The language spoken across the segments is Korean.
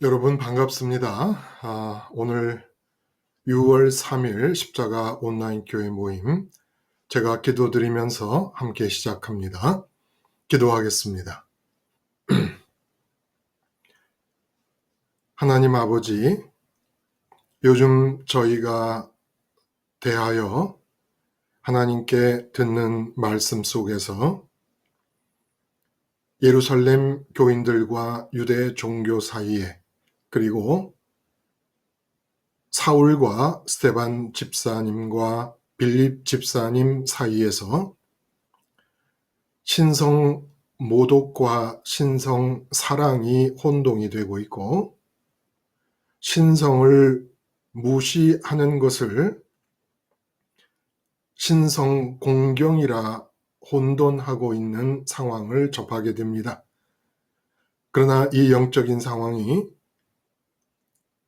여러분 반갑습니다. 오늘 6월 3일 십자가 온라인 교회 모임 제가 기도드리면서 함께 시작합니다. 기도하겠습니다. 하나님 아버지, 요즘 저희가 대하여 하나님께 듣는 말씀 속에서 예루살렘 교인들과 유대 종교 사이에, 그리고 사울과 스데반 집사님과 빌립 집사님 사이에서 신성 모독과 신성 사랑이 혼동이 되고 있고, 신성을 무시하는 것을 신성 공경이라 혼돈하고 있는 상황을 접하게 됩니다. 그러나 이 영적인 상황이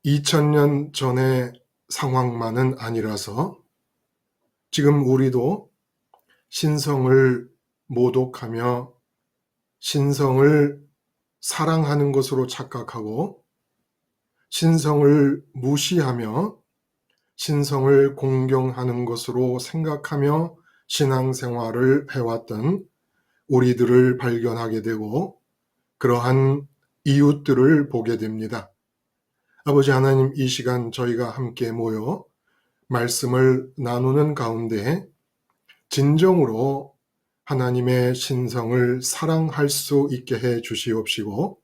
2000년 전의 상황만은 아니라서 지금 우리도 신성을 모독하며 신성을 사랑하는 것으로 착각하고 신성을 무시하며 신성을 공경하는 것으로 생각하며 신앙생활을 해왔던 우리들을 발견하게 되고 그러한 이웃들을 보게 됩니다. 아버지 하나님, 이 시간 저희가 함께 모여 말씀을 나누는 가운데 진정으로 하나님의 신성을 사랑할 수 있게 해 주시옵시고,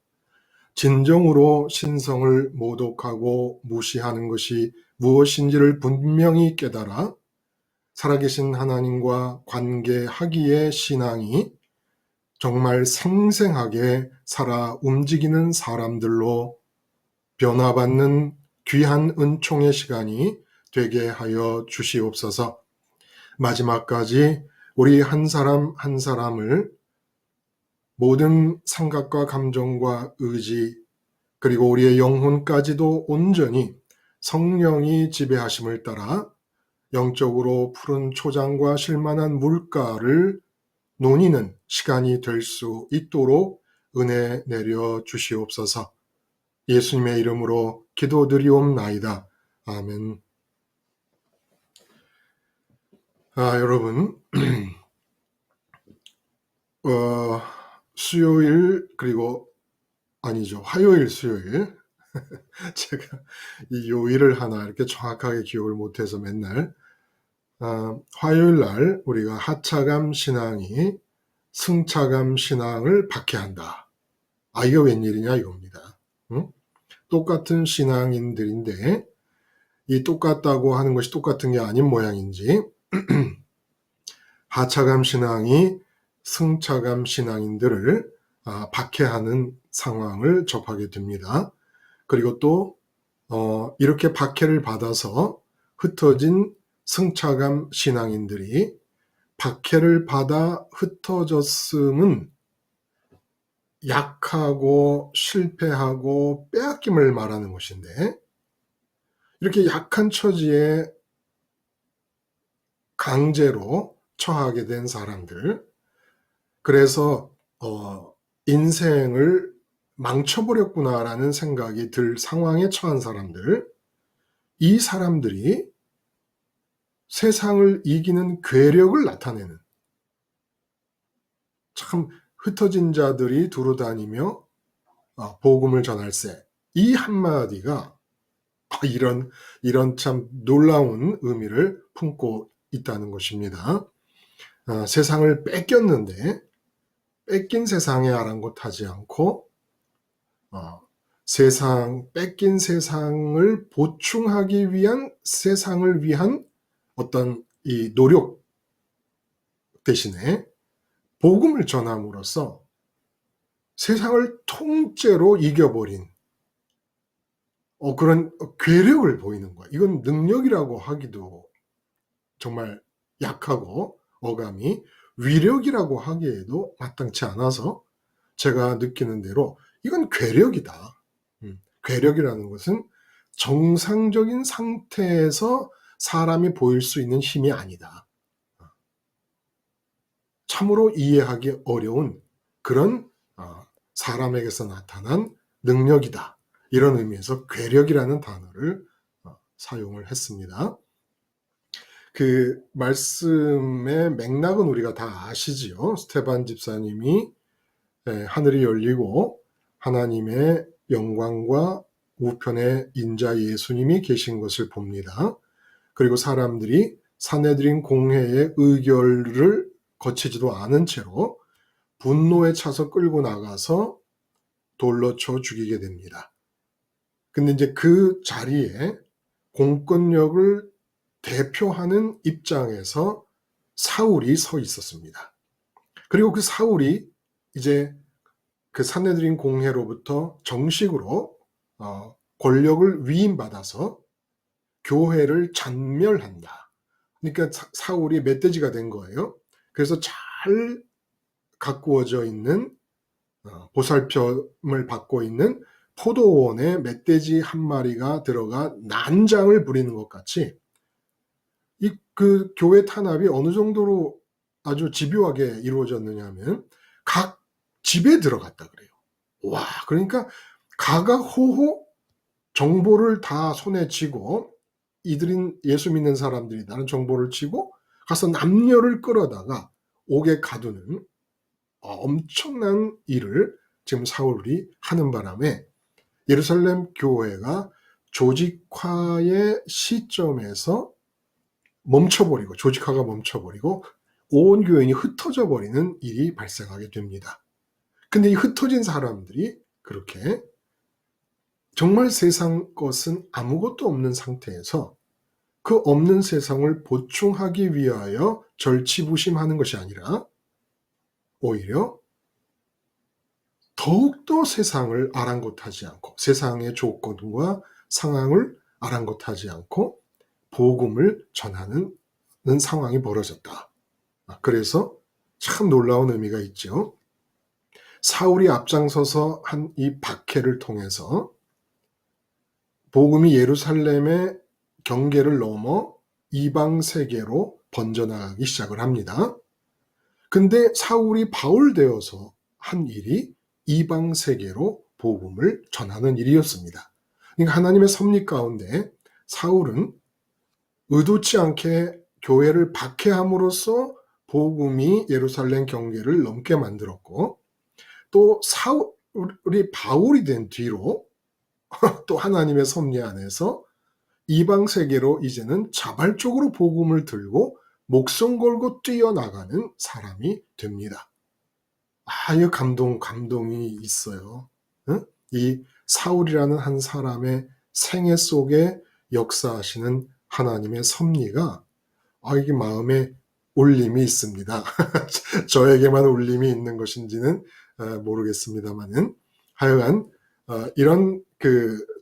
진정으로 신성을 모독하고 무시하는 것이 무엇인지를 분명히 깨달아 살아계신 하나님과 관계하기에 신앙이 정말 생생하게 살아 움직이는 사람들로 변화받는 귀한 은총의 시간이 되게 하여 주시옵소서. 마지막까지 우리 한 사람 한 사람을 모든 생각과 감정과 의지, 그리고 우리의 영혼까지도 온전히 성령이 지배하심을 따라 영적으로 푸른 초장과 실만한 물가를 논이는 시간이 될 수 있도록 은혜 내려 주시옵소서. 예수님의 이름으로 기도드리옵나이다. 아멘. 여러분, 수요일, 그리고 아니죠, 화요일, 수요일 제가 이 요일을 하나 이렇게 정확하게 기억을 못해서 맨날 화요일 날 우리가 하차감 신앙이 승차감 신앙을 박해한다. 이게 웬일이냐 이겁니다. 응? 똑같은 신앙인들인데 이 똑같다고 하는 것이 똑같은 게 아닌 모양인지 하차감 신앙이 승차감 신앙인들을 박해하는 상황을 접하게 됩니다. 그리고 또 이렇게 박해를 받아서 흩어진 승차감 신앙인들이 박해를 받아 흩어졌음은 약하고 실패하고 빼앗김을 말하는 것인데, 이렇게 약한 처지에 강제로 처하게 된 사람들, 그래서 인생을 망쳐버렸구나라는 생각이 들 상황에 처한 사람들, 이 사람들이 세상을 이기는 괴력을 나타내는, 참 흩어진 자들이 두루다니며 복음을 전할세, 이 한마디가 이런 참 놀라운 의미를 품고 있다는 것입니다. 세상을 뺏겼는데 뺏긴 세상에 아랑곳하지 않고 뺏긴 세상을 보충하기 위한 세상을 위한 어떤 이 노력 대신에 복음을 전함으로써 세상을 통째로 이겨버린 그런 괴력을 보이는 거예요. 이건 능력이라고 하기도 정말 약하고 어감이 위력이라고 하기에도 마땅치 않아서 제가 느끼는 대로 이건 괴력이다. 괴력이라는 것은 정상적인 상태에서 사람이 보일 수 있는 힘이 아니다. 참으로 이해하기 어려운 그런 사람에게서 나타난 능력이다. 이런 의미에서 괴력이라는 단어를 사용을 했습니다. 그 말씀의 맥락은 우리가 다 아시지요. 스테반 집사님이 하늘이 열리고 하나님의 영광과 우편에 인자 예수님이 계신 것을 봅니다. 그리고 사람들이 산헤드린 공회의 의결을 거치지도 않은 채로 분노에 차서 끌고 나가서 돌로 쳐 죽이게 됩니다. 근데 이제 그 자리에 공권력을 대표하는 입장에서 사울이 서 있었습니다. 그리고 그 사울이 이제 그 산헤드린 공회로부터 정식으로 권력을 위임받아서 교회를 잔멸한다. 그러니까 사울이 멧돼지가 된 거예요. 그래서 잘 가꾸어져 있는 보살핌을 받고 있는 포도원에 멧돼지 한 마리가 들어가 난장을 부리는 것 같이 그 교회 탄압이 어느 정도로 아주 집요하게 이루어졌느냐 하면 각 집에 들어갔다 그래요. 와, 그러니까 가가호호 정보를 다 손에 쥐고 이들인 예수 믿는 사람들이 다른 정보를 쥐고 가서 남녀를 끌어다가 옥에 가두는 엄청난 일을 지금 사울이 하는 바람에 예루살렘 교회가 조직화의 시점에서 멈춰버리고 조직화가 멈춰버리고 온 교인이 흩어져 버리는 일이 발생하게 됩니다. 근데 이 흩어진 사람들이 그렇게 정말 세상 것은 아무것도 없는 상태에서 그 없는 세상을 보충하기 위하여 절치부심하는 것이 아니라 오히려 더욱더 세상을 아랑곳하지 않고 세상의 조건과 상황을 아랑곳하지 않고 복음을 전하는 상황이 벌어졌다. 그래서 참 놀라운 의미가 있죠. 사울이 앞장서서 한 이 박해를 통해서 복음이 예루살렘의 경계를 넘어 이방 세계로 번져나가기 시작을 합니다. 근데 사울이 바울 되어서 한 일이 이방 세계로 복음을 전하는 일이었습니다. 그러니까 하나님의 섭리 가운데 사울은 의도치 않게 교회를 박해함으로써 복음이 예루살렘 경계를 넘게 만들었고 또 사울이 바울이 된 뒤로 또 하나님의 섭리 안에서 이방 세계로 이제는 자발적으로 복음을 들고 목숨 걸고 뛰어나가는 사람이 됩니다. 이 감동이 있어요. 응? 이 사울이라는 한 사람의 생애 속에 역사하시는 하나님의 섭리가 이게 마음에 울림이 있습니다. 저에게만 울림이 있는 것인지는 모르겠습니다만은 하여간 이런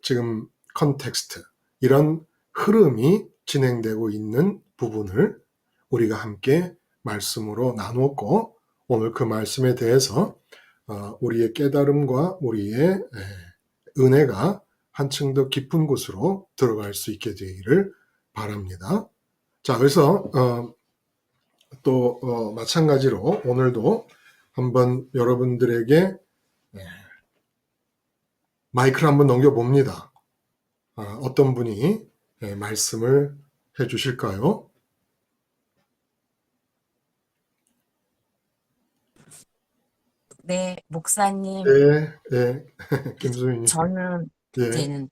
지금 컨텍스트, 이런 흐름이 진행되고 있는 부분을 우리가 함께 말씀으로 나누었고 오늘 그 말씀에 대해서 우리의 깨달음과 우리의 은혜가 한층 더 깊은 곳으로 들어갈 수 있게 되기를 바랍니다. 자, 그래서 또 마찬가지로 오늘도 한번 여러분들에게 마이크를 한번 넘겨봅니다. 어떤 분이 말씀을 해주실까요? 네, 목사님. 네, 김수민님. 저는 예, 이제는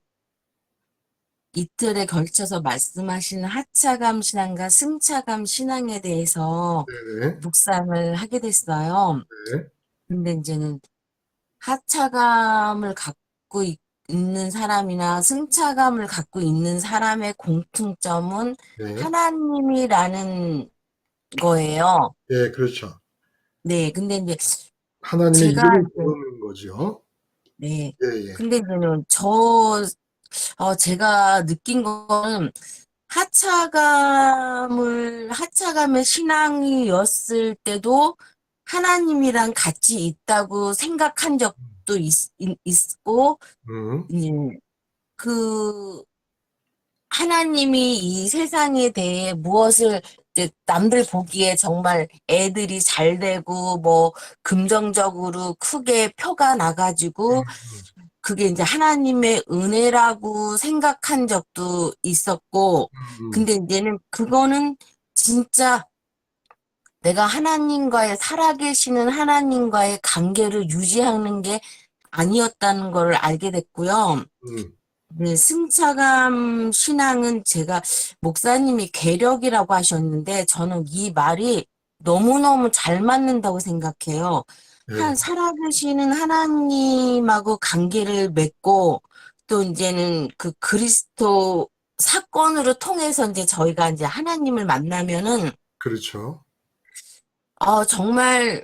이틀에 걸쳐서 말씀하시는 하차감 신앙과 승차감 신앙에 대해서 네, 묵상을 하게 됐어요. 네, 근데 이제는 하차감을 갖고 있는 사람이나 승차감을 갖고 있는 사람의 공통점은 네, 하나님이라는 거예요. 예, 그렇죠. 네, 근데 이제 하나님의 제가 이름을 이제 부르는 거죠. 네, 예, 예, 근데 이제는 제가 느낀 거는 하차감의 신앙이었을 때도 하나님이랑 같이 있다고 생각한 적도 있고, 음, 이제 그 하나님이 이 세상에 대해 무엇을 이제 남들 보기에 정말 애들이 잘 되고 뭐 금전적으로 크게 표가 나가지고 그게 이제 하나님의 은혜라고 생각한 적도 있었고, 음, 근데 이제는 그거는 진짜 내가 하나님과의, 살아계시는 하나님과의 관계를 유지하는 게 아니었다는 걸 알게 됐고요. 음, 네, 승차감 신앙은 제가 목사님이 괴력이라고 하셨는데 저는 이 말이 너무너무 잘 맞는다고 생각해요. 예, 살아계시는 하나님하고 관계를 맺고 또 이제는 그 그리스도 사건으로 통해서 이제 저희가 이제 하나님을 만나면은 그렇죠. 정말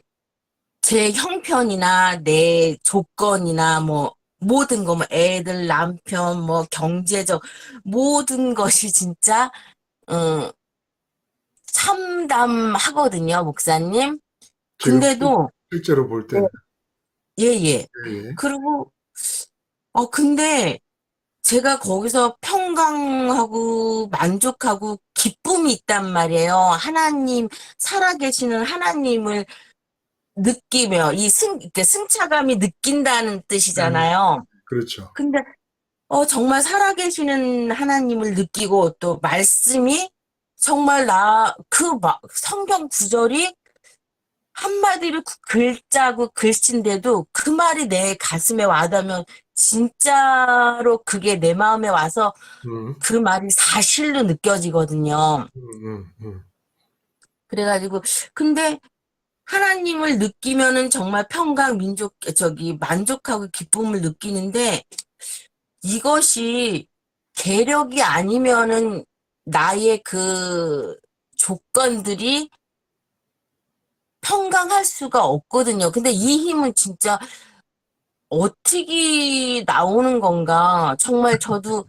제 형편이나 내 조건이나 뭐 모든 거, 뭐 애들, 남편, 뭐 경제적 모든 것이 진짜 어, 참담하거든요, 목사님. 지금 근데도 실제로 볼 어, 때는. 예, 예. 예, 예. 그리고 근데 제가 거기서 평강하고 만족하고 기쁨이 있단 말이에요. 살아계시는 하나님을 느끼며 이렇게 승차감이 느낀다는 네, 뜻이잖아요. 그렇죠. 근데 정말 살아계시는 하나님을 느끼고 또 말씀이 정말 성경 구절이 한마디로 글자고 글씨인데도 그 말이 내 가슴에 와닿으면 진짜로 그게 내 마음에 와서 음, 그 말이 사실로 느껴지거든요. 음. 그래가지고, 근데 하나님을 느끼면은 정말 만족하고 기쁨을 느끼는데 이것이 계력이 아니면은 나의 그 조건들이 평강할 수가 없거든요. 근데 이 힘은 진짜 어떻게 나오는 건가? 정말 저도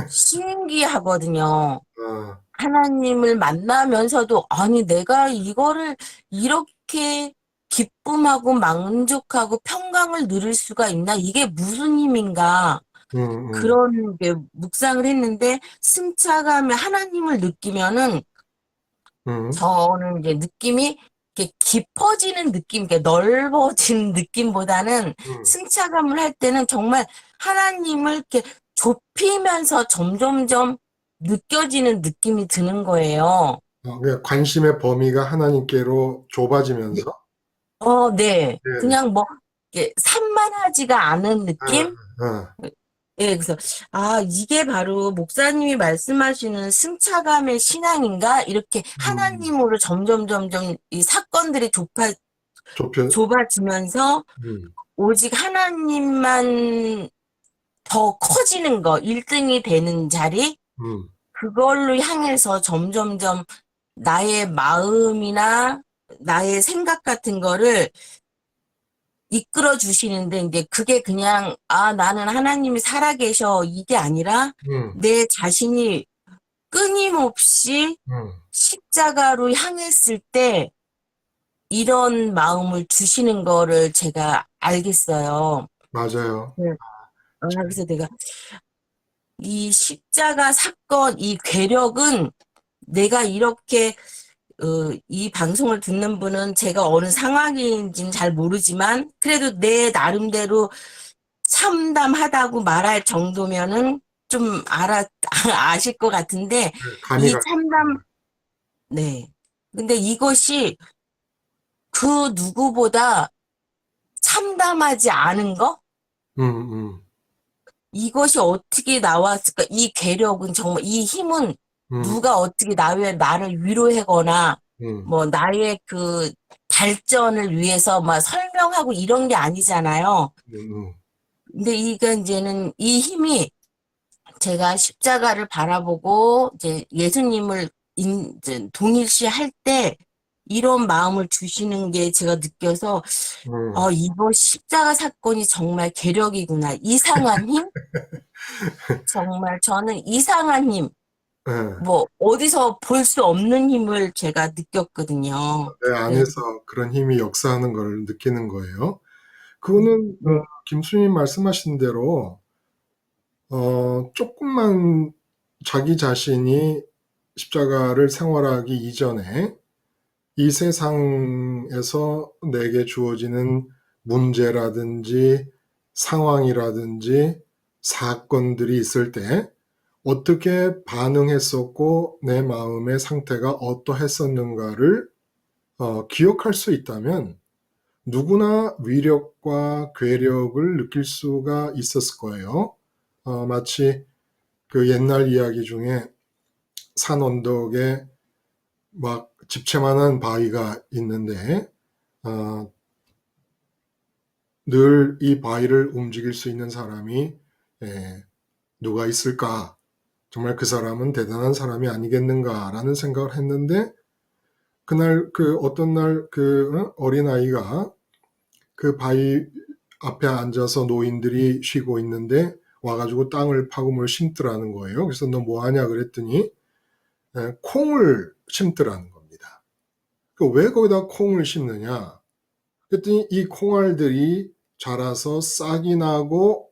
신기하거든요. 아, 하나님을 만나면서도, 아니, 내가 이거를 이렇게 기쁨하고 만족하고 평강을 누릴 수가 있나? 이게 무슨 힘인가? 음, 음, 그런 게 묵상을 했는데, 승차감에 하나님을 느끼면은, 음, 저는 이제 느낌이 이렇게 깊어지는 느낌, 이렇게 넓어지는 느낌보다는 음. 승차감을 할 때는 정말 하나님을 이렇게 좁히면서 점점점 느껴지는 느낌이 드는 거예요. 그냥 관심의 범위가 하나님께로 네. 좁아지면서, 네. 예, 그냥 뭐, 이렇게 산만하지가 않은 아, 느낌? 아, 예, 그래서, 이게 바로 목사님이 말씀하시는 승차감의 신앙인가? 이렇게 음, 하나님으로 점점 이 사건들이 좁혀, 좁아지면서 음, 오직 하나님만 더 커지는 거, 1등이 되는 자리? 음, 그걸로 향해서 점점점 나의 마음이나 나의 생각 같은 거를 이끌어 주시는데, 이제 그게 그냥, 나는 하나님이 살아계셔. 이게 아니라 음, 내 자신이 끊임없이 음. 십자가로 향했을 때 이런 마음을 주시는 거를 제가 알겠어요. 맞아요. 네. 그래서 내가 이 십자가 사건, 이 괴력은 내가 이렇게, 이 방송을 듣는 분은 제가 어느 상황인지는 잘 모르지만, 그래도 내 나름대로 참담하다고 말할 정도면은 좀 아실 것 같은데, 감이 이 가. 네. 근데 이것이 그 누구보다 참담하지 않은 거? 음, 음, 이것이 어떻게 나왔을까? 이 괴력은 정말, 이 힘은 음, 누가 어떻게 나를 위로하거나, 음, 뭐, 나의 그 발전을 위해서 막 설명하고 이런 게 아니잖아요. 음, 근데 이제는 이 힘이 제가 십자가를 바라보고 이제 예수님을 이제 동일시할 때 이런 마음을 주시는 게 제가 느껴서 이거 십자가 사건이 정말 계력이구나. 이상한 힘? 정말 저는 이상한 힘, 예. 뭐 어디서 볼 수 없는 힘을 제가 느꼈거든요. 내 그래서 안에서 그런 힘이 역사하는 걸 느끼는 거예요. 그거는 네, 김수님 말씀하신 대로 조금만 자기 자신이 십자가를 생활하기 이전에 이 세상에서 내게 주어지는 문제라든지 상황이라든지 사건들이 있을 때 어떻게 반응했었고 내 마음의 상태가 어떠했었는가를 기억할 수 있다면 누구나 위력과 괴력을 느낄 수가 있었을 거예요. 마치 그 옛날 이야기 중에 산 언덕에 막 집채만한 바위가 있는데 늘 이 바위를 움직일 수 있는 사람이 누가 있을까? 정말 그 사람은 대단한 사람이 아니겠는가라는 생각을 했는데 그날 어떤 날 어린아이가 그 바위 앞에 앉아서 노인들이 쉬고 있는데 와가지고 땅을 파고 뭘 심더라는 거예요. 그래서 너 뭐 하냐 그랬더니 콩을 심더라는 겁니다. 왜 거기다 콩을 심느냐? 그랬더니 이 콩알들이 자라서 싹이 나고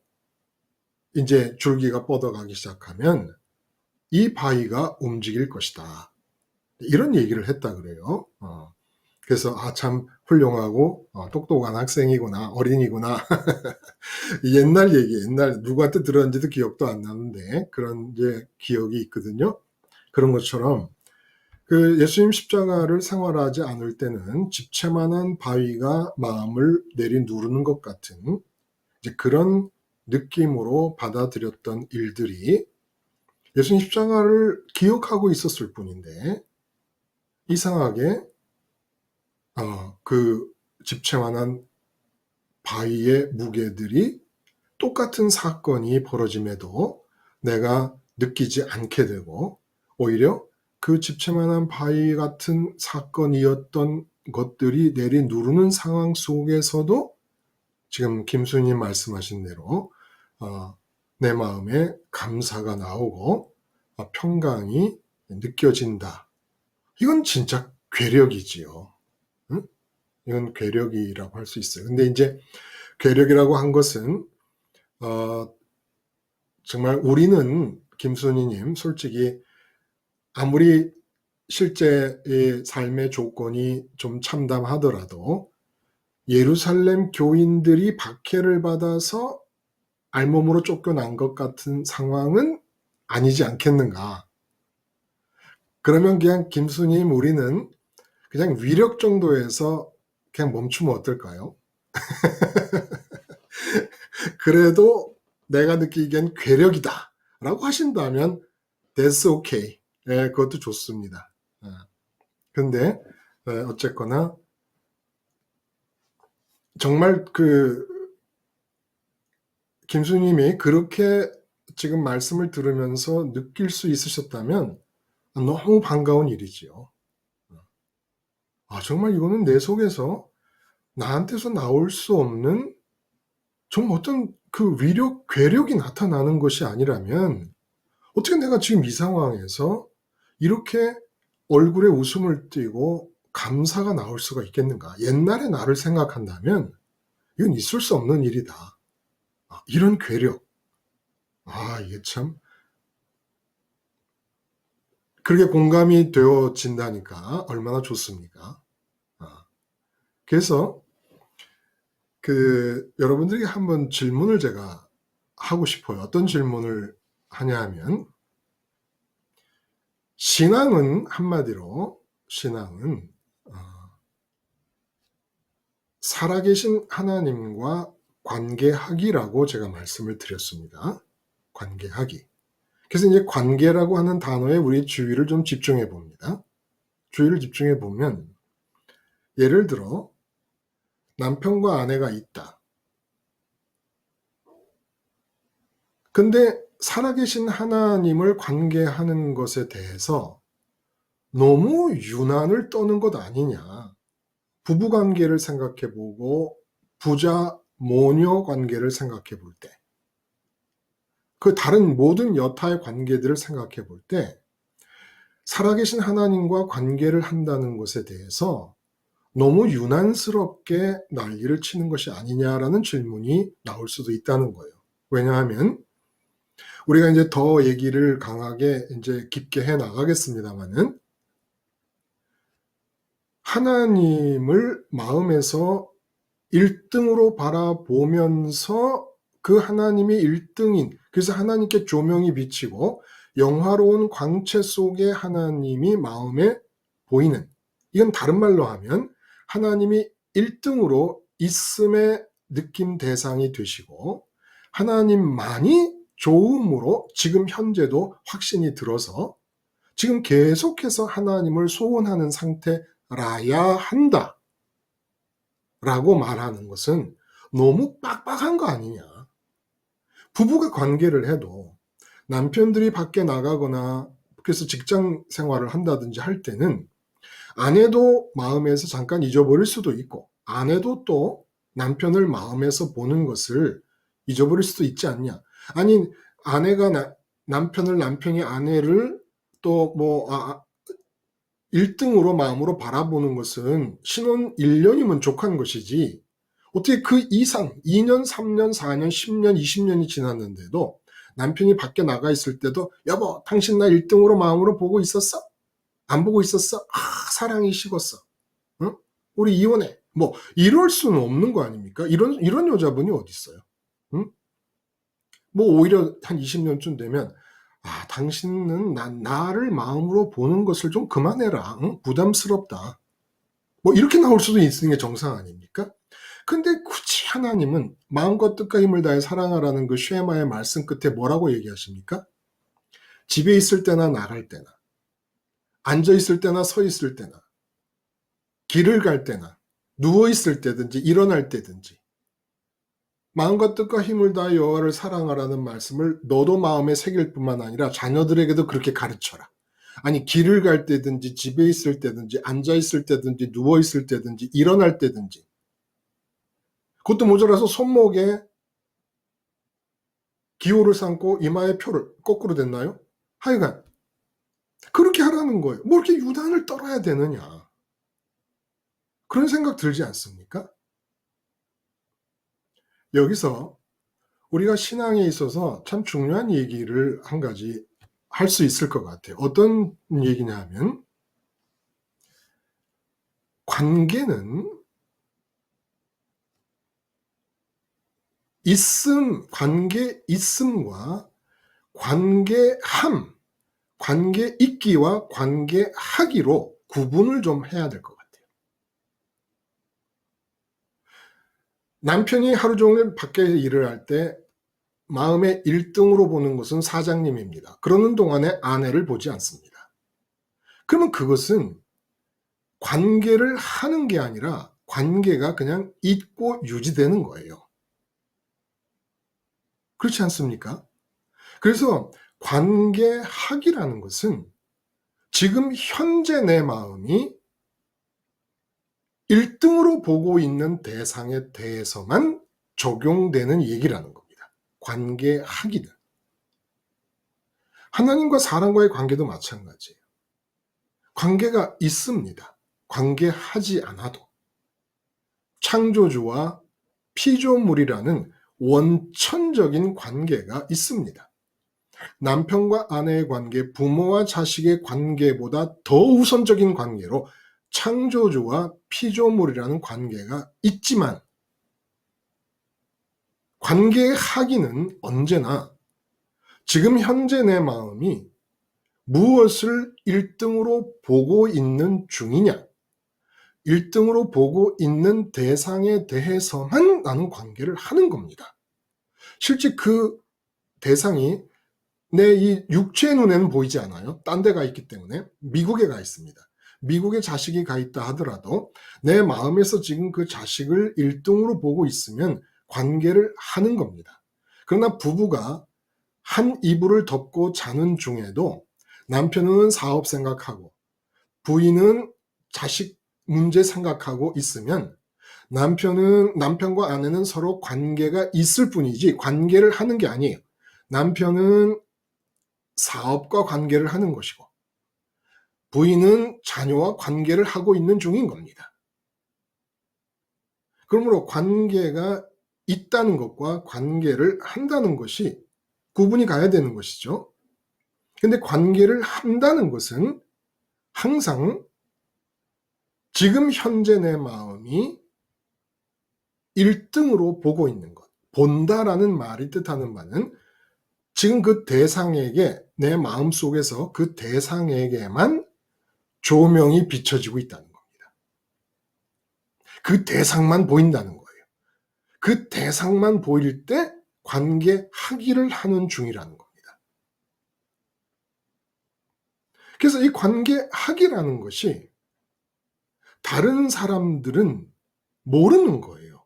이제 줄기가 뻗어가기 시작하면 이 바위가 움직일 것이다. 이런 얘기를 했다 그래요. 그래서 참 훌륭하고 똑똑한 학생이구나, 어린이구나. 옛날 얘기, 옛날 누구한테 들었는지도 기억도 안 나는데 그런 이제 기억이 있거든요. 그런 것처럼 그 예수님 십자가를 생활하지 않을 때는 집채만한 바위가 마음을 내리누르는 것 같은 이제 그런 느낌으로 받아들였던 일들이 예수님 십자가를 기억하고 있었을 뿐인데 이상하게 그 집채만한 바위의 무게들이 똑같은 사건이 벌어짐에도 내가 느끼지 않게 되고 오히려 그 집채만한 바위 같은 사건이었던 것들이 내리누르는 상황 속에서도 지금 김수님 말씀하신 대로 내 마음에 감사가 나오고 평강이 느껴진다. 이건 진짜 괴력이지요. 응? 이건 괴력이라고 할 수 있어요. 근데 이제 괴력이라고 한 것은 정말 우리는 김순희님 솔직히 아무리 실제의 삶의 조건이 좀 참담하더라도 예루살렘 교인들이 박해를 받아서 알몸으로 쫓겨난 것 같은 상황은 아니지 않겠는가. 그러면 그냥 김수님 우리는 그냥 위력 정도에서 그냥 멈추면 어떨까요? 그래도 내가 느끼기엔 괴력이다 라고 하신다면 that's okay. 그것도 좋습니다. 근데 어쨌거나 정말 김수님이 그렇게 지금 말씀을 들으면서 느낄 수 있으셨다면 너무 반가운 일이지요. 정말 이거는 내 속에서 나한테서 나올 수 없는 좀 어떤 그 위력, 괴력이 나타나는 것이 아니라면 어떻게 내가 지금 이 상황에서 이렇게 얼굴에 웃음을 띠고 감사가 나올 수가 있겠는가? 옛날의 나를 생각한다면 이건 있을 수 없는 일이다. 이런 괴력. 이게 참 그렇게 공감이 되어진다니까 얼마나 좋습니까? 그래서 여러분들에게 한번 질문을 제가 하고 싶어요. 어떤 질문을 하냐 하면 신앙은 한마디로 신앙은 살아계신 하나님과 관계하기라고 제가 말씀을 드렸습니다. 관계하기. 그래서 이제 관계라고 하는 단어에 우리 주의를 좀 집중해 봅니다. 주의를 집중해 보면 예를 들어 남편과 아내가 있다. 근데 살아계신 하나님을 관계하는 것에 대해서 너무 유난을 떠는 것 아니냐. 부부관계를 생각해 보고 부자 모녀 관계를 생각해 볼 때, 그 다른 모든 여타의 관계들을 생각해 볼 때 살아계신 하나님과 관계를 한다는 것에 대해서 너무 유난스럽게 난리를 치는 것이 아니냐라는 질문이 나올 수도 있다는 거예요. 왜냐하면 우리가 이제 더 얘기를 강하게 이제 깊게 해 나가겠습니다만은 하나님을 마음에서 1등으로 바라보면서 그 하나님이 1등인, 그래서 하나님께 조명이 비치고 영화로운 광채 속에 하나님이 마음에 보이는, 이건 다른 말로 하면 하나님이 1등으로 있음의 느낌 대상이 되시고 하나님만이 좋음으로 지금 현재도 확신이 들어서 지금 계속해서 하나님을 소원하는 상태라야 한다 라고 말하는 것은 너무 빡빡한 거 아니냐. 부부가 관계를 해도 남편들이 밖에 나가거나 그래서 직장 생활을 한다든지 할 때는 아내도 마음에서 잠깐 잊어버릴 수도 있고 아내도 또 남편을 마음에서 보는 것을 잊어버릴 수도 있지 않냐. 아니 아내가 남편을, 남편이 아내를 또 뭐 1등으로 마음으로 바라보는 것은 신혼 1년이면 족한 것이지 어떻게 그 이상 2년, 3년, 4년, 10년, 20년이 지났는데도 남편이 밖에 나가 있을 때도 여보 당신 나 1등으로 마음으로 보고 있었어? 안 보고 있었어? 사랑이 식었어. 응? 우리 이혼해. 뭐 이럴 수는 없는 거 아닙니까? 이런 여자분이 어디 있어요? 응? 뭐 오히려 한 20년쯤 되면 당신은 나를 마음으로 보는 것을 좀 그만해라. 응? 부담스럽다. 뭐 이렇게 나올 수도 있는 게 정상 아닙니까? 근데 굳이 하나님은 마음과 뜻과 힘을 다해 사랑하라는 그 쉐마의 말씀 끝에 뭐라고 얘기하십니까? 집에 있을 때나 나갈 때나 앉아 있을 때나 서 있을 때나 길을 갈 때나 누워 있을 때든지 일어날 때든지 마음과 뜻과 힘을 다해 여호와를 사랑하라는 말씀을 너도 마음에 새길 뿐만 아니라 자녀들에게도 그렇게 가르쳐라. 아니 길을 갈 때든지 집에 있을 때든지 앉아 있을 때든지 누워 있을 때든지 일어날 때든지 그것도 모자라서 손목에 기호를 삼고 이마에 표를 거꾸로 댔나요? 하여간 그렇게 하라는 거예요. 뭐 이렇게 유단을 떨어야 되느냐. 그런 생각 들지 않습니까? 여기서 우리가 신앙에 있어서 참 중요한 얘기를 한 가지 할 수 있을 것 같아요. 어떤 얘기냐 하면 관계는 관계 있음과 관계함, 관계 있기와 관계하기로 구분을 좀 해야 될 것 같아요. 남편이 하루 종일 밖에 일을 할 때 마음에 1등으로 보는 것은 사장님입니다. 그러는 동안에 아내를 보지 않습니다. 그러면 그것은 관계를 하는 게 아니라 관계가 그냥 있고 유지되는 거예요. 그렇지 않습니까? 그래서 관계학이라는 것은 지금 현재 내 마음이 1등으로 보고 있는 대상에 대해서만 적용되는 얘기라는 겁니다. 관계학이든. 하나님과 사람과의 관계도 마찬가지예요. 관계가 있습니다. 관계하지 않아도. 창조주와 피조물이라는 원천적인 관계가 있습니다. 남편과 아내의 관계, 부모와 자식의 관계보다 더 우선적인 관계로 창조주와 피조물이라는 관계가 있지만 관계의 하기는 언제나 지금 현재 내 마음이 무엇을 1등으로 보고 있는 중이냐, 1등으로 보고 있는 대상에 대해서만 나는 관계를 하는 겁니다. 실제 그 대상이 내 이 육체의 눈에는 보이지 않아요. 딴 데 가 있기 때문에. 미국에 가 있습니다. 미국에 자식이 가 있다 하더라도 내 마음에서 지금 그 자식을 1등으로 보고 있으면 관계를 하는 겁니다. 그러나 부부가 한 이불을 덮고 자는 중에도 남편은 사업 생각하고 부인은 자식 문제 생각하고 있으면 남편과 아내는 서로 관계가 있을 뿐이지 관계를 하는 게 아니에요. 남편은 사업과 관계를 하는 것이고 부인은 자녀와 관계를 하고 있는 중인 겁니다. 그러므로 관계가 있다는 것과 관계를 한다는 것이 구분이 가야 되는 것이죠. 근데 관계를 한다는 것은 항상 지금 현재 내 마음이 1등으로 보고 있는 것, 본다라는 말이 뜻하는 바는 지금 그 대상에게, 내 마음속에서 그 대상에게만 조명이 비춰지고 있다는 겁니다. 그 대상만 보인다는 거예요. 그 대상만 보일 때 관계하기를 하는 중이라는 겁니다. 그래서 이 관계하기라는 것이 다른 사람들은 모르는 거예요.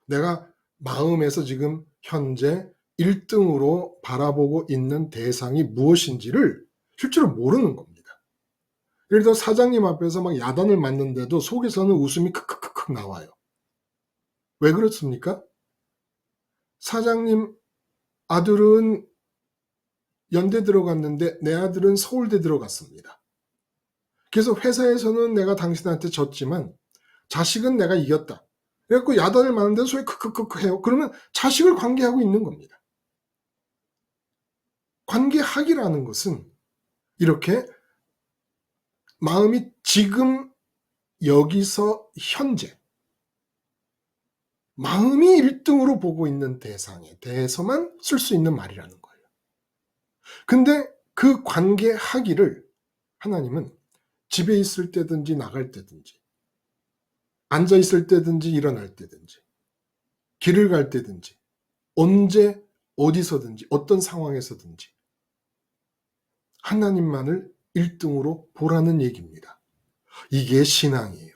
내가 마음에서 지금 현재 1등으로 바라보고 있는 대상이 무엇인지를 실제로 모르는 겁니다. 예를 들어 사장님 앞에서 막 야단을 맞는데도 속에서는 웃음이 크크크크 나와요. 왜 그렇습니까? 사장님 아들은 연대 들어갔는데 내 아들은 서울대 들어갔습니다. 그래서 회사에서는 내가 당신한테 졌지만 자식은 내가 이겼다. 그래갖고 야단을 맞는데 소리 크크크크 해요. 그러면 자식을 관계하고 있는 겁니다. 관계하기라는 것은 이렇게 마음이 지금 여기서 현재 마음이 1등으로 보고 있는 대상에 대해서만 쓸 수 있는 말이라는 거예요. 근데 그 관계하기를 하나님은 집에 있을 때든지 나갈 때든지 앉아 있을 때든지 일어날 때든지 길을 갈 때든지 언제 어디서든지 어떤 상황에서든지 하나님만을 1등으로 보라는 얘기입니다. 이게 신앙이에요.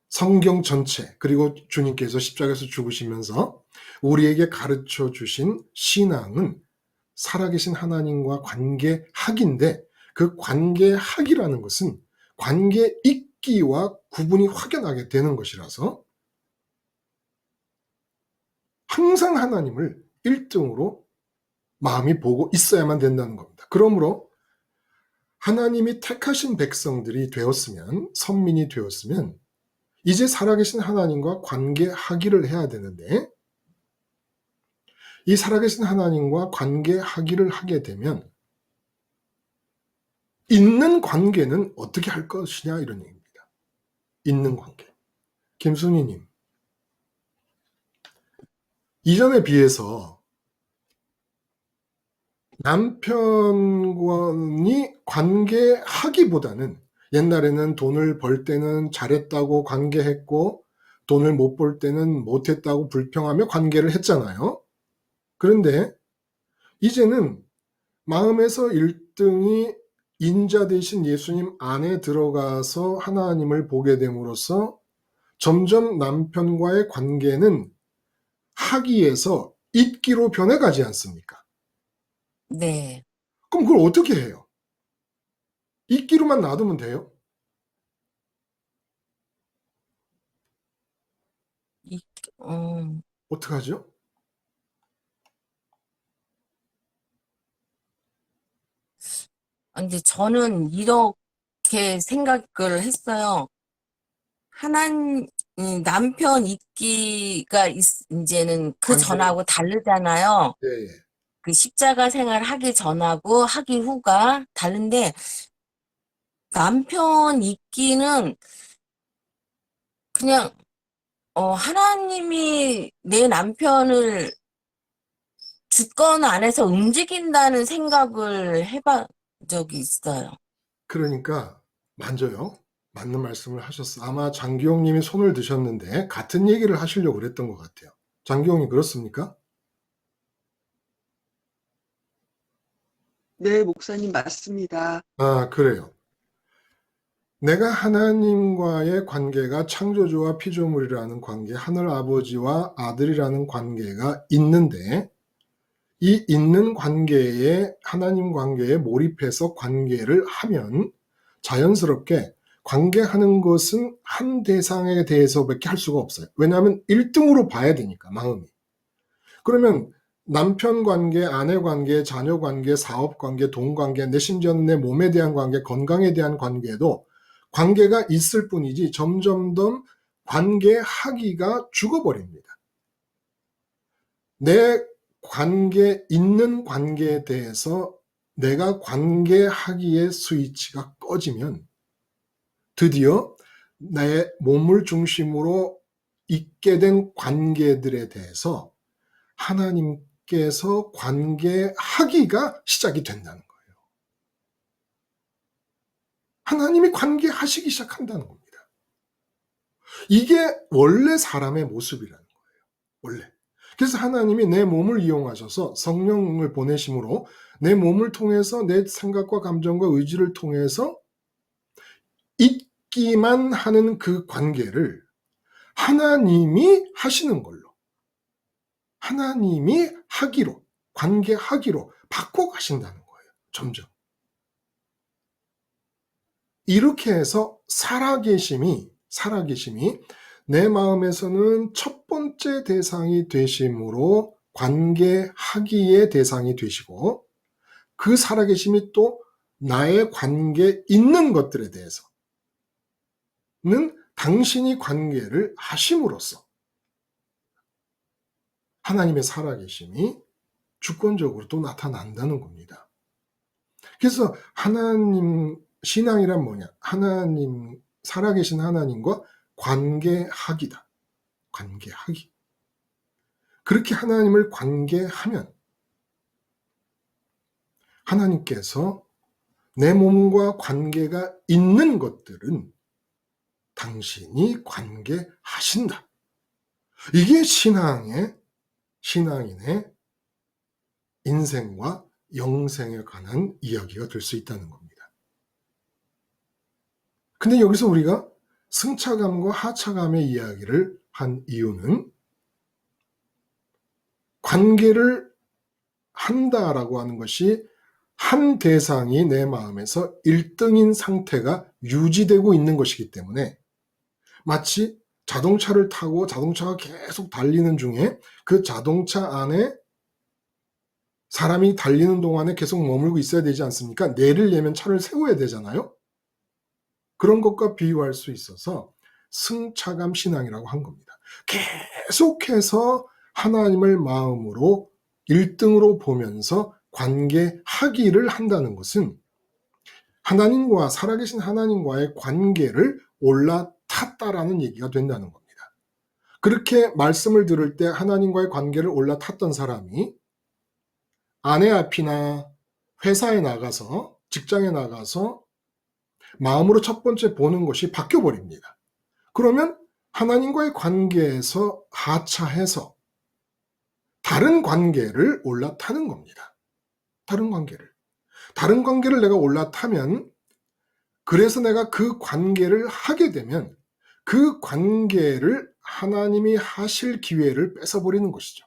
성경 전체, 그리고 주님께서 십자가에서 죽으시면서 우리에게 가르쳐 주신 신앙은 살아계신 하나님과 관계하기인데, 그 관계하기라는 것은 관계 있기와 구분이 확연하게 되는 것이라서 항상 하나님을 1등으로 마음이 보고 있어야만 된다는 겁니다. 그러므로 하나님이 택하신 백성들이 되었으면, 선민이 되었으면 이제 살아계신 하나님과 관계하기를 해야 되는데, 이 살아계신 하나님과 관계하기를 하게 되면 있는 관계는 어떻게 할 것이냐, 이런 얘기입니다. 있는 관계. 김순희님, 이전에 비해서 남편이 관계하기보다는, 옛날에는 돈을 벌 때는 잘했다고 관계했고 돈을 못 벌 때는 못했다고 불평하며 관계를 했잖아요. 그런데 이제는 마음에서 1등이 인자 되신 예수님 안에 들어가서 하나님을 보게 됨으로써 점점 남편과의 관계는 하기에서 있기로 변해가지 않습니까? 네. 그럼 그걸 어떻게 해요? 있기로만 놔두면 돼요? 이, 음, 어떡하죠? 근데 저는 이렇게 생각을 했어요. 남편 있기가 이제는 그 관계는, 전하고 다르잖아요. 예, 예. 그 십자가 생활 하기 전하고 하기 후가 다른데, 남편 있기는 그냥, 하나님이 내 남편을 주권 안에서 움직인다는 생각을 해본 적이 있어요. 그러니까 만져요. 맞는 말씀을 하셨어. 아마 장기용 님이 손을 드셨는데 같은 얘기를 하시려고 그랬던 것 같아요. 장기용이 그렇습니까? 네, 목사님 맞습니다. 아, 그래요. 내가 하나님과의 관계가 창조주와 피조물이라는 관계, 하늘 아버지와 아들이라는 관계가 있는데, 이 있는 관계에, 하나님 관계에 몰입해서 관계를 하면 자연스럽게 관계하는 것은 한 대상에 대해서밖에 할 수가 없어요. 왜냐하면 1등으로 봐야 되니까, 마음이. 그러면 남편 관계, 아내 관계, 자녀 관계, 사업 관계, 돈 관계, 내 심지어는 내 몸에 대한 관계, 건강에 대한 관계도 관계가 있을 뿐이지 점점점 관계하기가 죽어버립니다. 내 관계, 있는 관계에 대해서 내가 관계하기의 스위치가 꺼지면 드디어 내 몸을 중심으로 있게 된 관계들에 대해서 하나님께서 관계하기가 시작이 된다는 거예요. 하나님이 관계하시기 시작한다는 겁니다. 이게 원래 사람의 모습이라는 거예요. 원래. 그래서 하나님이 내 몸을 이용하셔서 성령을 보내심으로 내 몸을 통해서 내 생각과 감정과 의지를 통해서 있기만 하는 그 관계를 하나님이 하시는 걸로, 하나님이 하기로, 관계하기로 바꿔가신다는 거예요. 점점. 이렇게 해서 살아계심이 내 마음에서는 첫 번째 대상이 되심으로 관계하기의 대상이 되시고, 그 살아계심이 또 나의 관계 있는 것들에 대해서는 당신이 관계를 하심으로써 하나님의 살아계심이 주권적으로 또 나타난다는 겁니다. 그래서 하나님 신앙이란 뭐냐? 하나님, 살아계신 하나님과 관계하기다. 관계하기. 그렇게 하나님을 관계하면 하나님께서 내 몸과 관계가 있는 것들은 당신이 관계하신다. 이게 신앙인의 인생과 영생에 관한 이야기가 될 수 있다는 겁니다. 근데 여기서 우리가 승차감과 하차감의 이야기를 한 이유는 관계를 한다라고 하는 것이 한 대상이 내 마음에서 1등인 상태가 유지되고 있는 것이기 때문에, 마치 자동차를 타고 자동차가 계속 달리는 중에 그 자동차 안에 사람이 달리는 동안에 계속 머물고 있어야 되지 않습니까? 뇌를 내면 차를 세워야 되잖아요. 그런 것과 비유할 수 있어서 승차감 신앙이라고 한 겁니다. 계속해서 하나님을 마음으로 1등으로 보면서 관계하기를 한다는 것은 하나님과, 살아계신 하나님과의 관계를 올라탔다라는 얘기가 된다는 겁니다. 그렇게 말씀을 들을 때 하나님과의 관계를 올라탔던 사람이 아내 앞이나 회사에 나가서, 직장에 나가서 마음으로 첫 번째 보는 것이 바뀌어버립니다. 그러면 하나님과의 관계에서 하차해서 다른 관계를 올라타는 겁니다. 다른 관계를 내가 올라타면, 그래서 내가 그 관계를 하게 되면 그 관계를 하나님이 하실 기회를 뺏어버리는 것이죠.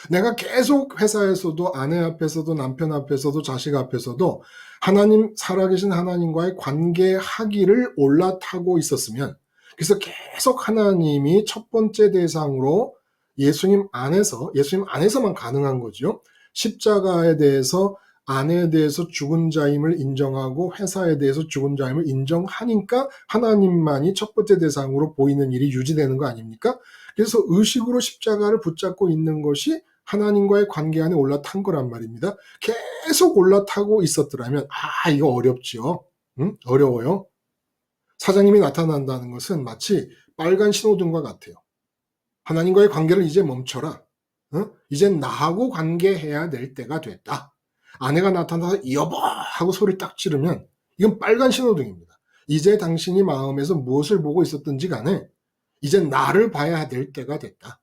내가 계속 회사에서도, 아내 앞에서도, 남편 앞에서도, 자식 앞에서도 하나님, 살아계신 하나님과의 관계하기를 올라타고 있었으면, 그래서 계속 하나님이 첫 번째 대상으로 예수님 안에서만 가능한 거죠. 십자가에 대해서, 아내에 대해서 죽은 자임을 인정하고 회사에 대해서 죽은 자임을 인정하니까 하나님만이 첫 번째 대상으로 보이는 일이 유지되는 거 아닙니까? 그래서 의식으로 십자가를 붙잡고 있는 것이 하나님과의 관계 안에 올라탄 거란 말입니다. 계속 올라타고 있었더라면, 이거 어렵죠. 어려워요. 사장님이 나타난다는 것은 마치 빨간 신호등과 같아요. 하나님과의 관계를 이제 멈춰라. 이제 나하고 관계해야 될 때가 됐다. 아내가 나타나서 여보 하고 소리 딱 지르면 이건 빨간 신호등입니다. 이제 당신이 마음에서 무엇을 보고 있었든지 간에 이제 나를 봐야 될 때가 됐다.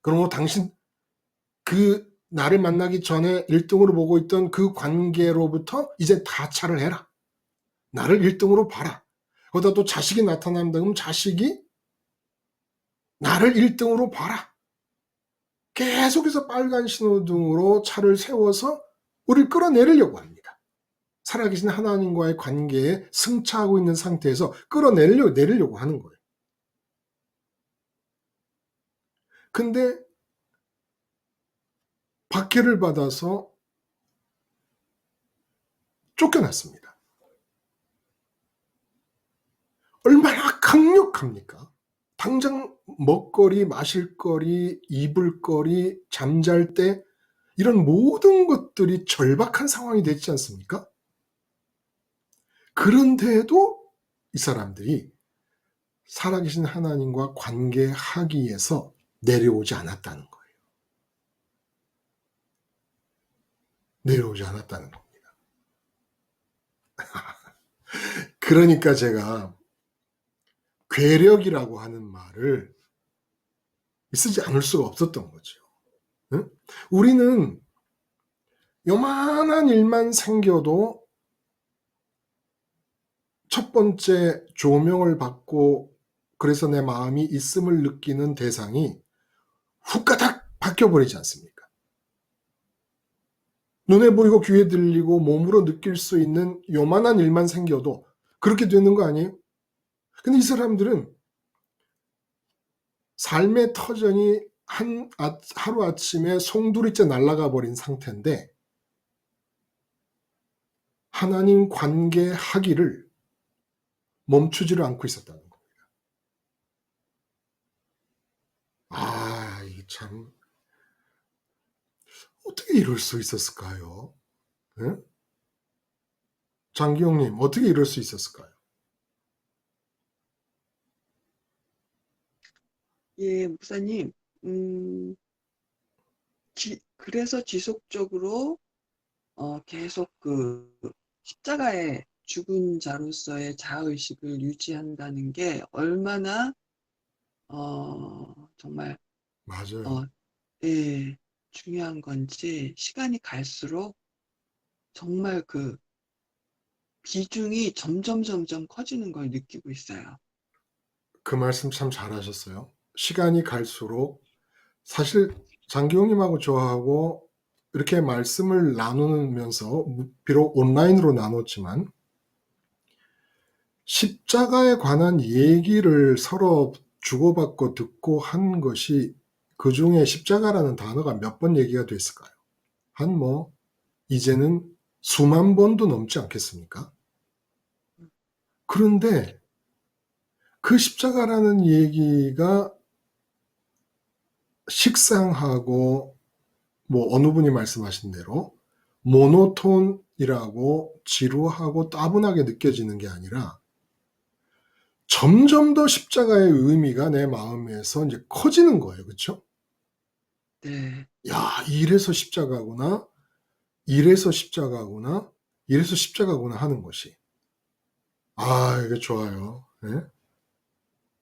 그러므로 당신, 그 나를 만나기 전에 1등으로 보고 있던 그 관계로부터 이제 다차를 해라. 나를 1등으로 봐라. 거기다 또 자식이 나타난다 그러면 자식이 나를 1등으로 봐라. 계속해서 빨간 신호등으로 차를 세워서 우리를 끌어내리려고 합니다. 살아계신 하나님과의 관계에 승차하고 있는 상태에서 끌어내리려고 하는 거예요. 근데 박해를 받아서 쫓겨났습니다. 얼마나 강력합니까? 당장 먹거리, 마실거리, 입을거리, 잠잘 때 이런 모든 것들이 절박한 상황이 되지 않습니까? 그런데도 이 사람들이 살아계신 하나님과 관계하기 위해서 내려오지 않았다는 거예요. 내려오지 않았다는 겁니다. 그러니까 제가 괴력이라고 하는 말을 쓰지 않을 수가 없었던 거죠. 응? 우리는 요만한 일만 생겨도 첫 번째 조명을 받고 그래서 내 마음이 있음을 느끼는 대상이 후까닥 바뀌어버리지 않습니까? 눈에 보이고 귀에 들리고 몸으로 느낄 수 있는 요만한 일만 생겨도 그렇게 되는 거 아니에요? 근데 이 사람들은 삶의 터전이 하루아침에 송두리째 날아가 버린 상태인데 하나님 관계하기를 멈추지를 않고 있었다는 겁니다. 아, 이 참 어떻게 이럴 수 있었을까요? 네? 장기용님, 어떻게 이럴 수 있었을까요? 예, 목사님, 그래서 지속적으로 계속 그 십자가의 죽은 자로서의 자아의식을 유지한다는 게 얼마나 정말 맞아요. 예, 중요한 건지 시간이 갈수록 정말 그 비중이 점점 커지는 걸 느끼고 있어요. 그 말씀 참 잘하셨어요. 시간이 갈수록 사실 장기용님하고 저하고 이렇게 말씀을 나누면서 비록 온라인으로 나눴지만 십자가에 관한 얘기를 서로 주고받고 듣고 한 것이 그중에 십자가라는 단어가 몇 번 얘기가 됐을까요? 한 이제는 수만 번도 넘지 않겠습니까? 그런데 그 십자가라는 얘기가 식상하고 어느 분이 말씀하신 대로 모노톤이라고 지루하고 따분하게 느껴지는 게 아니라 점점 더 십자가의 의미가 내 마음에서 이제 커지는 거예요. 그렇죠? 네, 야, 이래서 십자가구나. 이래서 십자가구나. 이래서 십자가구나 하는 것이. 아, 이게 좋아요. 네?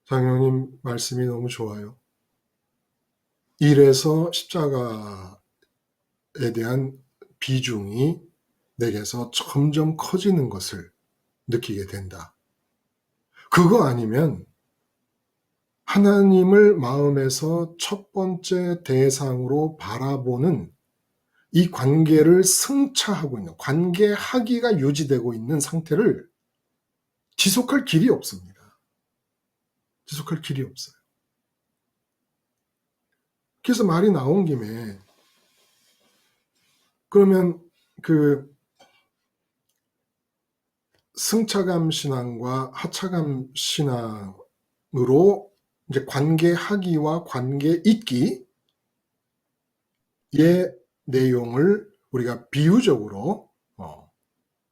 장로님 말씀이 너무 좋아요. 이래서 십자가에 대한 비중이 내게서 점점 커지는 것을 느끼게 된다. 그거 아니면 하나님을 마음에서 첫 번째 대상으로 바라보는 이 관계를 승차하고 있는, 관계하기가 유지되고 있는 상태를 지속할 길이 없습니다. 지속할 길이 없어요. 그래서 말이 나온 김에 그러면 그 승차감 신앙과 하차감 신앙으로 이제 관계하기와 관계 있기의 내용을 우리가 비유적으로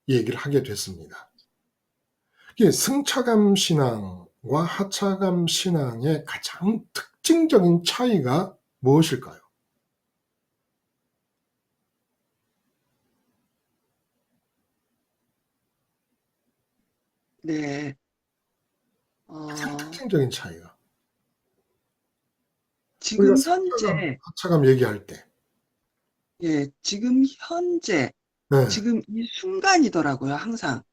얘기를 하게 됐습니다. 이게 승차감 신앙과 하차감 신앙의 가장 특징적인 차이가 무엇일까요? 네. 가장 특징적인 차이가. 우리가 지금 현재, 하차감 얘기할 때. 예, 지금 현재, 네, 지금 이 순간이더라고요, 항상.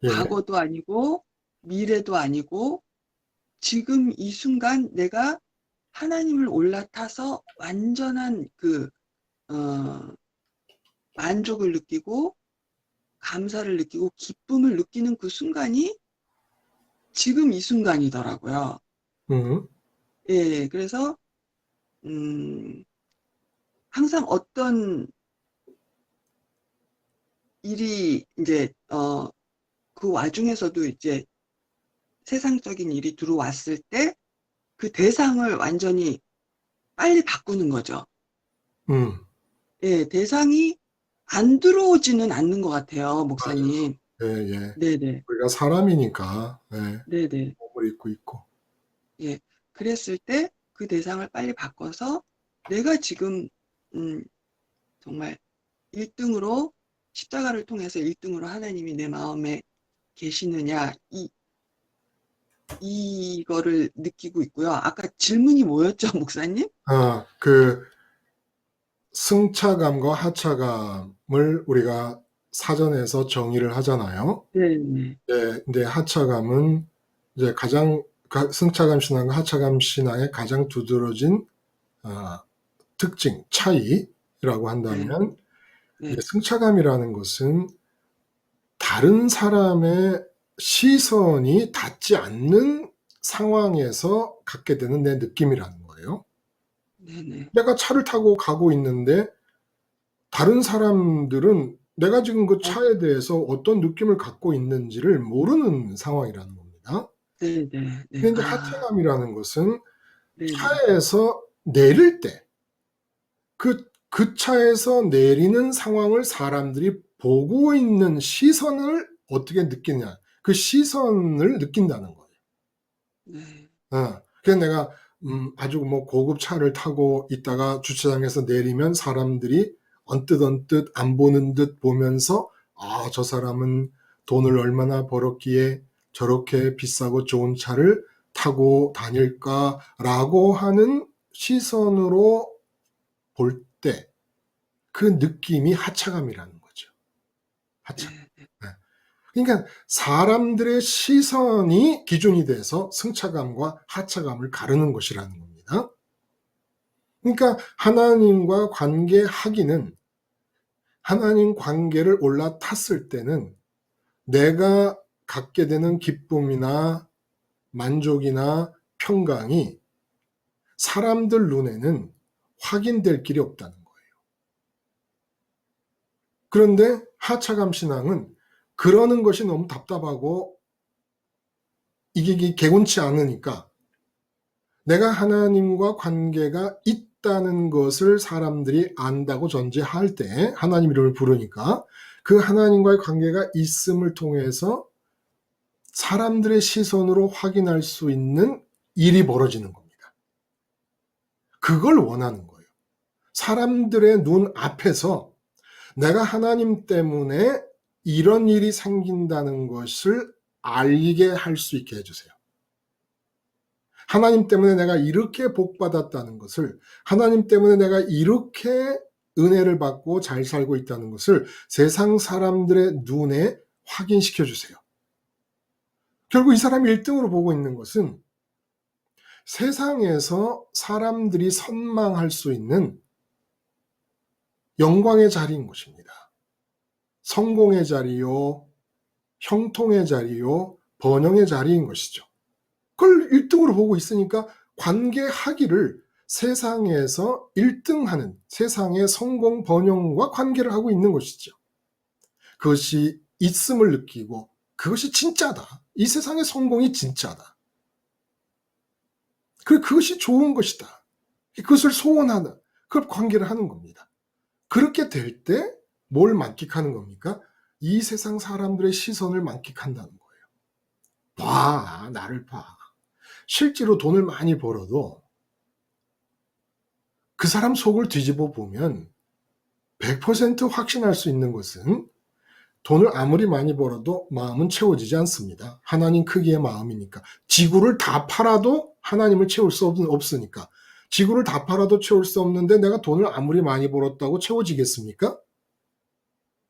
예, 과거도 아니고, 미래도 아니고, 지금 이 순간 내가 하나님을 올라타서 완전한 만족을 느끼고, 감사를 느끼고, 기쁨을 느끼는 그 순간이 지금 이 순간이더라고요. 음, 예, 그래서, 음, 항상 어떤 일이 이제, 그 와중에서도 이제 세상적인 일이 들어왔을 때 그 대상을 완전히 빨리 바꾸는 거죠. 음, 예, 대상이 안 들어오지는 않는 것 같아요, 맞아요. 목사님. 예, 예. 네네. 우리가 사람이니까, 예, 네네. 몸을 입고 있고. 예. 그랬을 때 그 대상을 빨리 바꿔서 내가 지금, 음, 정말 1등으로, 십자가를 통해서 1등으로 하나님이 내 마음에 계시느냐, 이거를 느끼고 있고요. 아까 질문이 뭐였죠, 목사님? 아, 그 승차감과 하차감을 우리가 사전에서 정의를 하잖아요. 네네. 네, 근데 하차감은 이제 승차감 신앙과 하차감 신앙의 가장 두드러진 아, 특징, 차이라고 네. 한다면, 이제 네. 승차감이라는 것은 다른 사람의 시선이 닿지 않는 상황에서 갖게 되는 내 느낌이라는 거예요. 네네. 내가 차를 타고 가고 있는데 다른 사람들은 내가 지금 그 어, 차에 대해서 어떤 느낌을 갖고 있는지를 모르는 상황이라는 겁니다. 네네. 네. 근데 이제 아, 하차감이라는 것은 네네. 차에서 내릴 때 그 차에서 내리는 상황을 사람들이 보고 있는 시선을 어떻게 느끼냐. 그 시선을 느낀다는 거예요. 네. 그래서 내가 아주 뭐 고급 차를 타고 있다가 주차장에서 내리면 사람들이 언뜻 안 보는 듯 보면서 아, 저 사람은 돈을 얼마나 벌었기에 저렇게 비싸고 좋은 차를 타고 다닐까라고 하는 시선으로 볼 때 그 느낌이 하차감이라는 거죠. 하차. 네. 네. 네. 그러니까 사람들의 시선이 기준이 돼서 승차감과 하차감을 가르는 것이라는 겁니다. 그러니까 하나님과 관계하기는 하나님 관계를 올라탔을 때는 내가 갖게 되는 기쁨이나 만족이나 평강이 사람들 눈에는 확인될 길이 없다는 거예요. 그런데 하차감 신앙은 그러는 것이 너무 답답하고 이게 개운치 않으니까 내가 하나님과 관계가 있다는 것을 사람들이 안다고 전제할 때 하나님 이름을 부르니까 그 하나님과의 관계가 있음을 통해서 사람들의 시선으로 확인할 수 있는 일이 벌어지는 겁니다. 그걸 원하는 거예요. 사람들의 눈 앞에서 내가 하나님 때문에 이런 일이 생긴다는 것을 알게 할 수 있게 해주세요. 하나님 때문에 내가 이렇게 복받았다는 것을, 하나님 때문에 내가 이렇게 은혜를 받고 잘 살고 있다는 것을 세상 사람들의 눈에 확인시켜 주세요. 결국 이 사람이 1등으로 보고 있는 것은 세상에서 사람들이 선망할 수 있는 영광의 자리인 것입니다. 성공의 자리요, 형통의 자리요, 번영의 자리인 것이죠. 그걸 1등으로 보고 있으니까 관계하기를 세상에서 1등하는 세상의 성공 번영과 관계를 하고 있는 것이죠. 그것이 있음을 느끼고 그것이 진짜다. 이 세상의 성공이 진짜다. 그것이 좋은 것이다. 그것을 소원하는 그 관계를 하는 겁니다. 그렇게 될 때 뭘 만끽하는 겁니까? 이 세상 사람들의 시선을 만끽한다는 거예요. 봐, 나를 봐. 실제로 돈을 많이 벌어도 그 사람 속을 뒤집어 보면 100% 확신할 수 있는 것은 돈을 아무리 많이 벌어도 마음은 채워지지 않습니다. 하나님 크기의 마음이니까. 지구를 다 팔아도 하나님을 채울 수 없으니까. 지구를 다 팔아도 채울 수 없는데 내가 돈을 아무리 많이 벌었다고 채워지겠습니까?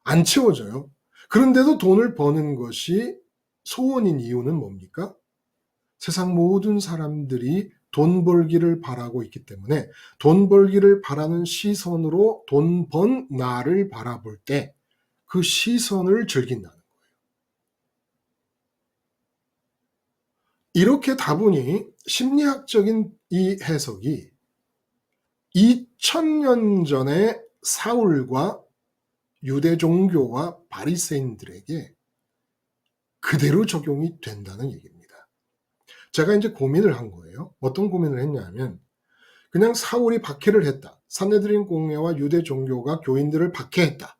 안 채워져요. 그런데도 돈을 버는 것이 소원인 이유는 뭡니까? 세상 모든 사람들이 돈 벌기를 바라고 있기 때문에 돈 벌기를 바라는 시선으로 돈 번 나를 바라볼 때 그 시선을 즐긴다는 거예요. 이렇게 다보니 심리학적인 이 해석이 2000년 전에 사울과 유대 종교와 바리새인들에게 그대로 적용이 된다는 얘기입니다. 제가 이제 고민을 한 거예요. 어떤 고민을 했냐면 그냥 사울이 박해를 했다. 산헤드린 공회와 유대 종교가 교인들을 박해했다.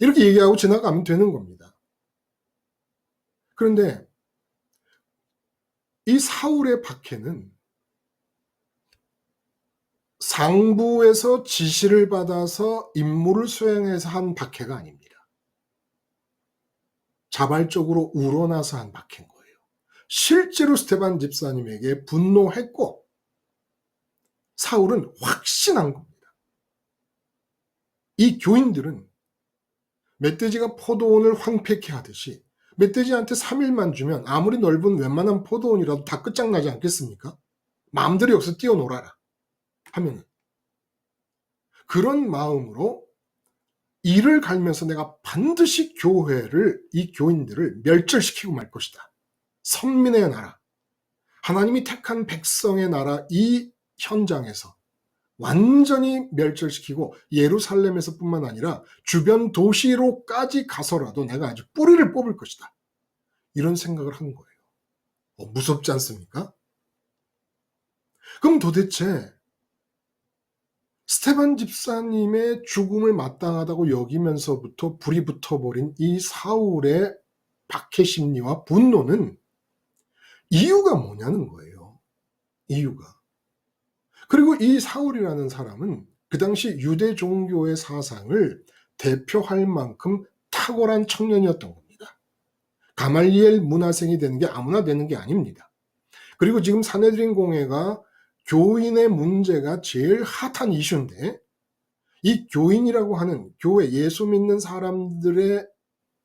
이렇게 얘기하고 지나가면 되는 겁니다. 그런데 이 사울의 박해는 상부에서 지시를 받아서 임무를 수행해서 한 박해가 아닙니다. 자발적으로 우러나서 한 박해인 거예요. 실제로 스데반 집사님에게 분노했고 사울은 확신한 겁니다. 이 교인들은 멧돼지가 포도원을 황폐케 하듯이 멧돼지한테 3일만 주면 아무리 넓은 웬만한 포도원이라도 다 끝장나지 않겠습니까? 마음대로 여기서 뛰어놀아라 하면 그런 마음으로 이를 갈면서 내가 반드시 교회를, 이 교인들을 멸절시키고 말 것이다. 선민의 나라, 하나님이 택한 백성의 나라 이 현장에서 완전히 멸절시키고 예루살렘에서 뿐만 아니라 주변 도시로까지 가서라도 내가 아주 뿌리를 뽑을 것이다. 이런 생각을 한 거예요. 무섭지 않습니까? 그럼 도대체 스데반 집사님의 죽음을 마땅하다고 여기면서부터 불이 붙어버린 이 사울의 박해 심리와 분노는 이유가 뭐냐는 거예요. 이유가. 그리고 이 사울이라는 사람은 그 당시 유대 종교의 사상을 대표할 만큼 탁월한 청년이었던 겁니다. 가말리엘 문화생이 되는 게 아무나 되는 게 아닙니다. 그리고 지금 산헤드린 공회가 교인의 문제가 제일 핫한 이슈인데 이 교인이라고 하는 교회 예수 믿는 사람들의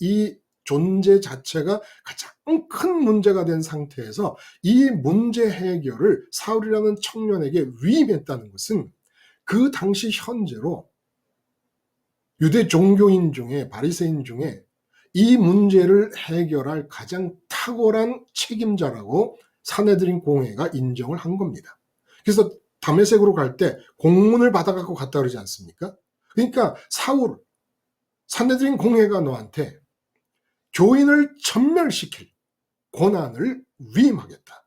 이 존재 자체가 가장 큰 문제가 된 상태에서 이 문제 해결을 사울이라는 청년에게 위임했다는 것은 그 당시 현재로 유대 종교인 중에 바리새인 중에 이 문제를 해결할 가장 탁월한 책임자라고 산헤드린 공회가 인정을 한 겁니다. 그래서 다메섹으로 갈 때 공문을 받아갖고 갔다 그러지 않습니까? 그러니까 사울, 산헤드린 공회가 너한테 교인을 전멸시킬 권한을 위임하겠다.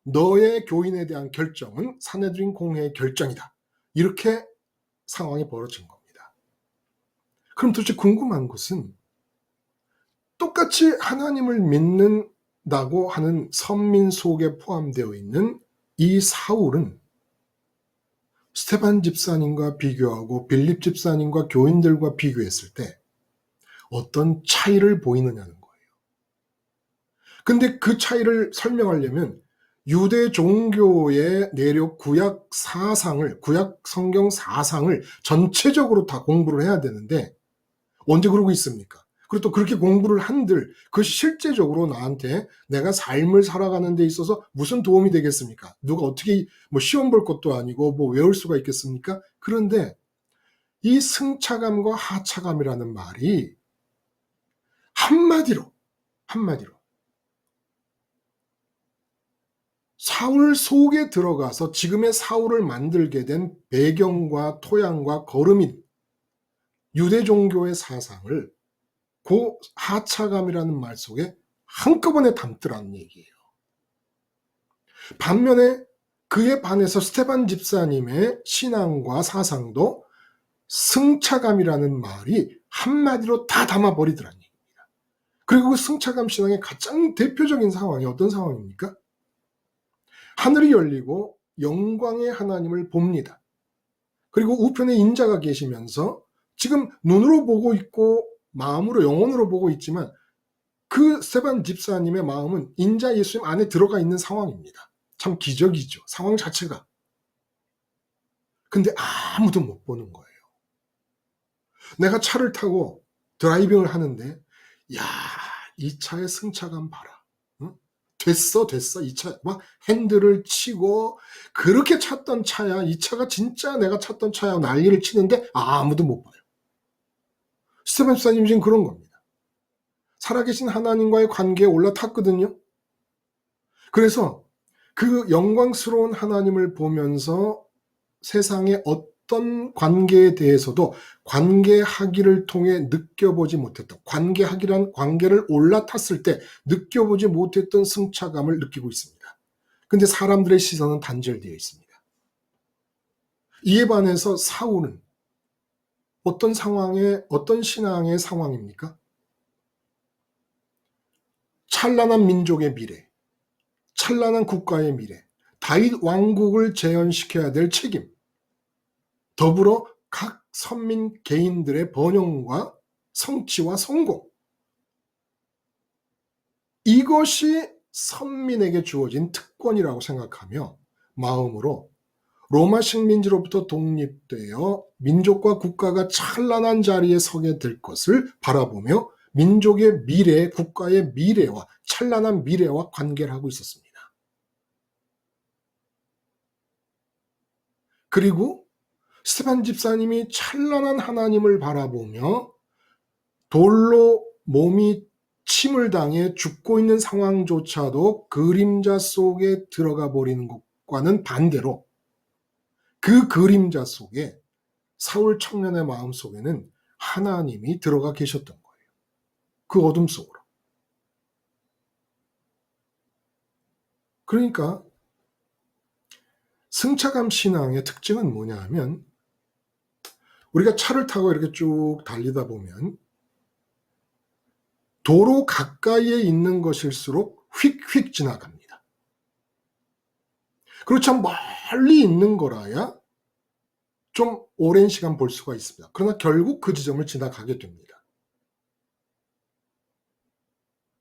너의 교인에 대한 결정은 산헤드린 공회의 결정이다. 이렇게 상황이 벌어진 겁니다. 그럼 도대체 궁금한 것은 똑같이 하나님을 믿는다고 하는 선민 속에 포함되어 있는 이 사울은 스데반 집사님과 비교하고 빌립 집사님과 교인들과 비교했을 때 어떤 차이를 보이느냐는 거예요. 근데 그 차이를 설명하려면 유대 종교의 내력 구약 사상을, 구약 성경 사상을 전체적으로 다 공부를 해야 되는데 언제 그러고 있습니까? 그리고 또 그렇게 공부를 한들 그것이 실제적으로 나한테 내가 삶을 살아가는 데 있어서 무슨 도움이 되겠습니까? 누가 어떻게 뭐 시험 볼 것도 아니고 뭐 외울 수가 있겠습니까? 그런데 이 승차감과 하차감이라는 말이 한마디로 사울 속에 들어가서 지금의 사울을 만들게 된 배경과 토양과 걸음인 유대 종교의 사상을 그 하차감이라는 말 속에 한꺼번에 담더라는 얘기예요. 반면에 그에 반해서 스데반 집사님의 신앙과 사상도 승차감이라는 말이 한마디로 다 담아버리더라는 얘기입니다. 그리고 그 승차감 신앙의 가장 대표적인 상황이 어떤 상황입니까? 하늘이 열리고 영광의 하나님을 봅니다. 그리고 우편에 인자가 계시면서 지금 눈으로 보고 있고 마음으로 영혼으로 보고 있지만 그 스데반 집사님의 마음은 인자 예수님 안에 들어가 있는 상황입니다. 참 기적이죠. 상황 자체가. 근데 아무도 못 보는 거예요. 내가 차를 타고 드라이빙을 하는데 야, 이 차의 승차감 봐라. 응? 됐어 이 차 막 핸들을 치고 그렇게 찾던 차야. 이 차가 진짜 내가 찾던 차야. 난리를 치는데 아무도 못 봐요. 스데반 집사님 지금 그런 겁니다. 살아계신 하나님과의 관계에 올라탔거든요. 그래서 그 영광스러운 하나님을 보면서 세상의 어떤 관계에 대해서도 관계하기를 통해 느껴보지 못했던, 관계하기란 관계를 올라탔을 때 느껴보지 못했던 승차감을 느끼고 있습니다. 근데 사람들의 시선은 단절되어 있습니다. 이에 반해서 사울은 어떤 상황에, 어떤 신앙의 상황입니까? 찬란한 민족의 미래, 찬란한 국가의 미래, 다윗 왕국을 재현시켜야 될 책임, 더불어 각 선민 개인들의 번영과 성취와 성공, 이것이 선민에게 주어진 특권이라고 생각하며 마음으로 로마 식민지로부터 독립되어 민족과 국가가 찬란한 자리에 서게 될 것을 바라보며 민족의 미래, 국가의 미래와 찬란한 미래와 관계를 하고 있었습니다. 그리고 스테반 집사님이 찬란한 하나님을 바라보며 돌로 몸이 침을 당해 죽고 있는 상황조차도 그림자 속에 들어가 버리는 것과는 반대로 그 그림자 속에 사울 청년의 마음 속에는 하나님이 들어가 계셨던 거예요. 그 어둠 속으로. 그러니까 승차감 신앙의 특징은 뭐냐 하면 우리가 차를 타고 이렇게 쭉 달리다 보면 도로 가까이에 있는 것일수록 휙휙 지나갑니다. 그리고 참 멀리 있는 거라야 좀 오랜 시간 볼 수가 있습니다. 그러나 결국 그 지점을 지나가게 됩니다.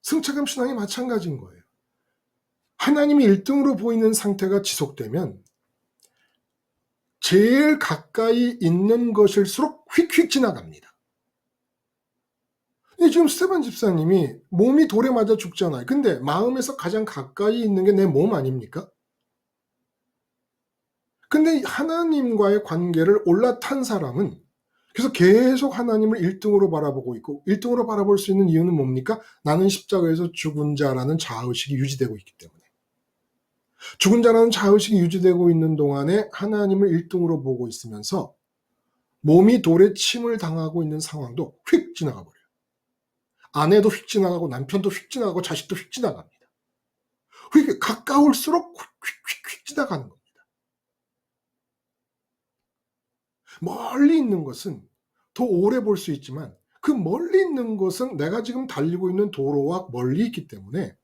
승차감 신앙이 마찬가지인 거예요. 하나님이 1등으로 보이는 상태가 지속되면 제일 가까이 있는 것일수록 휙휙 지나갑니다. 근데 지금 스테반 집사님이 몸이 돌에 맞아 죽잖아요. 근데 마음에서 가장 가까이 있는 게 내 몸 아닙니까? 근데 하나님과의 관계를 올라탄 사람은 그래서 계속 하나님을 1등으로 바라보고 있고 1등으로 바라볼 수 있는 이유는 뭡니까? 나는 십자가에서 죽은 자라는 자아의식이 유지되고 있기 때문에. 죽은 자라는 자아의식이 유지되고 있는 동안에 하나님을 1등으로 보고 있으면서 몸이 돌에 침을 당하고 있는 상황도 휙 지나가 버려요. 아내도 휙 지나가고 남편도 휙 지나가고 자식도 휙 지나갑니다. 휙 가까울수록 휙휙휙 지나가는 겁니다. 멀리 있는 것은 더 오래 볼 수 있지만 그 멀리 있는 것은 내가 지금 달리고 있는 도로와 멀리 있기 때문에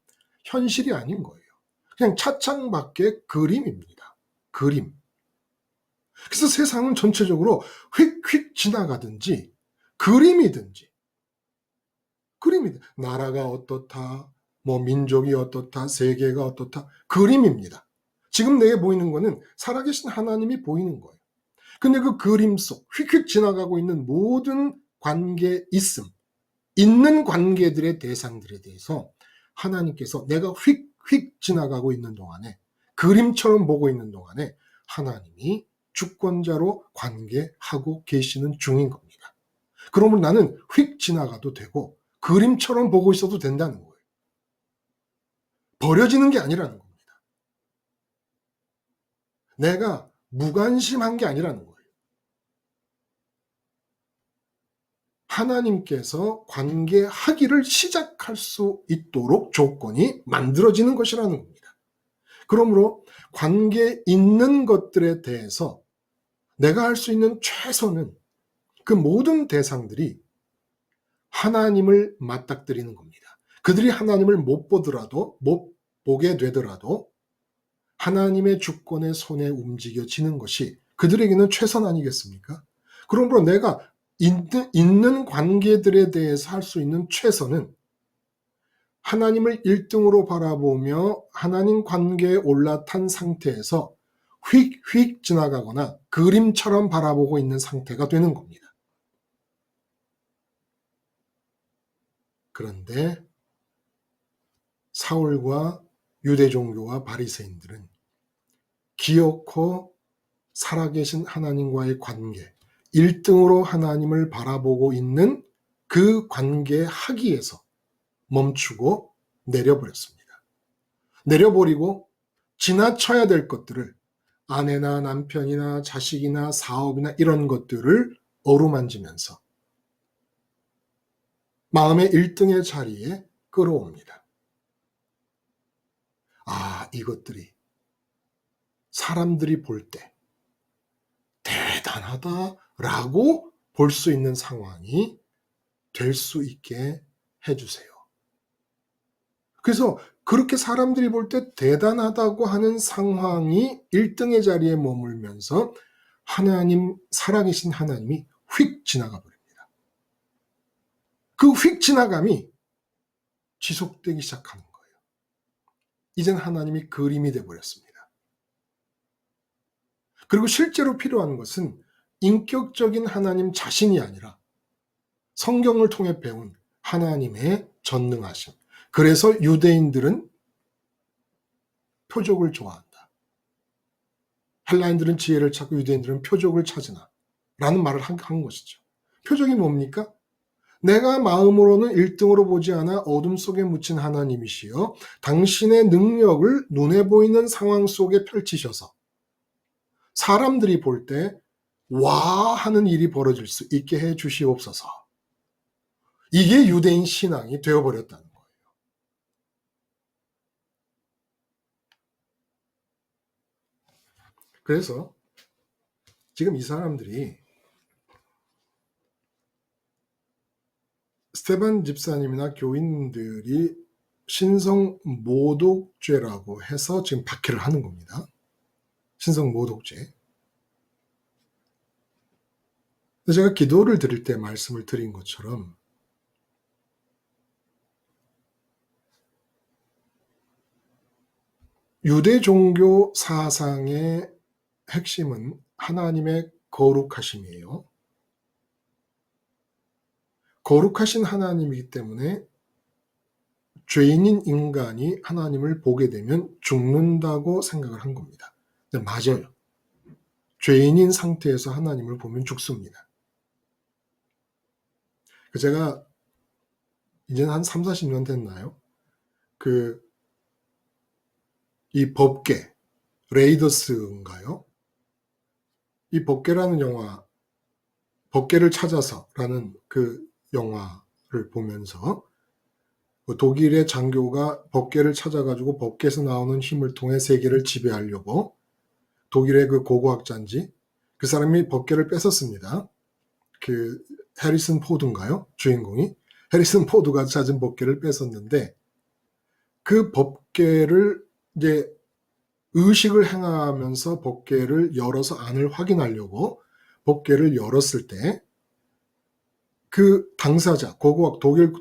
현실이 아닌 거예요. 그냥 차창 밖의 그림입니다. 그림. 그래서 세상은 전체적으로 휙휙 지나가든지 그림이든지 나라가 어떻다, 뭐 민족이 어떻다, 세계가 어떻다, 그림입니다. 지금 내게 보이는 거는 살아계신 하나님이 보이는 거예요. 근데 그 그림 속 휙휙 지나가고 있는 모든 관계 있는 관계들의 대상들에 대해서 하나님께서 내가 휙휙 지나가고 있는 동안에 그림처럼 보고 있는 동안에 하나님이 주권자로 관계하고 계시는 중인 겁니다. 그러면 나는 휙 지나가도 되고 그림처럼 보고 있어도 된다는 거예요. 버려지는 게 아니라는 겁니다. 내가 무관심한 게 아니라는 거예요. 하나님께서 관계하기를 시작할 수 있도록 조건이 만들어지는 것이라는 겁니다. 그러므로 관계 있는 것들에 대해서 내가 할 수 있는 최선은 그 모든 대상들이 하나님을 맞닥뜨리는 겁니다. 그들이 하나님을 못 보게 되더라도 하나님의 주권의 손에 움직여지는 것이 그들에게는 최선 아니겠습니까? 그러므로 내가 있는 관계들에 대해서 할 수 있는 최선은 하나님을 1등으로 바라보며 하나님 관계에 올라탄 상태에서 휙휙 지나가거나 그림처럼 바라보고 있는 상태가 되는 겁니다. 그런데 사울과 유대 종교와 바리새인들은 기어코 살아계신 하나님과의 관계, 1등으로 하나님을 바라보고 있는 그 관계하기에서 멈추고 내려버렸습니다. 내려버리고 지나쳐야 될 것들을 아내나 남편이나 자식이나 사업이나 이런 것들을 어루만지면서 마음의 1등의 자리에 끌어옵니다. 이것들이 사람들이 볼 때 대단하다라고 볼 수 있는 상황이 될 수 있게 해주세요. 그래서 그렇게 사람들이 볼 때 대단하다고 하는 상황이 1등의 자리에 머물면서 하나님, 살아계신 하나님이 휙 지나가 버립니다. 그 휙 지나감이 지속되기 시작하는 거예요. 이젠 하나님이 그림이 돼 버렸습니다. 그리고 실제로 필요한 것은 인격적인 하나님 자신이 아니라 성경을 통해 배운 하나님의 전능하심. 그래서 유대인들은 표적을 좋아한다. 헬라인들은 지혜를 찾고 유대인들은 표적을 찾으나 라는 말을 한 것이죠. 표적이 뭡니까? 내가 마음으로는 1등으로 보지 않아 어둠 속에 묻힌 하나님이시여 당신의 능력을 눈에 보이는 상황 속에 펼치셔서 사람들이 볼 때 와 하는 일이 벌어질 수 있게 해 주시옵소서. 이게 유대인 신앙이 되어버렸다는 거예요. 그래서 지금 이 사람들이 스테반 집사님이나 교인들이 신성 모독죄라고 해서 지금 박해를 하는 겁니다. 신성 모독죄. 제가 기도를 드릴 때 말씀을 드린 것처럼 유대 종교 사상의 핵심은 하나님의 거룩하심이에요. 거룩하신 하나님이기 때문에 죄인인 인간이 하나님을 보게 되면 죽는다고 생각을 한 겁니다. 근데 맞아요. 죄인인 상태에서 하나님을 보면 죽습니다. 제가 이제는 한 3, 40년 됐나요? 이 법궤, 레이더스인가요? 이 법궤라는 영화, 법궤를 찾아서라는 그 영화를 보면서 독일의 장교가 법궤를 찾아가지고 법궤에서 나오는 힘을 통해 세계를 지배하려고 독일의 그 고고학자인지 그 사람이 법궤를 뺏었습니다. 그 해리슨 포드인가요? 주인공이 해리슨 포드가 찾은 법궤를 뺏었는데 그 법궤를 이제 의식을 행하면서 법궤를 열어서 안을 확인하려고 법궤를 열었을 때 그 당사자, 독일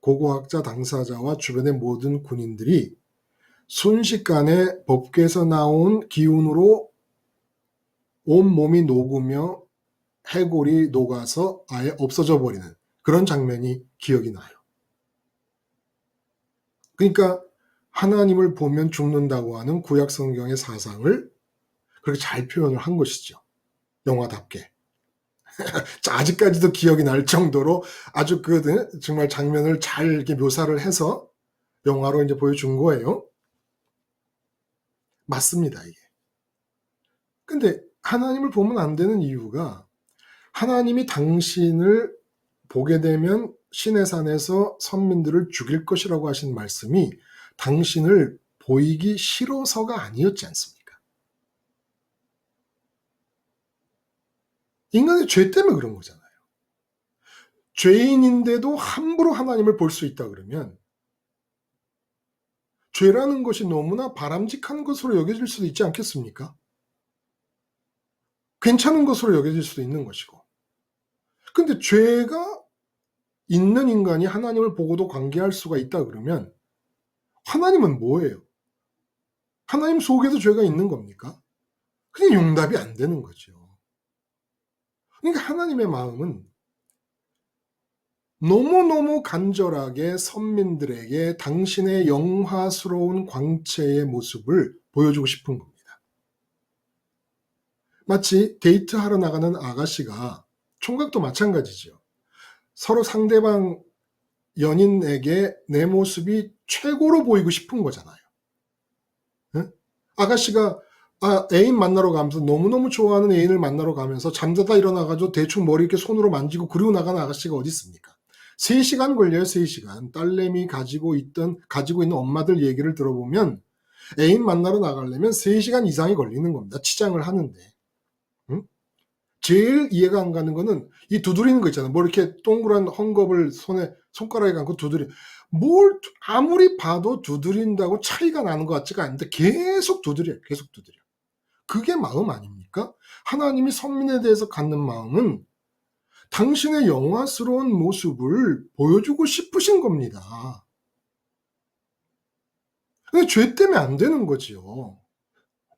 고고학자 당사자와 주변의 모든 군인들이 순식간에 법궤에서 나온 기운으로 온 몸이 녹으며 해골이 녹아서 아예 없어져 버리는 그런 장면이 기억이 나요. 그러니까 하나님을 보면 죽는다고 하는 구약 성경의 사상을 그렇게 잘 표현을 한 것이죠. 영화답게. 아직까지도 기억이 날 정도로 아주 정말 장면을 잘 이렇게 묘사를 해서 영화로 이제 보여준 거예요. 맞습니다, 이게. 근데 하나님을 보면 안 되는 이유가 하나님이 당신을 보게 되면 시내산에서 선민들을 죽일 것이라고 하신 말씀이 당신을 보이기 싫어서가 아니었지 않습니까? 인간의 죄 때문에 그런 거잖아요. 죄인인데도 함부로 하나님을 볼 수 있다 그러면 죄라는 것이 너무나 바람직한 것으로 여겨질 수도 있지 않겠습니까? 괜찮은 것으로 여겨질 수도 있는 것이고. 근데 죄가 있는 인간이 하나님을 보고도 관계할 수가 있다 그러면 하나님은 뭐예요? 하나님 속에도 죄가 있는 겁니까? 그게 용납이 안 되는 거죠. 그러니까 하나님의 마음은 너무너무 간절하게 선민들에게 당신의 영화스러운 광채의 모습을 보여주고 싶은 겁니다. 마치 데이트하러 나가는 아가씨가 총각도 마찬가지죠. 서로 상대방 연인에게 내 모습이 최고로 보이고 싶은 거잖아요. 응? 아가씨가 애인 만나러 가면서 너무너무 좋아하는 애인을 만나러 가면서 잠자다 일어나가지고 대충 머리 이렇게 손으로 만지고 그리고 나가는 아가씨가 어디 있습니까? 3시간 걸려요, 3시간. 딸내미 가지고 있는 엄마들 얘기를 들어보면 애인 만나러 나가려면 3시간 이상이 걸리는 겁니다. 치장을 하는데. 응? 제일 이해가 안 가는 거는 이 두드리는 거 있잖아요. 뭐 이렇게 동그란 헝겊을 손가락에 감고 두드리. 뭘 아무리 봐도 두드린다고 차이가 나는 것 같지가 않은데 계속 두드려요. 계속 두드려. 그게 마음 아닙니까? 하나님이 선민에 대해서 갖는 마음은 당신의 영화스러운 모습을 보여주고 싶으신 겁니다. 근데 죄 때문에 안 되는 거지요.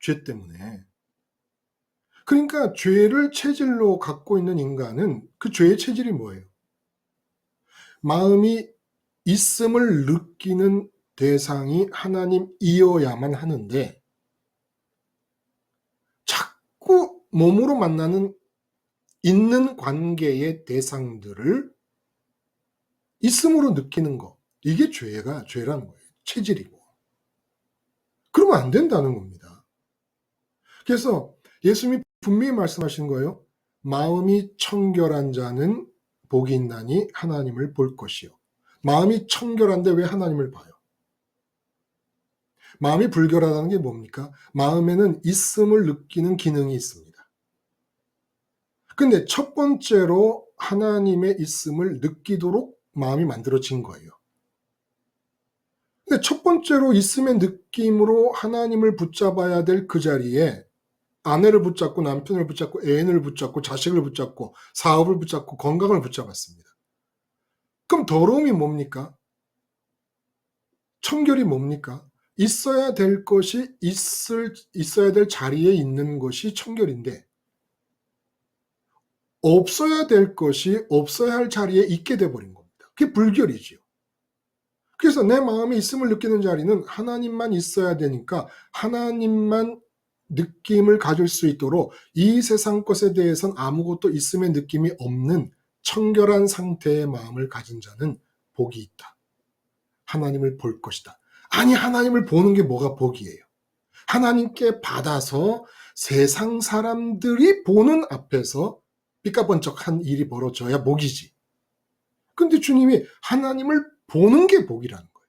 죄 때문에. 그러니까 죄를 체질로 갖고 있는 인간은 그 죄의 체질이 뭐예요? 마음이 있음을 느끼는 대상이 하나님이어야만 하는데 자꾸 몸으로 만나는 있는 관계의 대상들을 있음으로 느끼는 거. 이게 죄라는 거예요. 체질이고. 그러면 안 된다는 겁니다. 그래서 예수님이 분명히 말씀하신 거예요. 마음이 청결한 자는 복이 있나니 하나님을 볼 것이요. 마음이 청결한데 왜 하나님을 봐요? 마음이 불결하다는 게 뭡니까? 마음에는 있음을 느끼는 기능이 있습니다. 근데 첫 번째로 하나님의 있음을 느끼도록 마음이 만들어진 거예요. 근데 첫 번째로 있음의 느낌으로 하나님을 붙잡아야 될 그 자리에 아내를 붙잡고 남편을 붙잡고 애인을 붙잡고 자식을 붙잡고 사업을 붙잡고 건강을 붙잡았습니다. 그럼 더러움이 뭡니까? 청결이 뭡니까? 있어야 될 것이 있어야 될 자리에 있는 것이 청결인데 없어야 될 것이 없어야 할 자리에 있게 돼 버린 겁니다. 그게 불결이지요. 그래서 내 마음에 있음을 느끼는 자리는 하나님만 있어야 되니까 하나님만 느낌을 가질 수 있도록 이 세상 것에 대해서는 아무것도 있음의 느낌이 없는 청결한 상태의 마음을 가진 자는 복이 있다. 하나님을 볼 것이다. 아니, 하나님을 보는 게 뭐가 복이에요? 하나님께 받아서 세상 사람들이 보는 앞에서 삐까번쩍한 일이 벌어져야 복이지. 근데 주님이 하나님을 보는 게 복이라는 거예요.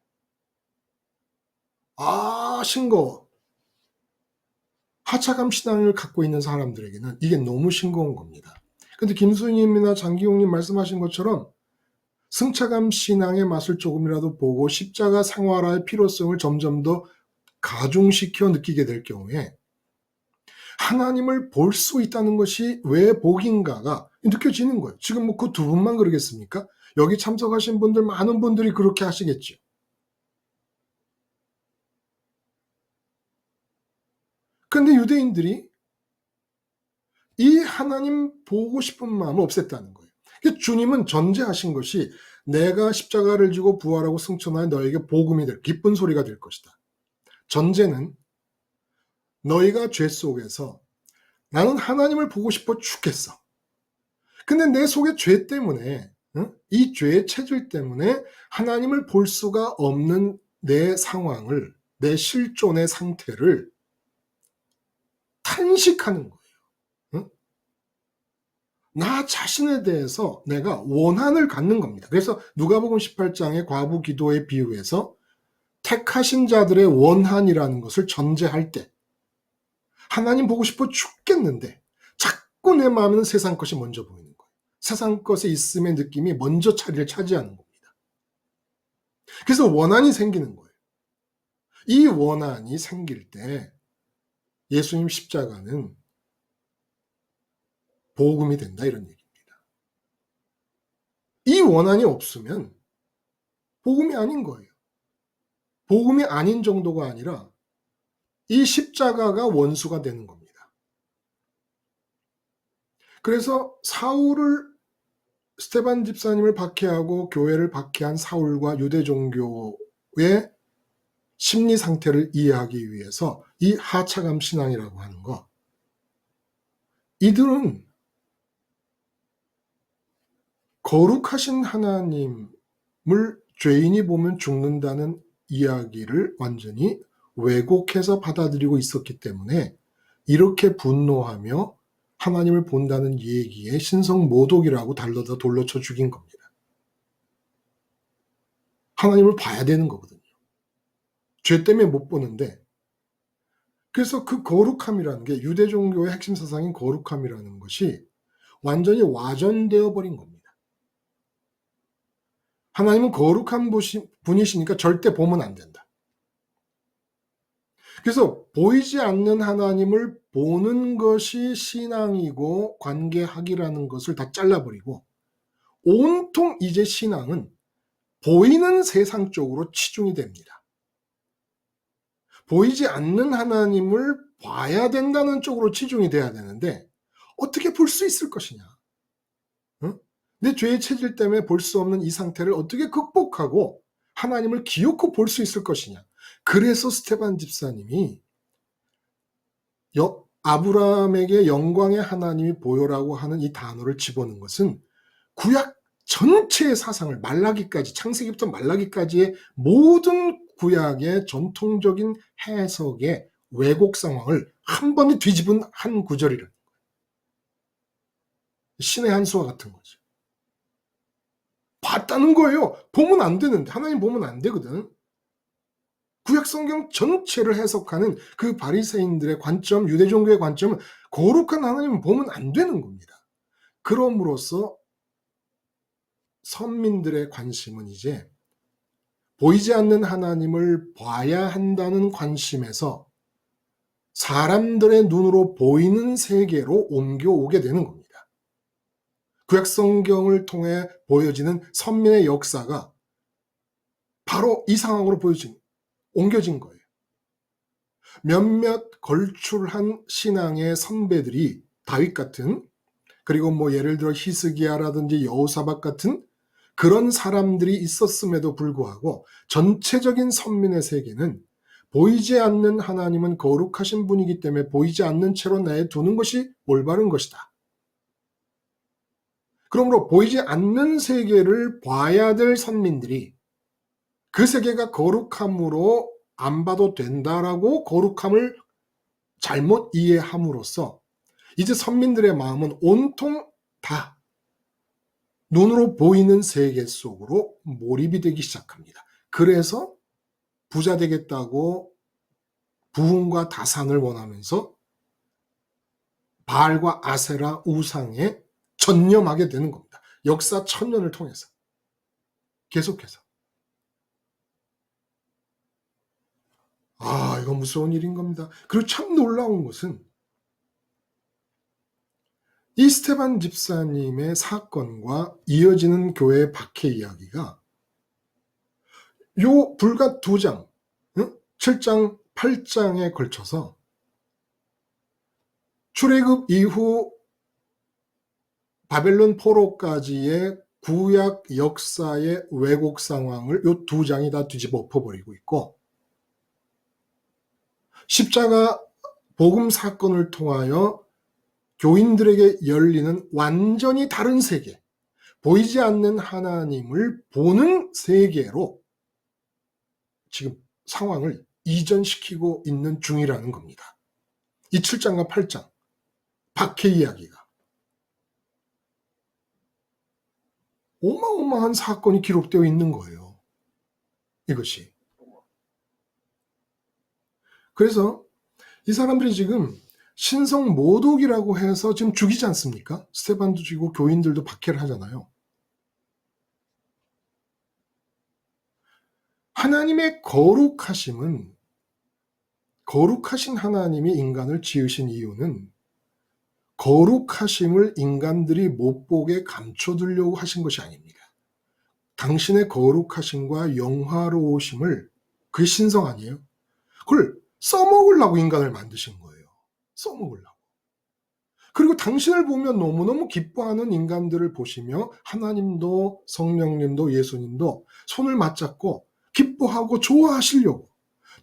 아, 싱거워. 하차감 신앙을 갖고 있는 사람들에게는 이게 너무 싱거운 겁니다. 근데 김수님이나 장기용님 말씀하신 것처럼 승차감 신앙의 맛을 조금이라도 보고 십자가 생활화의 필요성을 점점 더 가중시켜 느끼게 될 경우에 하나님을 볼 수 있다는 것이 왜 복인가가 느껴지는 거예요. 지금 뭐 그 두 분만 그러겠습니까? 여기 참석하신 분들 많은 분들이 그렇게 하시겠죠. 근데 유대인들이 이 하나님 보고 싶은 마음을 없앴다는 거예요. 주님은 전제하신 것이 내가 십자가를 지고 부활하고 승천하여 너에게 복음이 될 기쁜 소리가 될 것이다. 전제는 너희가 죄 속에서 나는 하나님을 보고 싶어 죽겠어. 근데 내 속에 죄 때문에 이 죄의 체질 때문에 하나님을 볼 수가 없는 내 상황을 내 실존의 상태를 탄식하는 거예요. 나 자신에 대해서 내가 원한을 갖는 겁니다. 그래서 누가복음 18장의 과부 기도의 비유에서 택하신 자들의 원한이라는 것을 전제할 때 하나님 보고 싶어 죽겠는데 자꾸 내 마음에는 세상 것이 먼저 보이는 거예요. 세상 것에 있음의 느낌이 먼저 자리를 차지하는 겁니다. 그래서 원한이 생기는 거예요. 이 원한이 생길 때 예수님 십자가는 복음이 된다 이런 얘기입니다. 이 원한이 없으면 복음이 아닌 거예요. 복음이 아닌 정도가 아니라 이 십자가가 원수가 되는 겁니다. 그래서 스데반 집사님을 박해하고 교회를 박해한 사울과 유대 종교의 심리 상태를 이해하기 위해서 이 하차감 신앙이라고 하는 거, 이들은 거룩하신 하나님을 죄인이 보면 죽는다는 이야기를 완전히 왜곡해서 받아들이고 있었기 때문에 이렇게 분노하며 하나님을 본다는 얘기에 신성모독이라고 달려다 돌려쳐 죽인 겁니다. 하나님을 봐야 되는 거거든요. 죄 때문에 못 보는데, 그래서 그 거룩함이라는 게 유대 종교의 핵심 사상인 거룩함이라는 것이 완전히 와전되어 버린 겁니다. 하나님은 거룩한 분이시니까 절대 보면 안 된다. 그래서 보이지 않는 하나님을 보는 것이 신앙이고 관계학이라는 것을 다 잘라버리고 온통 이제 신앙은 보이는 세상 쪽으로 치중이 됩니다. 보이지 않는 하나님을 봐야 된다는 쪽으로 치중이 돼야 되는데 어떻게 볼 수 있을 것이냐? 응? 내 죄의 체질 때문에 볼 수 없는 이 상태를 어떻게 극복하고 하나님을 기어코 볼 수 있을 것이냐? 그래서 스테반 집사님이 아브라함에게 영광의 하나님이 보여라고 하는 이 단어를 집어넣은 것은 구약 전체의 사상을 말라기까지, 창세기부터 말라기까지의 모든 구약의 전통적인 해석의 왜곡 상황을 한 번에 뒤집은 한 구절이라는 거예요. 신의 한 수와 같은 거죠. 봤다는 거예요. 보면 안 되는데, 하나님 보면 안 되거든. 구약 성경 전체를 해석하는 그 바리새인들의 관점, 유대 종교의 관점은 거룩한 하나님을 보면 안 되는 겁니다. 그럼으로써 선민들의 관심은 이제 보이지 않는 하나님을 봐야 한다는 관심에서 사람들의 눈으로 보이는 세계로 옮겨오게 되는 겁니다. 구약 성경을 통해 보여지는 선민의 역사가 바로 이 상황으로 옮겨진 거예요. 몇몇 걸출한 신앙의 선배들이 다윗 같은, 그리고 뭐 예를 들어 히스기야라든지 여호사밧 같은 그런 사람들이 있었음에도 불구하고 전체적인 선민의 세계는 보이지 않는 하나님은 거룩하신 분이기 때문에 보이지 않는 채로 내두는 것이 올바른 것이다. 그러므로 보이지 않는 세계를 봐야 될 선민들이 그 세계가 거룩함으로 안 봐도 된다라고 거룩함을 잘못 이해함으로써 이제 선민들의 마음은 온통 다 눈으로 보이는 세계 속으로 몰입이 되기 시작합니다. 그래서 부자 되겠다고 부흥과 다산을 원하면서 바알과 아세라 우상에 전념하게 되는 겁니다. 역사 1000년을 통해서 계속해서. 이건 무서운 일인 겁니다. 그리고 참 놀라운 것은 이 스테반 집사님의 사건과 이어지는 교회의 박해 이야기가 요 불과 2장, 7장, 8장에 걸쳐서 출애굽 이후 바벨론 포로까지의 구약 역사의 왜곡 상황을 요 2장이 다 뒤집어 엎어버리고 있고, 십자가 복음 사건을 통하여 교인들에게 열리는 완전히 다른 세계, 보이지 않는 하나님을 보는 세계로 지금 상황을 이전시키고 있는 중이라는 겁니다. 이 7장과 8장, 박해 이야기가. 어마어마한 사건이 기록되어 있는 거예요. 이것이. 그래서 이 사람들이 지금 신성 모독이라고 해서 지금 죽이지 않습니까? 스테반도 죽이고 교인들도 박해를 하잖아요. 하나님의 거룩하심은, 거룩하신 하나님이 인간을 지으신 이유는 거룩하심을 인간들이 못 보게 감춰두려고 하신 것이 아닙니다. 당신의 거룩하심과 영화로우심을, 그게 신성 아니에요? 그걸 써먹으려고 인간을 만드신 거예요. 써먹으려고. 그리고 당신을 보면 너무너무 기뻐하는 인간들을 보시며 하나님도 성령님도 예수님도 손을 맞잡고 기뻐하고 좋아하시려고,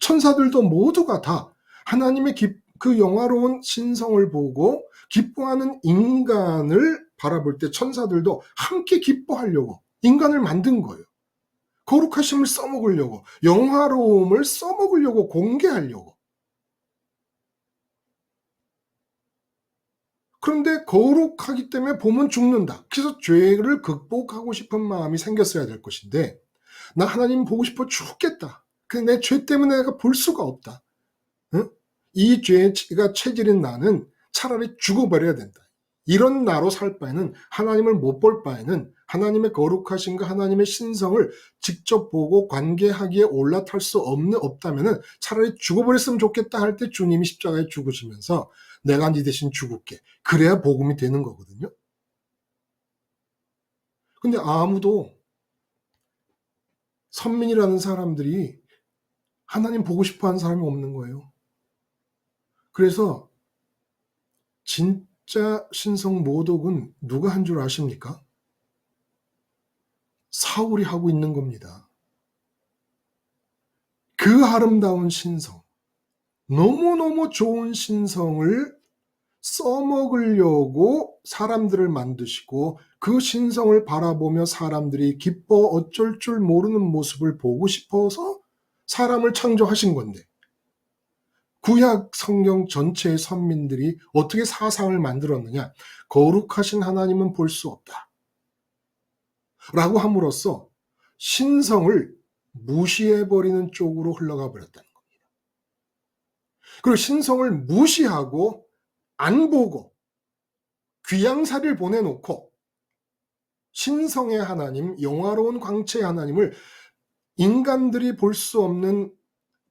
천사들도 모두가 다 하나님의 그 영화로운 신성을 보고 기뻐하는 인간을 바라볼 때 천사들도 함께 기뻐하려고 인간을 만든 거예요. 거룩하심을 써먹으려고, 영화로움을 써먹으려고, 공개하려고. 그런데 거룩하기 때문에 보면 죽는다. 그래서 죄를 극복하고 싶은 마음이 생겼어야 될 것인데, 나 하나님 보고 싶어 죽겠다. 내 죄 때문에 내가 볼 수가 없다. 응? 이 죄가 체질인 나는 차라리 죽어버려야 된다. 이런 나로 살 바에는, 하나님을 못 볼 바에는 하나님의 거룩하신가 하나님의 신성을 직접 보고 관계하기에 올라탈 수 없다면은 차라리 죽어버렸으면 좋겠다 할 때 주님이 십자가에 죽으시면서 내가 네 대신 죽을게. 그래야 복음이 되는 거거든요. 근데 아무도 선민이라는 사람들이 하나님 보고 싶어 하는 사람이 없는 거예요. 그래서 진짜 신성 모독은 누가 한 줄 아십니까? 사울이 하고 있는 겁니다. 그 아름다운 신성, 너무너무 좋은 신성을 써먹으려고 사람들을 만드시고 그 신성을 바라보며 사람들이 기뻐 어쩔 줄 모르는 모습을 보고 싶어서 사람을 창조하신 건데 구약 성경 전체의 선민들이 어떻게 사상을 만들었느냐? 거룩하신 하나님은 볼 수 없다. 라고 함으로써 신성을 무시해버리는 쪽으로 흘러가 버렸다는 겁니다. 그리고 신성을 무시하고 안 보고 귀양살이를 보내놓고 신성의 하나님, 영화로운 광채의 하나님을 인간들이 볼 수 없는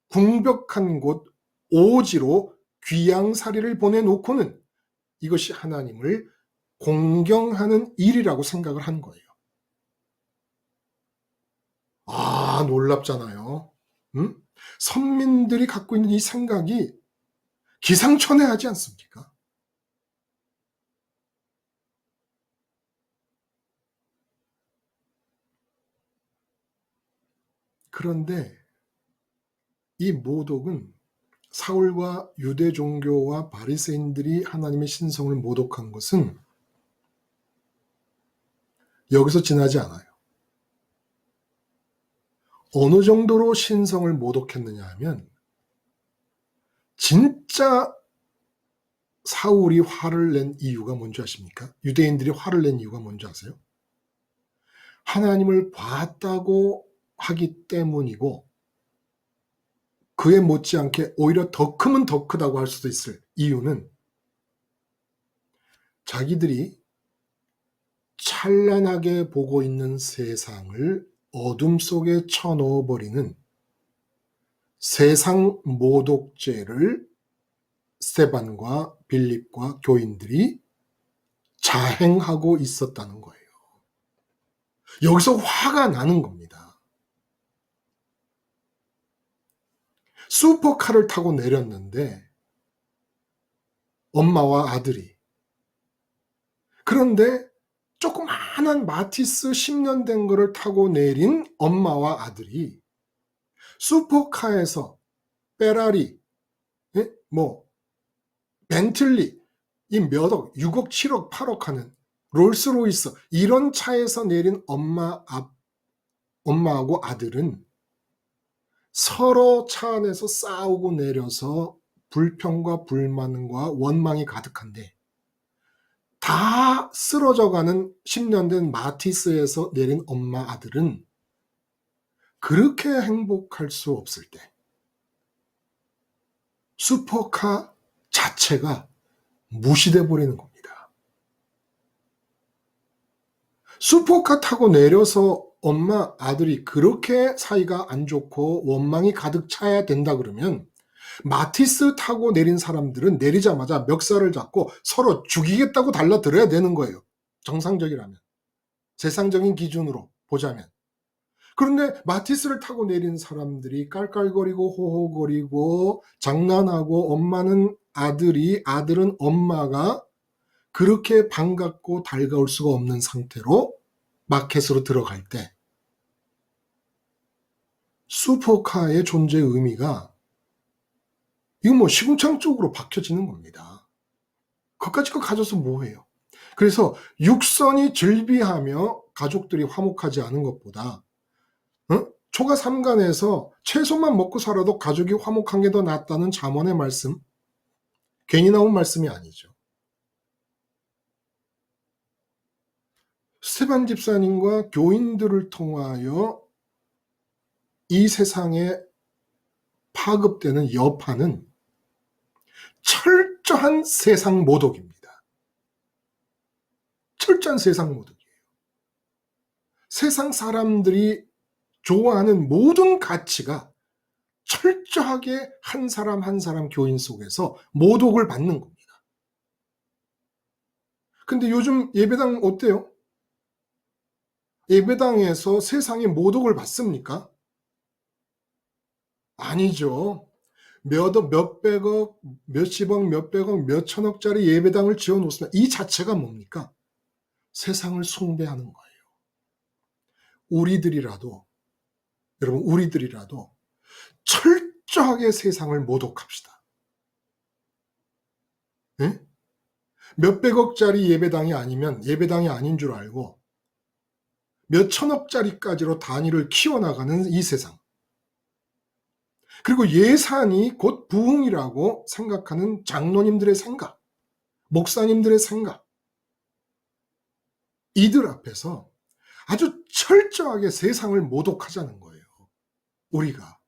궁벽한 곳 오지로 귀양살이를 보내놓고는 이것이 하나님을 공경하는 일이라고 생각을 한 거예요. 아, 놀랍잖아요. 응? 선민들이 갖고 있는 이 생각이 기상천외하지 않습니까? 그런데 이 모독은 사울과 유대 종교와 바리새인들이 하나님의 신성을 모독한 것은 여기서 지나지 않아요. 어느 정도로 신성을 모독했느냐 하면 진짜 사울이 화를 낸 이유가 뭔지 아십니까? 유대인들이 화를 낸 이유가 뭔지 아세요? 하나님을 봤다고 하기 때문이고 그에 못지않게 오히려 더 크면 더 크다고 할 수도 있을 이유는 자기들이 찬란하게 보고 있는 세상을 어둠 속에 쳐넣어버리는 세상 모독죄를 스데반과 빌립과 교인들이 자행하고 있었다는 거예요. 여기서 화가 나는 겁니다. 슈퍼카를 타고 내렸는데 엄마와 아들이 그런데 조그마한 마티스 10년 된 거를 타고 내린 엄마와 아들이 슈퍼카에서 페라리, 벤틀리 이 몇 억, 6억, 7억, 8억 하는 롤스로이스 이런 차에서 내린 엄마하고 아들은 서로 차 안에서 싸우고 내려서 불평과 불만과 원망이 가득한데 다 쓰러져가는 10년 된 마티스에서 내린 엄마 아들은 그렇게 행복할 수 없을 때 슈퍼카 자체가 무시돼 버리는 겁니다. 슈퍼카 타고 내려서 엄마 아들이 그렇게 사이가 안 좋고 원망이 가득 차야 된다 그러면 마티스 타고 내린 사람들은 내리자마자 멱살을 잡고 서로 죽이겠다고 달라들어야 되는 거예요. 정상적이라면. 세상적인 기준으로 보자면. 그런데 마티스를 타고 내린 사람들이 깔깔거리고 호호거리고 장난하고 엄마는 아들이 아들은 엄마가 그렇게 반갑고 달가울 수가 없는 상태로 마켓으로 들어갈 때 슈퍼카의 존재 의미가 이거 시궁창 쪽으로 박혀지는 겁니다. 그것까지 거 가져서 뭐해요? 그래서 육선이 즐비하며 가족들이 화목하지 않은 것보다 초가 삼간에서 채소만 먹고 살아도 가족이 화목한 게 더 낫다는 잠언의 말씀 괜히 나온 말씀이 아니죠. 스테반 집사님과 교인들을 통하여 이 세상에 파급되는 여파는 철저한 세상 모독입니다. 철저한 세상 모독이에요. 세상 사람들이 좋아하는 모든 가치가 철저하게 한 사람 한 사람 교인 속에서 모독을 받는 겁니다. 근데 요즘 예배당 어때요? 예배당에서 세상의 모독을 받습니까? 아니죠. 몇백억, 몇십억, 몇백억, 몇천억짜리 예배당을 지어 놓습니다. 이 자체가 뭡니까? 세상을 숭배하는 거예요. 여러분, 우리들이라도 철저하게 세상을 모독합시다. 네? 몇백억짜리 예배당이 아니면 예배당이 아닌 줄 알고 몇천억짜리까지로 단위를 키워나가는 이 세상. 그리고 예산이 곧 부흥이라고 생각하는 장로님들의 생각, 목사님들의 생각. 이들 앞에서 아주 철저하게 세상을 모독하자는 거예요. 우리가.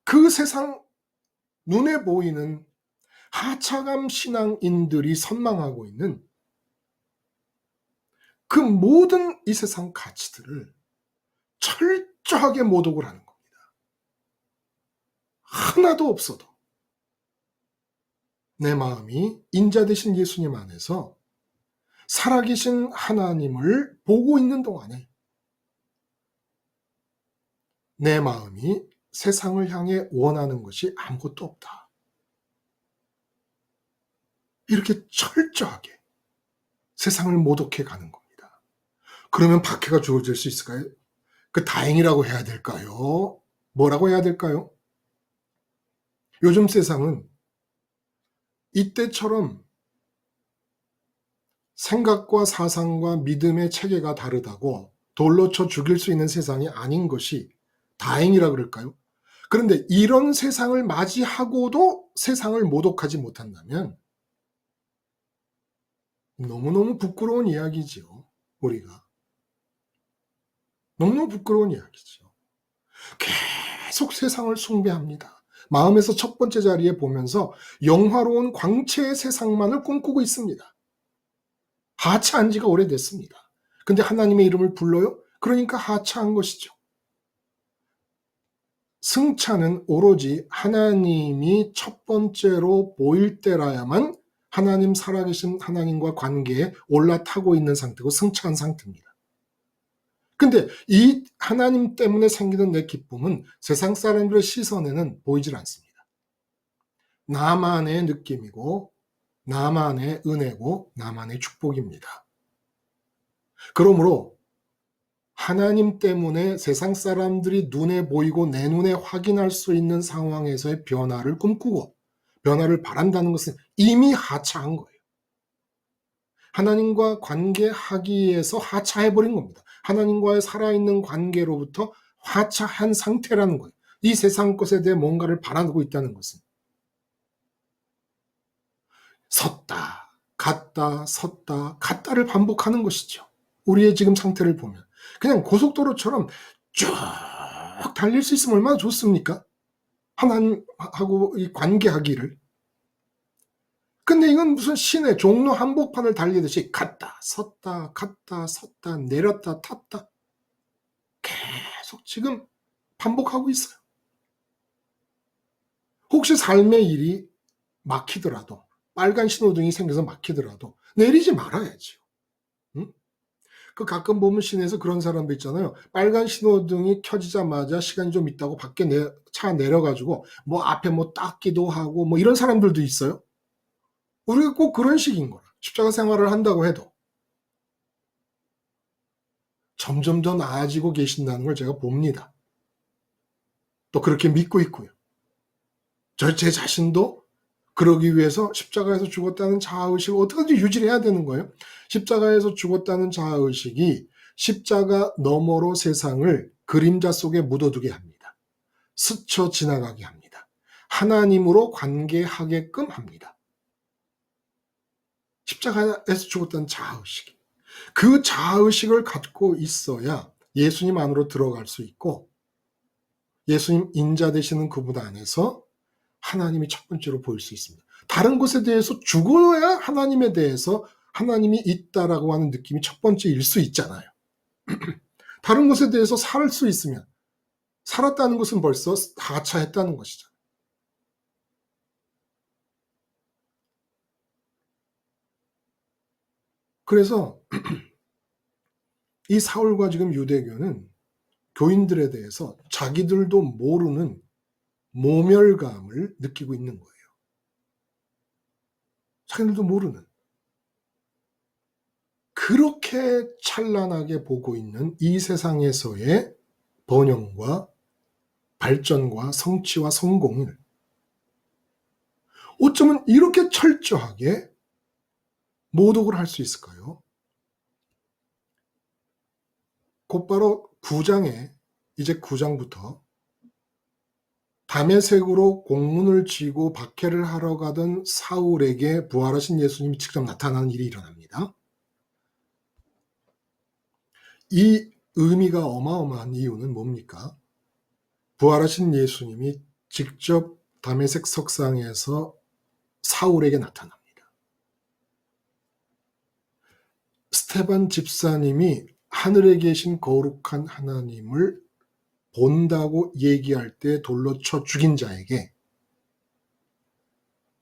그 세상 눈에 보이는 하차감 신앙인들이 선망하고 있는 그 모든 이 세상 가치들을 철저하게 모독을 하는 겁니다. 하나도 없어도 내 마음이 인자 되신 예수님 안에서 살아계신 하나님을 보고 있는 동안에 내 마음이 세상을 향해 원하는 것이 아무것도 없다. 이렇게 철저하게 세상을 모독해 가는 겁니다. 그러면 박해가 주어질 수 있을까요? 그 다행이라고 해야 될까요? 뭐라고 해야 될까요? 요즘 세상은 이때처럼 생각과 사상과 믿음의 체계가 다르다고 돌로 쳐 죽일 수 있는 세상이 아닌 것이 다행이라 그럴까요? 그런데 이런 세상을 맞이하고도 세상을 모독하지 못한다면 너무너무 부끄러운 이야기지요. 우리가. 너무너무 부끄러운 이야기죠. 계속 세상을 숭배합니다. 마음에서 첫 번째 자리에 보면서 영화로운 광채의 세상만을 꿈꾸고 있습니다. 하차한 지가 오래됐습니다. 근데 하나님의 이름을 불러요? 그러니까 하차한 것이죠. 승차는 오로지 하나님이 첫 번째로 보일 때라야만 하나님 살아계신 하나님과 관계에 올라타고 있는 상태고 승차한 상태입니다. 근데 이 하나님 때문에 생기는 내 기쁨은 세상 사람들의 시선에는 보이질 않습니다. 나만의 느낌이고 나만의 은혜고 나만의 축복입니다. 그러므로 하나님 때문에 세상 사람들이 눈에 보이고 내 눈에 확인할 수 있는 상황에서의 변화를 꿈꾸고 변화를 바란다는 것은 이미 하차한 거예요. 하나님과 관계하기 위해서 하차해버린 겁니다. 하나님과의 살아있는 관계로부터 하차한 상태라는 거예요. 이 세상 것에 대해 뭔가를 바라고 있다는 것은. 섰다, 갔다, 섰다, 갔다를 반복하는 것이죠. 우리의 지금 상태를 보면. 그냥 고속도로처럼 쭉 달릴 수 있으면 얼마나 좋습니까? 하나님하고 이 관계하기를. 근데 이건 무슨 시내 종로 한복판을 달리듯이 갔다 섰다 갔다 섰다 내렸다 탔다 계속 지금 반복하고 있어요. 혹시 삶의 일이 막히더라도 빨간 신호등이 생겨서 막히더라도 내리지 말아야지요. 응? 그 가끔 보면 시내에서 그런 사람도 있잖아요. 빨간 신호등이 켜지자마자 시간이 좀 있다고 밖에 차 내려가지고 뭐 앞에 뭐 닦기도 하고 뭐 이런 사람들도 있어요. 우리가 꼭 그런 식인 거라. 십자가 생활을 한다고 해도 점점 더 나아지고 계신다는 걸 제가 봅니다. 또 그렇게 믿고 있고요. 제 자신도 그러기 위해서 십자가에서 죽었다는 자아의식을 어떻게든지 유지를 해야 되는 거예요. 십자가에서 죽었다는 자아의식이 십자가 너머로 세상을 그림자 속에 묻어두게 합니다. 스쳐 지나가게 합니다. 하나님으로 관계하게끔 합니다. 십자가에서 죽었다는 자아의식. 그 자아의식을 갖고 있어야 예수님 안으로 들어갈 수 있고 예수님 인자 되시는 그분 안에서 하나님이 첫 번째로 보일 수 있습니다. 다른 것에 대해서 죽어야 하나님에 대해서 하나님이 있다라고 하는 느낌이 첫 번째일 수 있잖아요. 다른 것에 대해서 살 수 있으면 살았다는 것은 벌써 하차했다는 것이죠. 그래서 이 사울과 지금 유대교는 교인들에 대해서 자기들도 모르는 모멸감을 느끼고 있는 거예요. 자기들도 모르는. 그렇게 찬란하게 보고 있는 이 세상에서의 번영과 발전과 성취와 성공을 어쩌면 이렇게 철저하게 모독을 할 수 있을까요? 곧바로 9장에 이제 9장부터 다메섹으로 공문을 쥐고 박해를 하러 가던 사울에게 부활하신 예수님이 직접 나타나는 일이 일어납니다. 이 의미가 어마어마한 이유는 뭡니까? 부활하신 예수님이 직접 다메섹 석상에서 사울에게 나타납니다. 스데반 집사님이 하늘에 계신 거룩한 하나님을 본다고 얘기할 때 돌로 쳐 죽인 자에게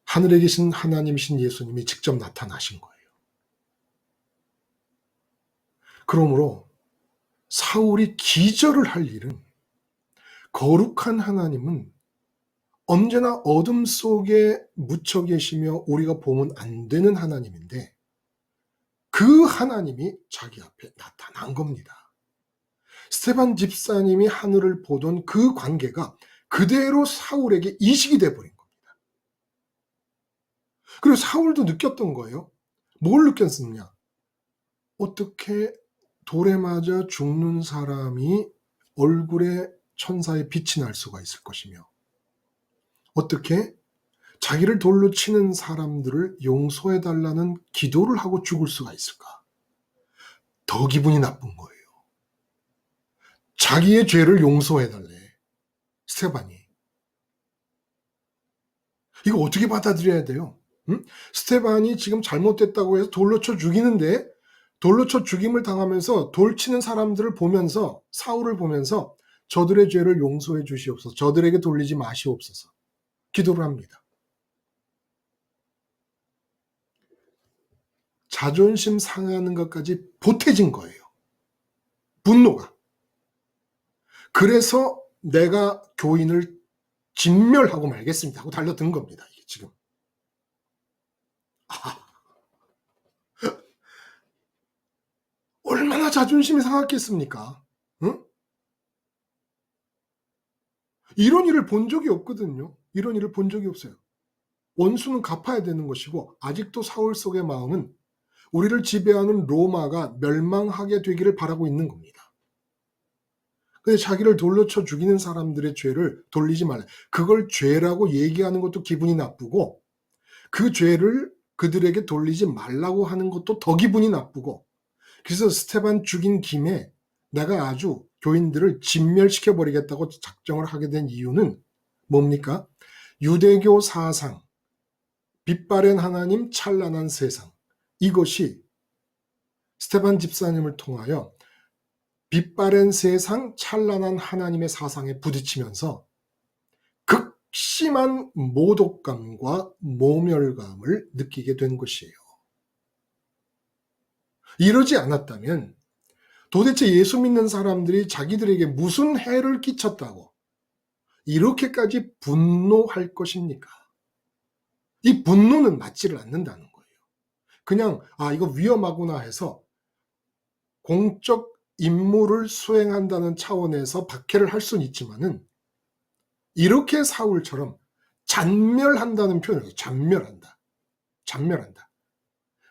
하늘에 계신 하나님이신 예수님이 직접 나타나신 거예요. 그러므로 사울이 기절을 할 일은 거룩한 하나님은 언제나 어둠 속에 묻혀 계시며 우리가 보면 안 되는 하나님인데 그 하나님이 자기 앞에 나타난 겁니다. 스데반 집사님이 하늘을 보던 그 관계가 그대로 사울에게 이식이 돼버린 겁니다. 그리고 사울도 느꼈던 거예요. 뭘 느꼈느냐? 어떻게 돌에 맞아 죽는 사람이 얼굴에 천사의 빛이 날 수가 있을 것이며 어떻게 자기를 돌로 치는 사람들을 용서해달라는 기도를 하고 죽을 수가 있을까? 더 기분이 나쁜 거예요. 자기의 죄를 용서해달래, 스데반이. 이거 어떻게 받아들여야 돼요? 응? 스데반이 지금 잘못됐다고 해서 돌로 쳐 죽이는데 돌로 쳐 죽임을 당하면서 돌 치는 사람들을 보면서 사울을 보면서 저들의 죄를 용서해 주시옵소서, 저들에게 돌리지 마시옵소서 기도를 합니다. 자존심 상하는 것까지 보태진 거예요. 분노가. 그래서 내가 교인을 진멸하고 말겠습니다 하고 달려든 겁니다. 이게 지금. 얼마나 자존심이 상했겠습니까? 응? 이런 일을 본 적이 없거든요. 이런 일을 본 적이 없어요. 원수는 갚아야 되는 것이고 아직도 사울 속의 마음은 우리를 지배하는 로마가 멸망하게 되기를 바라고 있는 겁니다. 근데 자기를 돌로 쳐 죽이는 사람들의 죄를 돌리지 말라. 그걸 죄라고 얘기하는 것도 기분이 나쁘고 그 죄를 그들에게 돌리지 말라고 하는 것도 더 기분이 나쁘고 그래서 스데반 죽인 김에 내가 아주 교인들을 진멸시켜버리겠다고 작정을 하게 된 이유는 뭡니까? 유대교 사상, 빛바랜 하나님, 찬란한 세상, 이것이 스데반 집사님을 통하여 빛바랜 세상, 찬란한 하나님의 사상에 부딪히면서 극심한 모독감과 모멸감을 느끼게 된 것이에요. 이러지 않았다면 도대체 예수 믿는 사람들이 자기들에게 무슨 해를 끼쳤다고 이렇게까지 분노할 것입니까? 이 분노는 맞지를 않는다는 거예요. 그냥 이거 위험하구나 해서 공적 임무를 수행한다는 차원에서 박해를 할 수는 있지만은 이렇게 사울처럼 잔멸한다는 표현을 잔멸한다. 잔멸한다.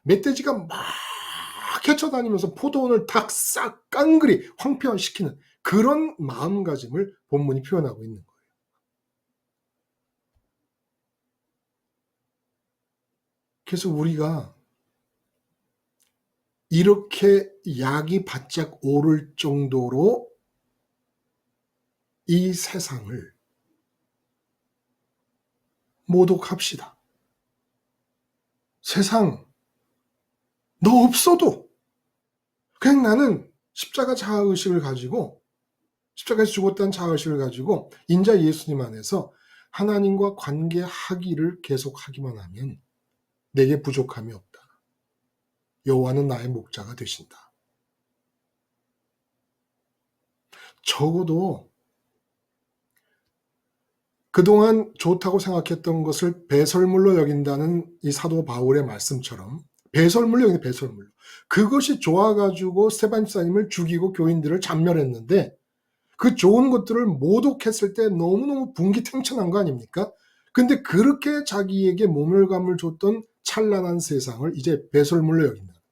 멧돼지가 막 헤쳐다니면서 포도원을 싹 깡그리 황폐화시키는 그런 마음가짐을 본문이 표현하고 있는 거예요. 그래서 우리가 이렇게 약이 바짝 오를 정도로 이 세상을 모독합시다. 세상, 너 없어도 그냥 나는 십자가 자아의식을 가지고 십자가에서 죽었다는 자아의식을 가지고 인자 예수님 안에서 하나님과 관계하기를 계속하기만 하면 내게 부족함이 없다. 여호와는 나의 목자가 되신다. 적어도 그동안 좋다고 생각했던 것을 배설물로 여긴다는 이 사도 바울의 말씀처럼 배설물로 여기는 배설물로 그것이 좋아가지고 스테반 집사님을 죽이고 교인들을 잔멸했는데 그 좋은 것들을 모독했을 때 너무너무 분기탱천한 거 아닙니까? 근데 그렇게 자기에게 모멸감을 줬던 찬란한 세상을 이제 배설물로 여긴다는 거예요.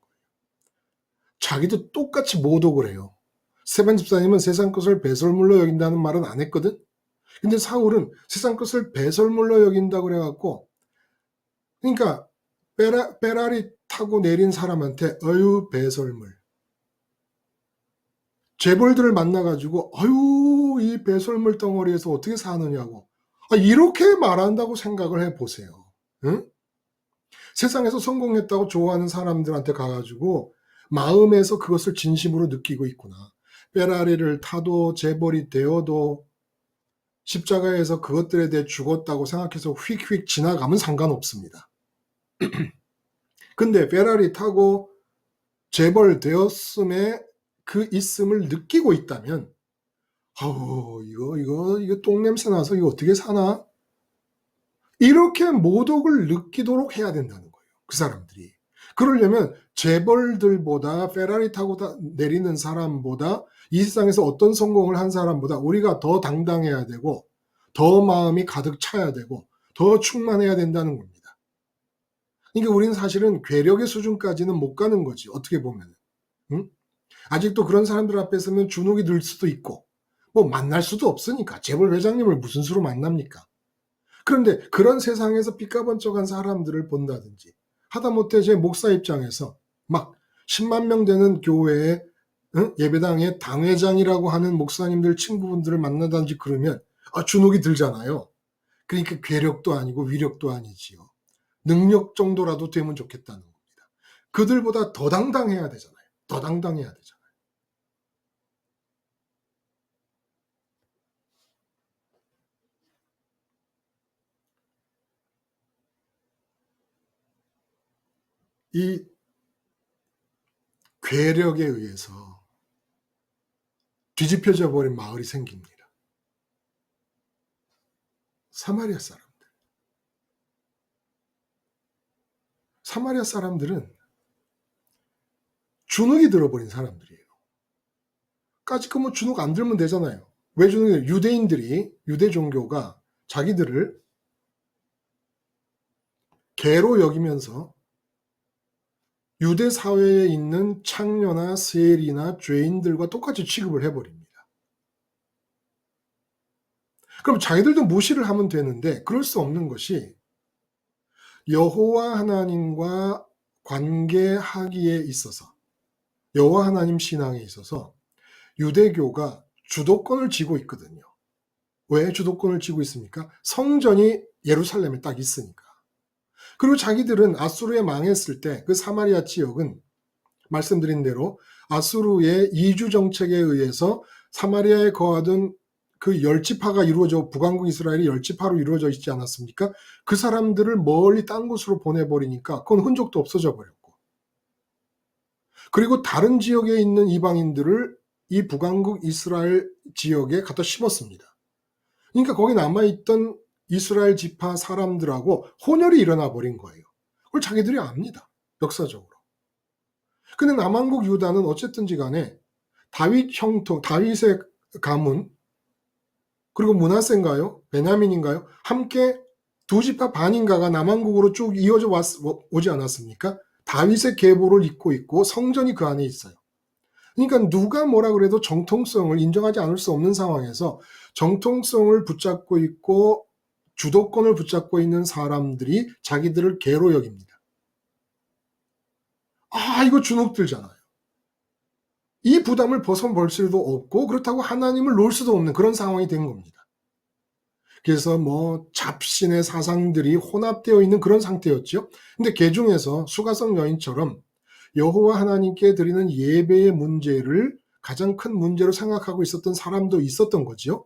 자기도 똑같이 모독을 해요. 스테반 집사님은 세상 것을 배설물로 여긴다는 말은 안 했거든? 근데 사울은 세상 것을 배설물로 여긴다고 그래갖고, 그러니까 페라리 타고 내린 사람한테 어유 배설물, 재벌들을 만나가지고 어유 이 배설물 덩어리에서 어떻게 사느냐고 이렇게 말한다고 생각을 해보세요. 응? 세상에서 성공했다고 좋아하는 사람들한테 가가지고 마음에서 그것을 진심으로 느끼고 있구나. 페라리를 타도 재벌이 되어도 십자가에서 그것들에 대해 죽었다고 생각해서 휙휙 지나가면 상관없습니다. 근데 페라리 타고 재벌 되었음에 그 있음을 느끼고 있다면 아우 이거 똥냄새 나서 이거 어떻게 사나? 이렇게 모독을 느끼도록 해야 된다는 거예요. 그 사람들이. 그러려면 재벌들보다 페라리 타고 내리는 사람보다 이 세상에서 어떤 성공을 한 사람보다 우리가 더 당당해야 되고 더 마음이 가득 차야 되고 더 충만해야 된다는 겁니다. 그러니까 우리는 사실은 괴력의 수준까지는 못 가는 거지. 어떻게 보면. 응? 아직도 그런 사람들 앞에 서면 주눅이 들 수도 있고 뭐 만날 수도 없으니까 재벌 회장님을 무슨 수로 만납니까? 그런데 그런 세상에서 삐까번쩍한 사람들을 본다든지 하다못해 제 목사 입장에서 막 10만 명 되는 교회에 예배당의 당회장이라고 하는 목사님들 친구분들을 만나든지 그러면 주눅이 들잖아요. 그러니까 괴력도 아니고 위력도 아니지요. 능력 정도라도 되면 좋겠다는 겁니다. 그들보다 더 당당해야 되잖아요. 더 당당해야 되잖아요. 이 괴력에 의해서 뒤집혀져 버린 마을이 생깁니다. 사마리아 사람들. 사마리아 사람들은 주눅이 들어버린 사람들이에요. 까짓 뭐 주눅 안 들면 되잖아요. 왜 주눅이? 유대인들이, 유대 종교가 자기들을 개로 여기면서 유대 사회에 있는 창녀나 세리나 죄인들과 똑같이 취급을 해버립니다. 그럼 자기들도 무시를 하면 되는데 그럴 수 없는 것이 여호와 하나님과 관계하기에 있어서 여호와 하나님 신앙에 있어서 유대교가 주도권을 쥐고 있거든요. 왜 주도권을 쥐고 있습니까? 성전이 예루살렘에 딱 있으니까. 그리고 자기들은 아수르에 망했을 때 그 사마리아 지역은 말씀드린 대로 아수르의 이주 정책에 의해서 사마리아에 거하던 그 열지파가 이루어져 북왕국 이스라엘이 열지파로 이루어져 있지 않았습니까? 그 사람들을 멀리 딴 곳으로 보내버리니까 그건 흔적도 없어져 버렸고 그리고 다른 지역에 있는 이방인들을 이 북왕국 이스라엘 지역에 갖다 심었습니다. 그러니까 거기 남아있던 이스라엘 지파 사람들하고 혼혈이 일어나 버린 거예요. 그걸 자기들이 압니다. 역사적으로. 근데 남왕국 유다는 어쨌든지 간에 다윗 형통, 다윗의 가문 그리고 므낫세인가요? 베냐민인가요? 함께 두 지파 반인가가 남왕국으로 쭉 이어져 오지 않았습니까? 다윗의 계보를 잇고 있고 성전이 그 안에 있어요. 그러니까 누가 뭐라 그래도 정통성을 인정하지 않을 수 없는 상황에서 정통성을 붙잡고 있고 주도권을 붙잡고 있는 사람들이 자기들을 개로 여깁니다. 이거 주눅 들잖아요. 이 부담을 벗어볼 수도 없고 그렇다고 하나님을 놓을 수도 없는 그런 상황이 된 겁니다. 그래서 뭐 잡신의 사상들이 혼합되어 있는 그런 상태였죠. 근데 개 중에서 수가성 여인처럼 여호와 하나님께 드리는 예배의 문제를 가장 큰 문제로 생각하고 있었던 사람도 있었던 거지요.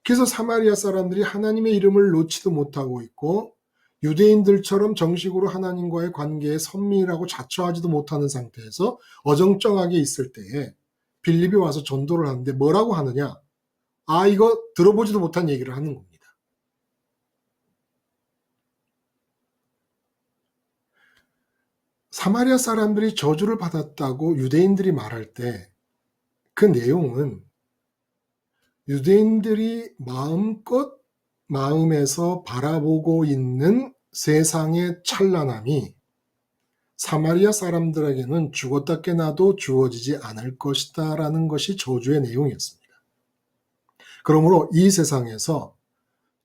그래서 사마리아 사람들이 하나님의 이름을 놓지도 못하고 있고 유대인들처럼 정식으로 하나님과의 관계에 선민이라고 자처하지도 못하는 상태에서 어정쩡하게 있을 때에 빌립이 와서 전도를 하는데 뭐라고 하느냐? 아, 이거 들어보지도 못한 얘기를 하는 겁니다. 사마리아 사람들이 저주를 받았다고 유대인들이 말할 때 그 내용은 유대인들이 마음껏 마음에서 바라보고 있는 세상의 찬란함이 사마리아 사람들에게는 죽었다 깨나도 주어지지 않을 것이다 라는 것이 저주의 내용이었습니다. 그러므로 이 세상에서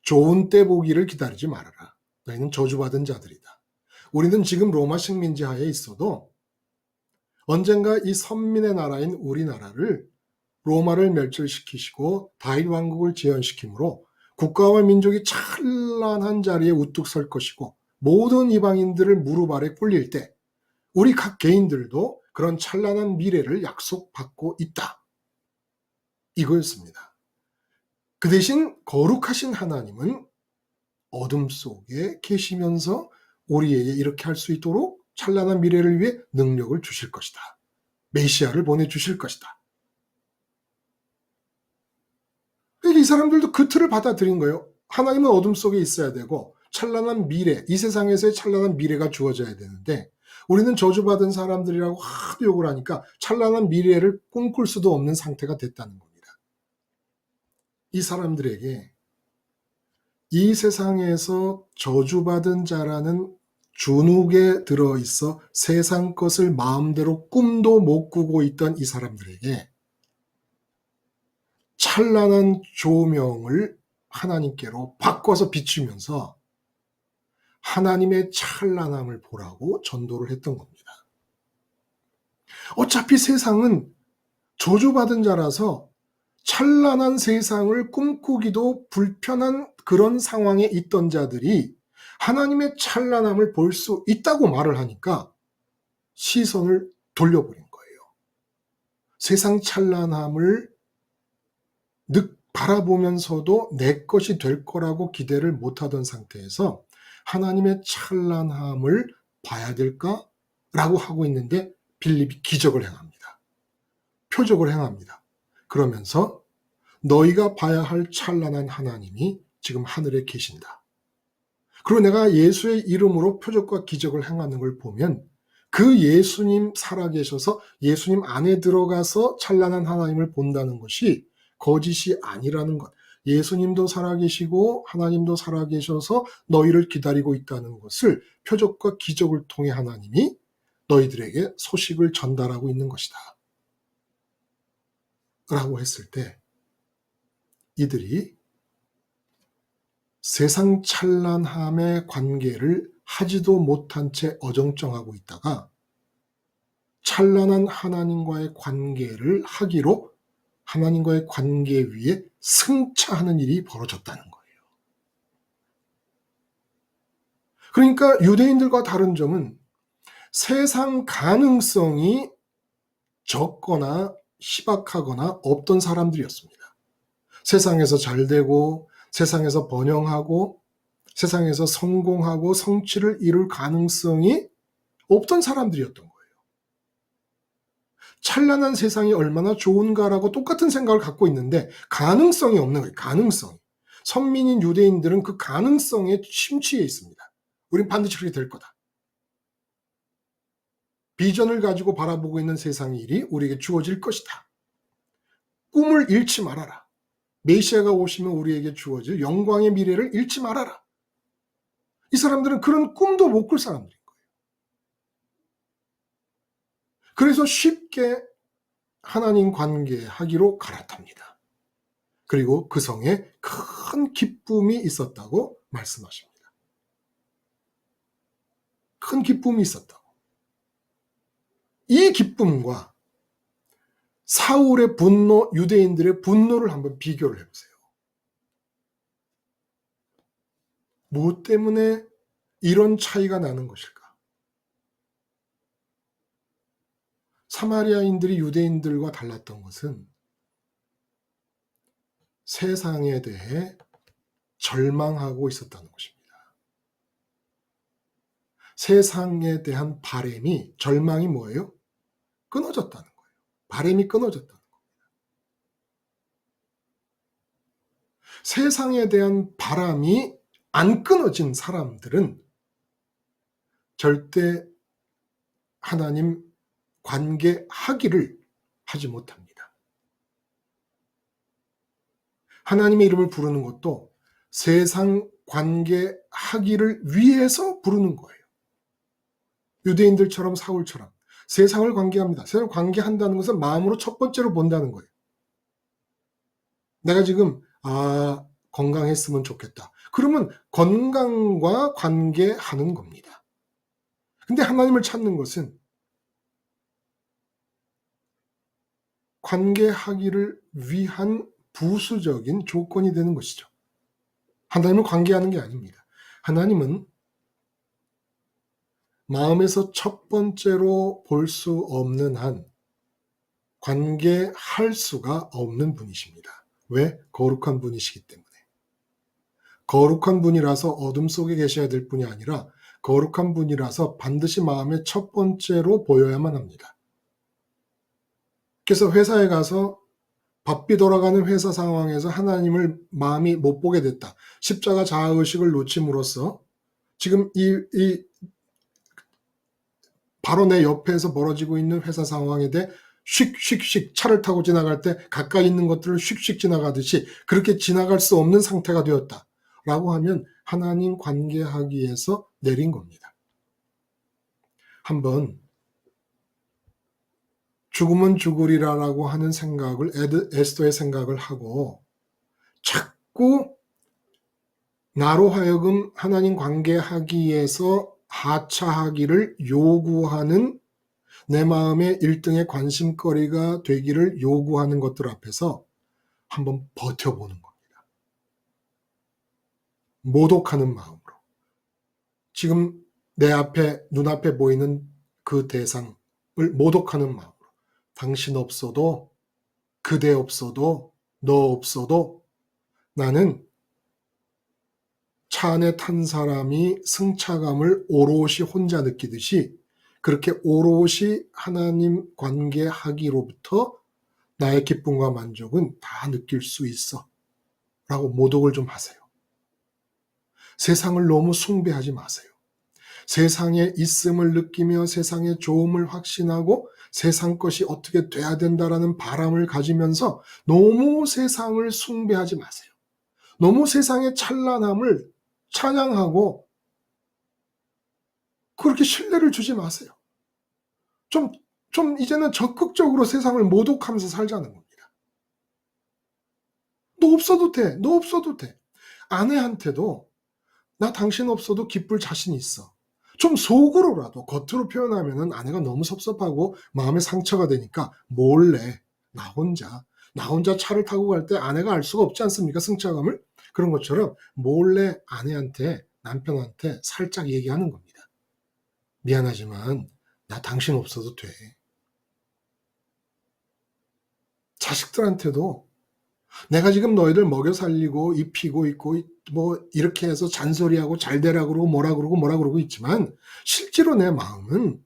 좋은 때 보기를 기다리지 말아라. 너희는 저주받은 자들이다. 우리는 지금 로마 식민지 하에 있어도 언젠가 이 선민의 나라인 우리나라를 로마를 멸절시키시고 다윗 왕국을 재현시키므로 국가와 민족이 찬란한 자리에 우뚝 설 것이고 모든 이방인들을 무릎 아래 꿇릴 때 우리 각 개인들도 그런 찬란한 미래를 약속받고 있다. 이거였습니다. 그 대신 거룩하신 하나님은 어둠 속에 계시면서 우리에게 이렇게 할 수 있도록 찬란한 미래를 위해 능력을 주실 것이다. 메시아를 보내주실 것이다. 그러니까 이 사람들도 그 틀을 받아들인 거예요. 하나님은 어둠 속에 있어야 되고 찬란한 미래, 이 세상에서의 찬란한 미래가 주어져야 되는데 우리는 저주받은 사람들이라고 하도 욕을 하니까 찬란한 미래를 꿈꿀 수도 없는 상태가 됐다는 겁니다. 이 사람들에게 이 세상에서 저주받은 자라는 준욱에 들어있어 세상 것을 마음대로 꿈도 못 꾸고 있던 이 사람들에게 찬란한 조명을 하나님께로 바꿔서 비추면서 하나님의 찬란함을 보라고 전도를 했던 겁니다. 어차피 세상은 저주받은 자라서 찬란한 세상을 꿈꾸기도 불편한 그런 상황에 있던 자들이 하나님의 찬란함을 볼 수 있다고 말을 하니까 시선을 돌려버린 거예요. 세상 찬란함을 바라보면서도 내 것이 될 거라고 기대를 못하던 상태에서 하나님의 찬란함을 봐야 될까라고 하고 있는데 빌립이 기적을 행합니다. 표적을 행합니다. 그러면서 너희가 봐야 할 찬란한 하나님이 지금 하늘에 계신다. 그리고 내가 예수의 이름으로 표적과 기적을 행하는 걸 보면 그 예수님 살아계셔서 예수님 안에 들어가서 찬란한 하나님을 본다는 것이 거짓이 아니라는 것. 예수님도 살아계시고 하나님도 살아계셔서 너희를 기다리고 있다는 것을 표적과 기적을 통해 하나님이 너희들에게 소식을 전달하고 있는 것이다. 라고 했을 때 이들이 세상 찬란함의 관계를 하지도 못한 채 어정쩡하고 있다가 찬란한 하나님과의 관계를 하기로 하나님과의 관계 위에 승차하는 일이 벌어졌다는 거예요. 그러니까 유대인들과 다른 점은 세상 가능성이 적거나 희박하거나 없던 사람들이었습니다. 세상에서 잘 되고 세상에서 번영하고 세상에서 성공하고 성취를 이룰 가능성이 없던 사람들이었던 거예요. 찬란한 세상이 얼마나 좋은가라고 똑같은 생각을 갖고 있는데 가능성이 없는 거예요. 가능성이. 선민인 유대인들은 그 가능성에 심취해 있습니다. 우린 반드시 그렇게 될 거다. 비전을 가지고 바라보고 있는 세상의 일이 우리에게 주어질 것이다. 꿈을 잃지 말아라. 메시아가 오시면 우리에게 주어질 영광의 미래를 잃지 말아라. 이 사람들은 그런 꿈도 못 꿀 사람들인 거예요. 그래서 쉽게 하나님 관계하기로 갈아탑니다. 그리고 그 성에 큰 기쁨이 있었다고 말씀하십니다. 큰 기쁨이 있었다고. 이 기쁨과 사울의 분노, 유대인들의 분노를 한번 비교를 해보세요. 무엇 때문에 이런 차이가 나는 것일까? 사마리아인들이 유대인들과 달랐던 것은 세상에 대해 절망하고 있었다는 것입니다. 세상에 대한 바램이, 절망이 뭐예요? 끊어졌다는 거예요. 바램이 끊어졌다는 거예요. 세상에 대한 바람이 안 끊어진 사람들은 절대 하나님 관계하기를 하지 못합니다. 하나님의 이름을 부르는 것도 세상 관계하기를 위해서 부르는 거예요. 유대인들처럼 사울처럼 세상을 관계합니다. 세상을 관계한다는 것은 마음으로 첫 번째로 본다는 거예요. 내가 지금 건강했으면 좋겠다. 그러면 건강과 관계하는 겁니다. 근데 하나님을 찾는 것은 관계하기를 위한 부수적인 조건이 되는 것이죠. 하나님을 관계하는 게 아닙니다. 하나님은 마음에서 첫 번째로 볼 수 없는 한 관계할 수가 없는 분이십니다. 왜? 거룩한 분이시기 때문에. 거룩한 분이라서 어둠 속에 계셔야 될 분이 아니라 거룩한 분이라서 반드시 마음의 첫 번째로 보여야만 합니다. 그래서 회사에 가서 바삐 돌아가는 회사 상황에서 하나님을 마음이 못 보게 됐다. 십자가 자아의식을 놓침으로써 지금 바로 내 옆에서 벌어지고 있는 회사 상황에 대해 휙휙휙 차를 타고 지나갈 때 가까이 있는 것들을 휙휙 지나가듯이 그렇게 지나갈 수 없는 상태가 되었다. 라고 하면 하나님 관계하기에서 내린 겁니다. 한번 죽으면 죽으리라라고 하는 생각을 에스더의 생각을 하고 자꾸 나로 하여금 하나님 관계하기에서 하차하기를 요구하는 내 마음의 1등의 관심거리가 되기를 요구하는 것들 앞에서 한번 버텨보는 겁니다. 모독하는 마음으로. 지금 내 앞에, 눈앞에 보이는 그 대상을 모독하는 마음으로. 당신 없어도, 그대 없어도, 너 없어도 나는 차 안에 탄 사람이 승차감을 오롯이 혼자 느끼듯이 그렇게 오롯이 하나님 관계하기로부터 나의 기쁨과 만족은 다 느낄 수 있어. 라고 모독을 좀 하세요. 세상을 너무 숭배하지 마세요. 세상에 있음을 느끼며 세상의 좋음을 확신하고 세상 것이 어떻게 돼야 된다라는 바람을 가지면서 너무 세상을 숭배하지 마세요. 너무 세상의 찬란함을 찬양하고 그렇게 신뢰를 주지 마세요. 좀 이제는 적극적으로 세상을 모독하면서 살자는 겁니다. 너 없어도 돼. 너 없어도 돼. 아내한테도 나 당신 없어도 기쁠 자신 있어. 좀 속으로라도 겉으로 표현하면은 아내가 너무 섭섭하고 마음에 상처가 되니까 몰래 나 혼자 차를 타고 갈 때 아내가 알 수가 없지 않습니까? 승차감을. 그런 것처럼 몰래 아내한테, 남편한테 살짝 얘기하는 겁니다. 미안하지만 나 당신 없어도 돼. 자식들한테도 내가 지금 너희들 먹여 살리고 입히고 있고 뭐 이렇게 해서 잔소리하고 잘되라 그러고 뭐라 그러고 있지만 실제로 내 마음은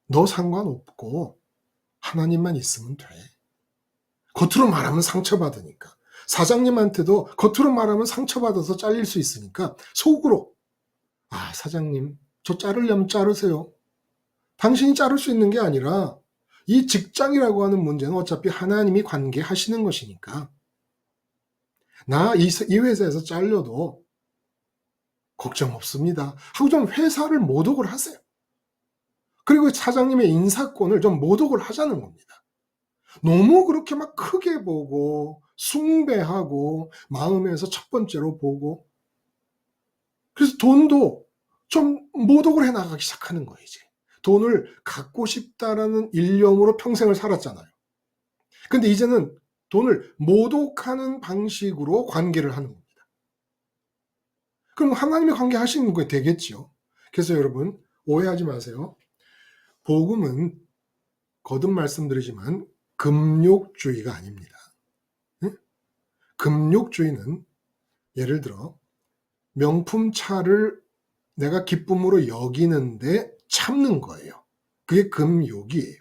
너 상관없고 하나님만 있으면 돼. 겉으로 말하면 상처받으니까. 사장님한테도 겉으로 말하면 상처받아서 잘릴 수 있으니까 속으로 사장님 저 자르려면 자르세요. 당신이 자를 수 있는 게 아니라 이 직장이라고 하는 문제는 어차피 하나님이 관계하시는 것이니까 나 이 회사에서 잘려도 걱정 없습니다 하고 좀 회사를 모독을 하세요. 그리고 사장님의 인사권을 좀 모독을 하자는 겁니다. 너무 그렇게 막 크게 보고 숭배하고 마음에서 첫 번째로 보고 그래서 돈도 좀 모독을 해나가기 시작하는 거예요. 이제 돈을 갖고 싶다라는 일념으로 평생을 살았잖아요. 근데 이제는 돈을 모독하는 방식으로 관계를 하는 겁니다. 그럼 하나님이 관계하시는 거에 되겠죠. 그래서 여러분 오해하지 마세요. 복음은 거듭 말씀드리지만 금욕주의가 아닙니다. 응? 금욕주의는 예를 들어 명품차를 내가 기쁨으로 여기는데 참는 거예요. 그게 금욕이에요.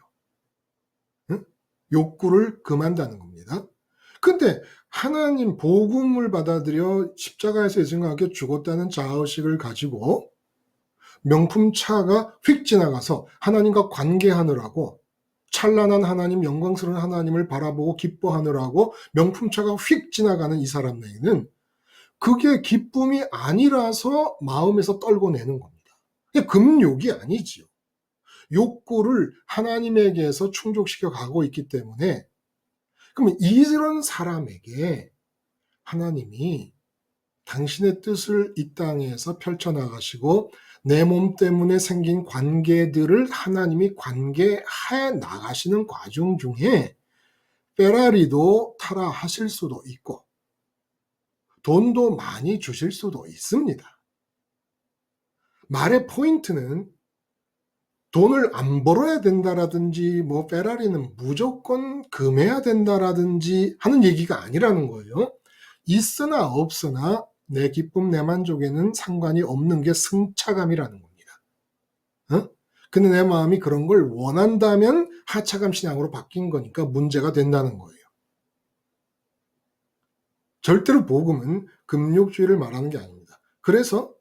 응? 욕구를 금한다는 겁니다. 근데 하나님 복음을 받아들여 십자가에서 예수님과 죽었다는 자의식을 가지고 명품차가 휙 지나가서 하나님과 관계하느라고 찬란한 하나님, 영광스러운 하나님을 바라보고 기뻐하느라고 명품차가 휙 지나가는 이 사람에게는 그게 기쁨이 아니라서 마음에서 떨고내는 겁니다. 그게 금욕이 아니지요. 욕구를 하나님에게서 충족시켜 가고 있기 때문에 그러면 이런 사람에게 하나님이 당신의 뜻을 이 땅에서 펼쳐나가시고 내 몸 때문에 생긴 관계들을 하나님이 관계해 나가시는 과정 중에 페라리도 타라 하실 수도 있고 돈도 많이 주실 수도 있습니다. 말의 포인트는 돈을 안 벌어야 된다라든지 뭐 페라리는 무조건 금해야 된다라든지 하는 얘기가 아니라는 거예요. 있으나 없으나 내 기쁨 내 만족에는 상관이 없는 게 승차감이라는 겁니다. 어? 근데 내 마음이 그런 걸 원한다면 하차감 신앙으로 바뀐 거니까 문제가 된다는 거예요. 절대로 복음은 금욕주의를 말하는 게 아닙니다. 그래서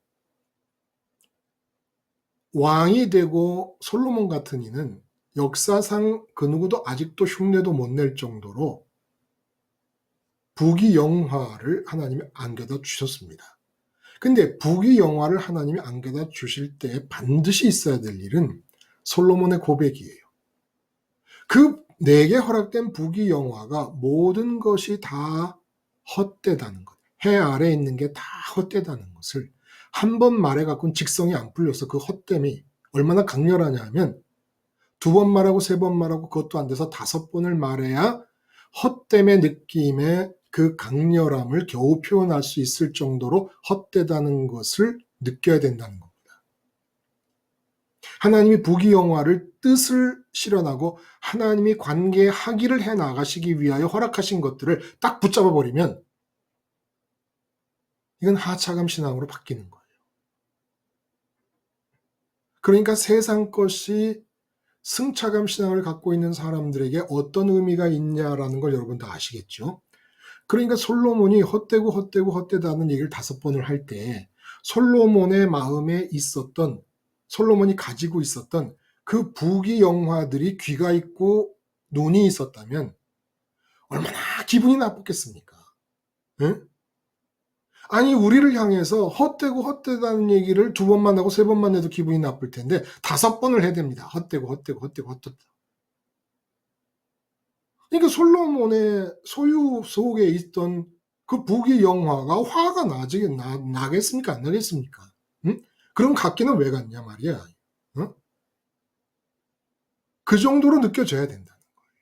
왕이 되고 솔로몬 같은 이는 역사상 그 누구도 아직도 흉내도 못 낼 정도로 부귀영화를 하나님이 안겨다 주셨습니다. 근데 부귀영화를 하나님이 안겨다 주실 때 반드시 있어야 될 일은 솔로몬의 고백이에요. 그 내게 허락된 부귀영화가 모든 것이 다 헛되다는 것, 해 아래에 있는 게 다 헛되다는 것을 한 번 말해갖고는 직성이 안 풀려서 그 헛됨이 얼마나 강렬하냐 하면 2번 말하고 3번 말하고 그것도 안 돼서 5번을 말해야 헛됨의 느낌의 그 강렬함을 겨우 표현할 수 있을 정도로 헛되다는 것을 느껴야 된다는 겁니다. 하나님이 부귀영화를 뜻을 실현하고 하나님이 관계하기를 해 나가시기 위하여 허락하신 것들을 딱 붙잡아 버리면 이건 하차감 신앙으로 바뀌는 거예요. 그러니까 세상 것이 승차감 신앙을 갖고 있는 사람들에게 어떤 의미가 있냐라는 걸 여러분 다 아시겠죠? 그러니까 솔로몬이 헛되다는 얘기를 5번을 할 때 솔로몬의 마음에 있었던 솔로몬이 가지고 있었던 그 부귀영화들이 귀가 있고 눈이 있었다면 얼마나 기분이 나쁘겠습니까? 응? 아니 우리를 향해서 헛되다는 얘기를 2번만 하고 3번만 해도 기분이 나쁠 텐데 5번을 해야 됩니다. 헛되다. 그러니까 솔로몬의 소유 속에 있던 그 부귀영화가 화가 나겠습니까? 안 나겠습니까? 응? 그럼 각기는 왜 갔냐 말이야. 응? 그 정도로 느껴져야 된다는 거예요.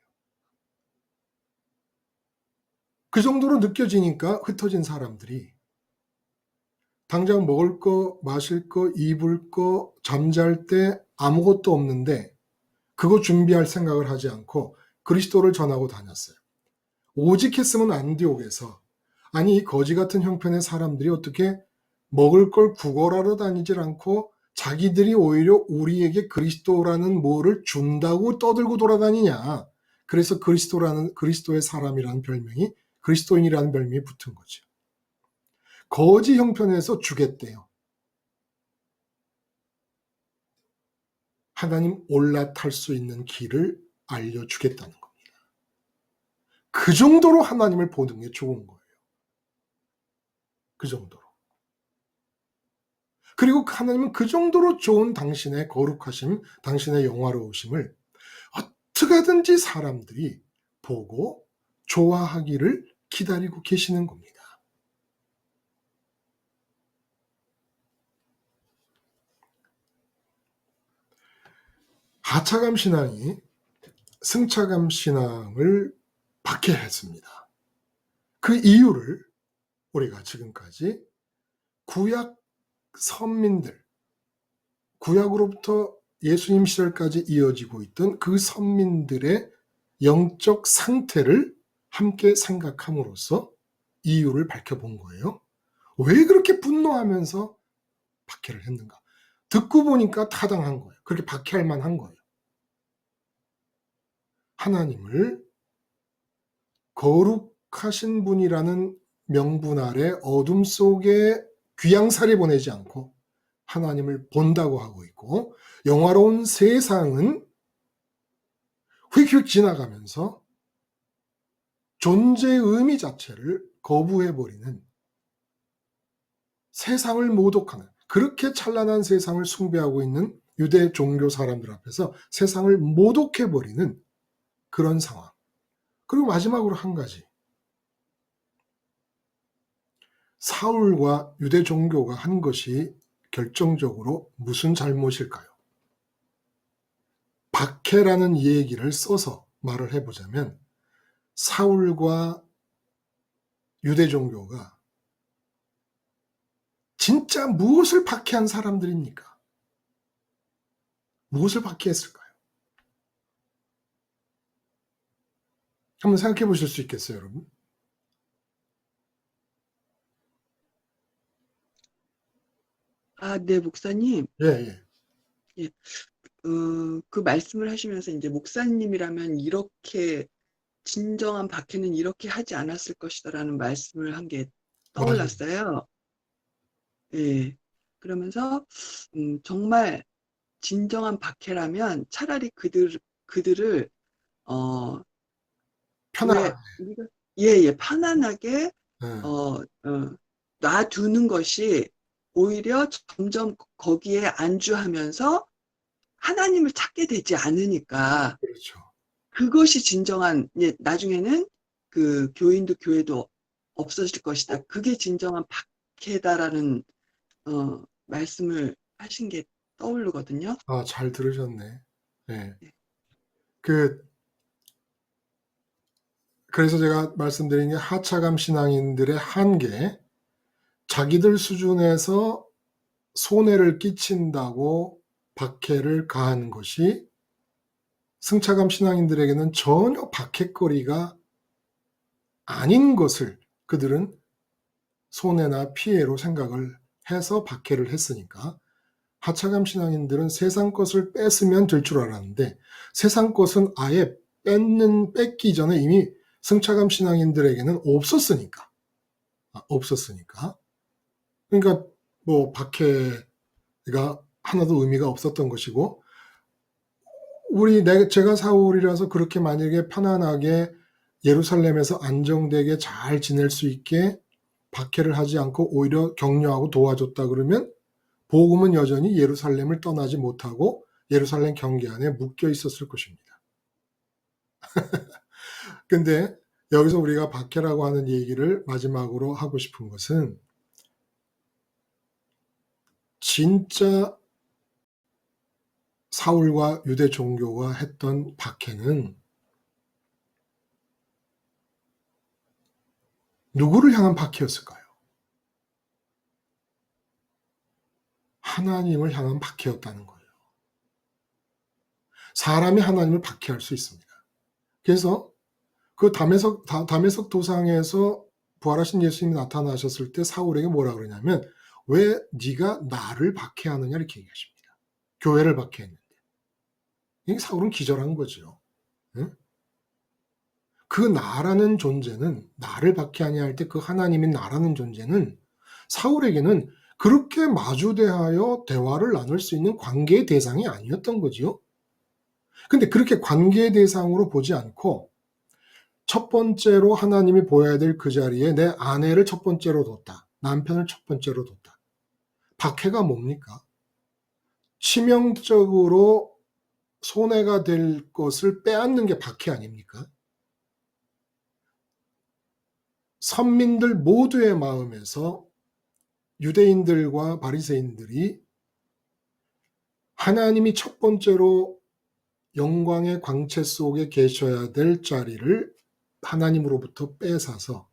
그 정도로 느껴지니까 흩어진 사람들이 당장 먹을 거, 마실 거, 입을 거, 잠잘 때 아무것도 없는데 그거 준비할 생각을 하지 않고 그리스도를 전하고 다녔어요. 오직 했으면 안디옥에서 아니 이 거지 같은 형편의 사람들이 어떻게 먹을 걸 구걸하러 다니질 않고 자기들이 오히려 우리에게 그리스도라는 뭐를 준다고 떠들고 돌아다니냐. 그래서 그리스도의 사람이라는 별명이 그리스도인이라는 별명이 붙은 거죠. 거지 형편에서 주겠대요. 하나님 올라탈 수 있는 길을 알려주겠다는 겁니다. 그 정도로 하나님을 보는 게 좋은 거예요. 그 정도로. 그리고 하나님은 그 정도로 좋은 당신의 거룩하심, 당신의 영화로우심을 어떻게든지 사람들이 보고 좋아하기를 기다리고 계시는 겁니다. 하차감 신앙이 승차감 신앙을 박해했습니다. 그 이유를 우리가 지금까지 구약 선민들, 구약으로부터 예수님 시절까지 이어지고 있던 그 선민들의 영적 상태를 함께 생각함으로써 이유를 밝혀본 거예요. 왜 그렇게 분노하면서 박해를 했는가? 듣고 보니까 타당한 거예요. 그렇게 박해할 만한 거예요. 하나님을 거룩하신 분이라는 명분 아래 어둠 속에 귀양살이 보내지 않고 하나님을 본다고 하고 있고, 영화로운 세상은 휙휙 지나가면서 존재의 의미 자체를 거부해버리는, 세상을 모독하는, 그렇게 찬란한 세상을 숭배하고 있는 유대 종교 사람들 앞에서 세상을 모독해버리는 그런 상황. 그리고 마지막으로 한 가지, 사울과 유대 종교가 한 것이 결정적으로 무슨 잘못일까요? 박해라는 얘기를 써서 말을 해보자면, 사울과 유대 종교가 진짜 무엇을 박해한 사람들입니까? 무엇을 박해했을까요? 한번 생각해 보실 수 있겠어요, 여러분? 아, 네, 목사님. 예, 예. 예, 그 말씀을 하시면서 이제 목사님이라면 이렇게 진정한 박해는 이렇게 하지 않았을 것이다라는 말씀을 한 게 맞아요. 떠올랐어요. 예. 그러면서 정말 진정한 박해라면 차라리 그들을 왜 편안하게. 우리가 예, 편안하게 예, 놔두는 것이 오히려 점점 거기에 안주하면서 하나님을 찾게 되지 않으니까 그렇죠. 그것이 진정한 나중에는 그 교인도 교회도 없어질 것이다. 그게 진정한 박해다라는 말씀을 하신 게 떠오르거든요. 아, 잘 들으셨네. 예. 네. 그래서 제가 말씀드린 게 하차감 신앙인들의 한계, 자기들 수준에서 손해를 끼친다고 박해를 가하는 것이 승차감 신앙인들에게는 전혀 박해거리가 아닌 것을 그들은 손해나 피해로 생각을 해서 박해를 했으니까, 하차감 신앙인들은 세상 것을 뺏으면 될 줄 알았는데 세상 것은 아예 뺏기 전에 이미 승차감 신앙인들에게는 없었으니까. 그러니까 뭐 박해가 하나도 의미가 없었던 것이고, 제가 사울이라서 그렇게 만약에 편안하게 예루살렘에서 안정되게 잘 지낼 수 있게 박해를 하지 않고 오히려 격려하고 도와줬다 그러면 복음은 여전히 예루살렘을 떠나지 못하고 예루살렘 경계 안에 묶여 있었을 것입니다. 근데 여기서 우리가 박해라고 하는 얘기를 마지막으로 하고 싶은 것은, 진짜 사울과 유대 종교가 했던 박해는 누구를 향한 박해였을까요? 하나님을 향한 박해였다는 거예요. 사람이 하나님을 박해할 수 있습니다. 그래서 그 다메섹 도상에서 부활하신 예수님이 나타나셨을 때 사울에게 뭐라 그러냐면, 왜 네가 나를 박해하느냐 이렇게 얘기하십니다. 교회를 박해했는데. 이게 사울은 기절한 거죠. 응? 그 나라는 존재는, 나를 박해하냐 할 때 그 하나님인 나라는 존재는 사울에게는 그렇게 마주대하여 대화를 나눌 수 있는 관계의 대상이 아니었던 거지요. 근데 그렇게 관계의 대상으로 보지 않고 첫 번째로 하나님이 보여야 될 그 자리에 내 아내를 첫 번째로 뒀다. 남편을 첫 번째로 뒀다. 박해가 뭡니까? 치명적으로 손해가 될 것을 빼앗는 게 박해 아닙니까? 선민들 모두의 마음에서 유대인들과 바리새인들이 하나님이 첫 번째로 영광의 광채 속에 계셔야 될 자리를 하나님으로부터 뺏어서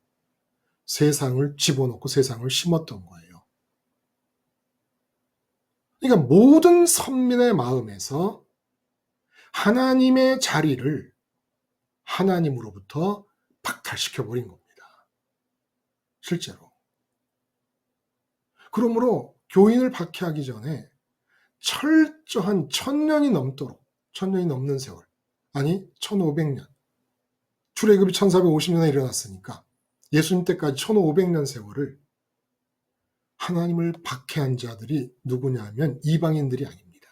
세상을 집어넣고 세상을 심었던 거예요. 그러니까 모든 선민의 마음에서 하나님의 자리를 하나님으로부터 박탈시켜버린 겁니다. 실제로. 그러므로 교인을 박해하기 전에 철저한 1000년이 넘도록, 1000년이 넘는 세월, 아니 1500년, 출애굽이 1450년에 일어났으니까 예수님 때까지 1500년 세월을 하나님을 박해한 자들이 누구냐면 이방인들이 아닙니다.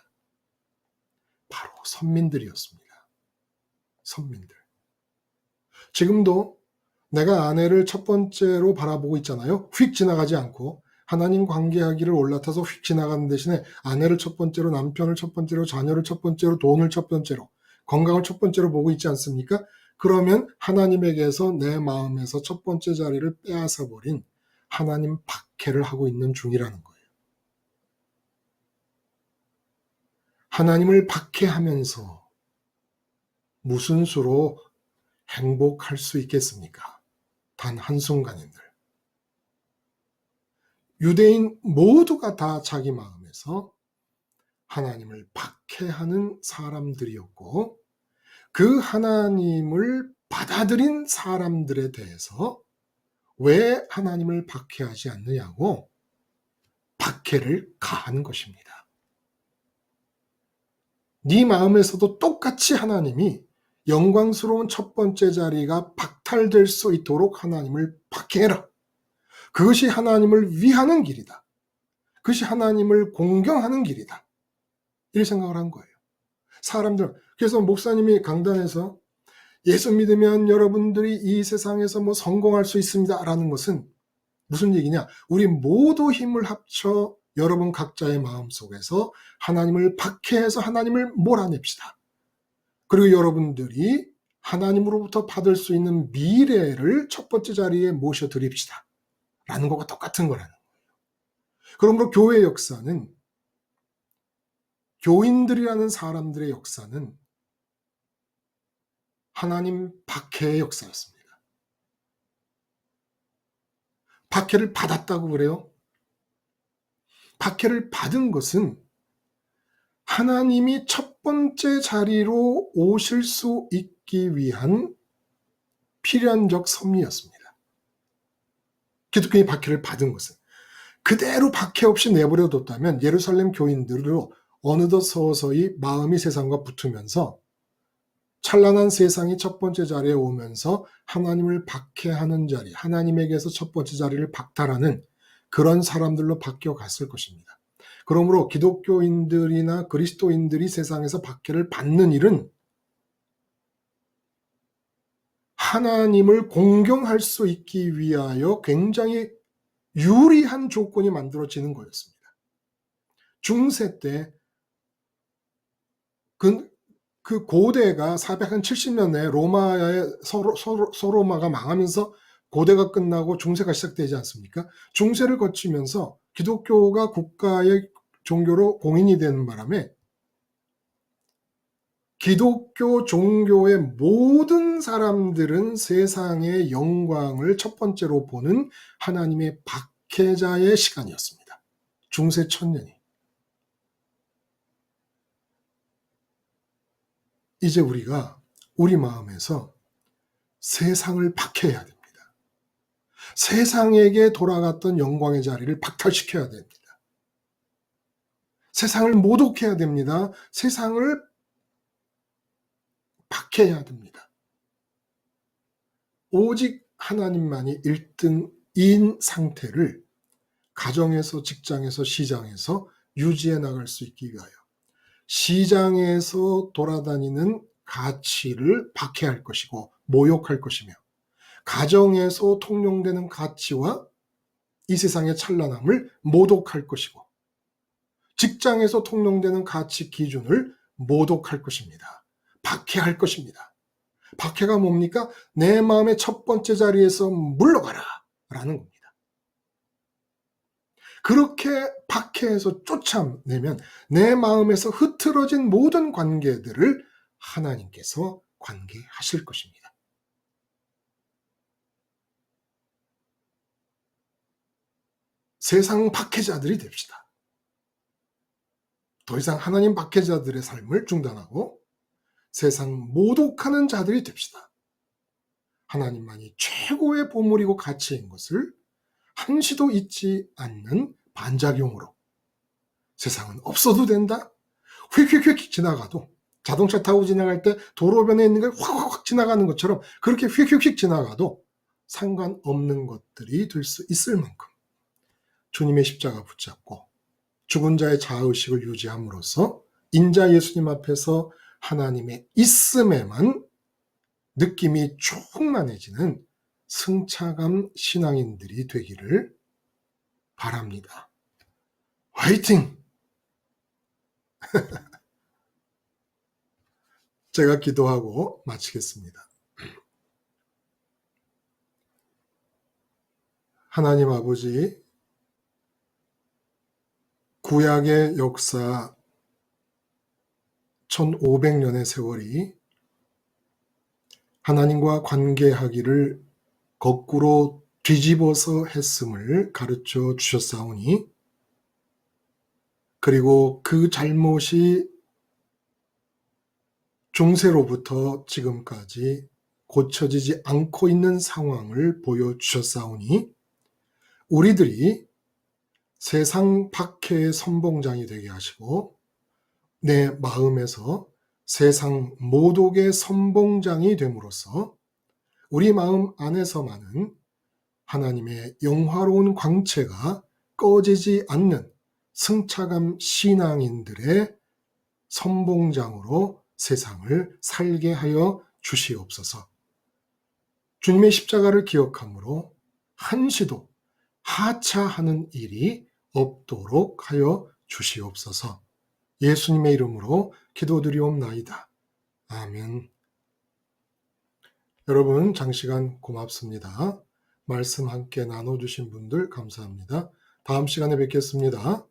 바로 선민들이었습니다. 선민들. 지금도 내가 아내를 첫 번째로 바라보고 있잖아요. 휙 지나가지 않고 하나님 관계하기를 올라타서 휙 지나가는 대신에 아내를 첫 번째로, 남편을 첫 번째로, 자녀를 첫 번째로, 돈을 첫 번째로, 건강을 첫 번째로 보고 있지 않습니까? 그러면 하나님에게서 내 마음에서 첫 번째 자리를 빼앗아 버린 하나님 박해를 하고 있는 중이라는 거예요. 하나님을 박해하면서 무슨 수로 행복할 수 있겠습니까? 단 한순간인들. 유대인 모두가 다 자기 마음에서 하나님을 박해하는 사람들이었고, 그 하나님을 받아들인 사람들에 대해서 왜 하나님을 박해하지 않느냐고 박해를 가한 것입니다. 네 마음에서도 똑같이 하나님이 영광스러운 첫 번째 자리가 박탈될 수 있도록 하나님을 박해해라. 그것이 하나님을 위하는 길이다. 그것이 하나님을 공경하는 길이다. 이렇게 생각을 한 거예요. 사람들. 그래서 목사님이 강단에서 예수 믿으면 여러분들이 이 세상에서 뭐 성공할 수 있습니다. 라는 것은 무슨 얘기냐? 우리 모두 힘을 합쳐 여러분 각자의 마음속에서 하나님을 박해해서 하나님을 몰아냅시다. 그리고 여러분들이 하나님으로부터 받을 수 있는 미래를 첫 번째 자리에 모셔드립시다. 라는 것과 똑같은 거라는 거예요. 그러므로 교회 역사는, 교인들이라는 사람들의 역사는 하나님 박해의 역사였습니다. 박해를 받았다고 그래요? 박해를 받은 것은 하나님이 첫 번째 자리로 오실 수 있기 위한 필연적 섭리였습니다. 기독교인이 박해를 받은 것은 그대로 박해 없이 내버려 뒀다면 예루살렘 교인들로 어느덧 서서히 마음이 세상과 붙으면서 찬란한 세상이 첫 번째 자리에 오면서 하나님을 박해하는 자리, 하나님에게서 첫 번째 자리를 박탈하는 그런 사람들로 바뀌어 갔을 것입니다. 그러므로 기독교인들이나 그리스도인들이 세상에서 박해를 받는 일은 하나님을 공경할 수 있기 위하여 굉장히 유리한 조건이 만들어지는 거였습니다. 중세 때 그 고대가 470년에 로마의 서로마가 망하면서 고대가 끝나고 중세가 시작되지 않습니까? 중세를 거치면서 기독교가 국가의 종교로 공인이 되는 바람에 기독교 종교의 모든 사람들은 세상의 영광을 첫 번째로 보는 하나님의 박해자의 시간이었습니다. 중세 1000년이. 이제 우리가 우리 마음에서 세상을 박해해야 됩니다. 세상에게 돌아갔던 영광의 자리를 박탈시켜야 됩니다. 세상을 모독해야 됩니다. 세상을 박해해야 됩니다. 오직 하나님만이 1등인 상태를 가정에서, 직장에서, 시장에서 유지해 나갈 수 있기 위하여 시장에서 돌아다니는 가치를 박해할 것이고 모욕할 것이며, 가정에서 통용되는 가치와 이 세상의 찬란함을 모독할 것이고, 직장에서 통용되는 가치 기준을 모독할 것입니다. 박해할 것입니다. 박해가 뭡니까? 내 마음의 첫 번째 자리에서 물러가라 라는 겁니다. 그렇게 박해해서 쫓아내면 내 마음에서 흐트러진 모든 관계들을 하나님께서 관계하실 것입니다. 세상 박해자들이 됩시다. 더 이상 하나님 박해자들의 삶을 중단하고 세상 모독하는 자들이 됩시다. 하나님만이 최고의 보물이고 가치인 것을 한시도 잊지 않는 반작용으로 세상은 없어도 된다. 휙휙휙 지나가도 자동차 타고 지나갈 때 도로변에 있는 걸 확확 지나가는 것처럼 그렇게 휙휙휙 지나가도 상관없는 것들이 될 수 있을 만큼 주님의 십자가 붙잡고 죽은 자의 자아의식을 유지함으로써 인자 예수님 앞에서 하나님의 있음에만 느낌이 충만해지는 승차감 신앙인들이 되기를 바랍니다. 화이팅! 제가 기도하고 마치겠습니다. 하나님 아버지, 구약의 역사 1500년의 세월이 하나님과 관계하기를 거꾸로 뒤집어서 했음을 가르쳐 주셨사오니, 그리고 그 잘못이 중세로부터 지금까지 고쳐지지 않고 있는 상황을 보여주셨사오니, 우리들이 세상 박해의 선봉장이 되게 하시고 내 마음에서 세상 모독의 선봉장이 됨으로써 우리 마음 안에서만은 하나님의 영화로운 광채가 꺼지지 않는 승차감 신앙인들의 선봉장으로 세상을 살게 하여 주시옵소서. 주님의 십자가를 기억함으로 한시도 하차하는 일이 없도록 하여 주시옵소서. 예수님의 이름으로 기도드리옵나이다. 아멘. 여러분, 장시간 고맙습니다. 말씀 함께 나눠주신 분들 감사합니다. 다음 시간에 뵙겠습니다.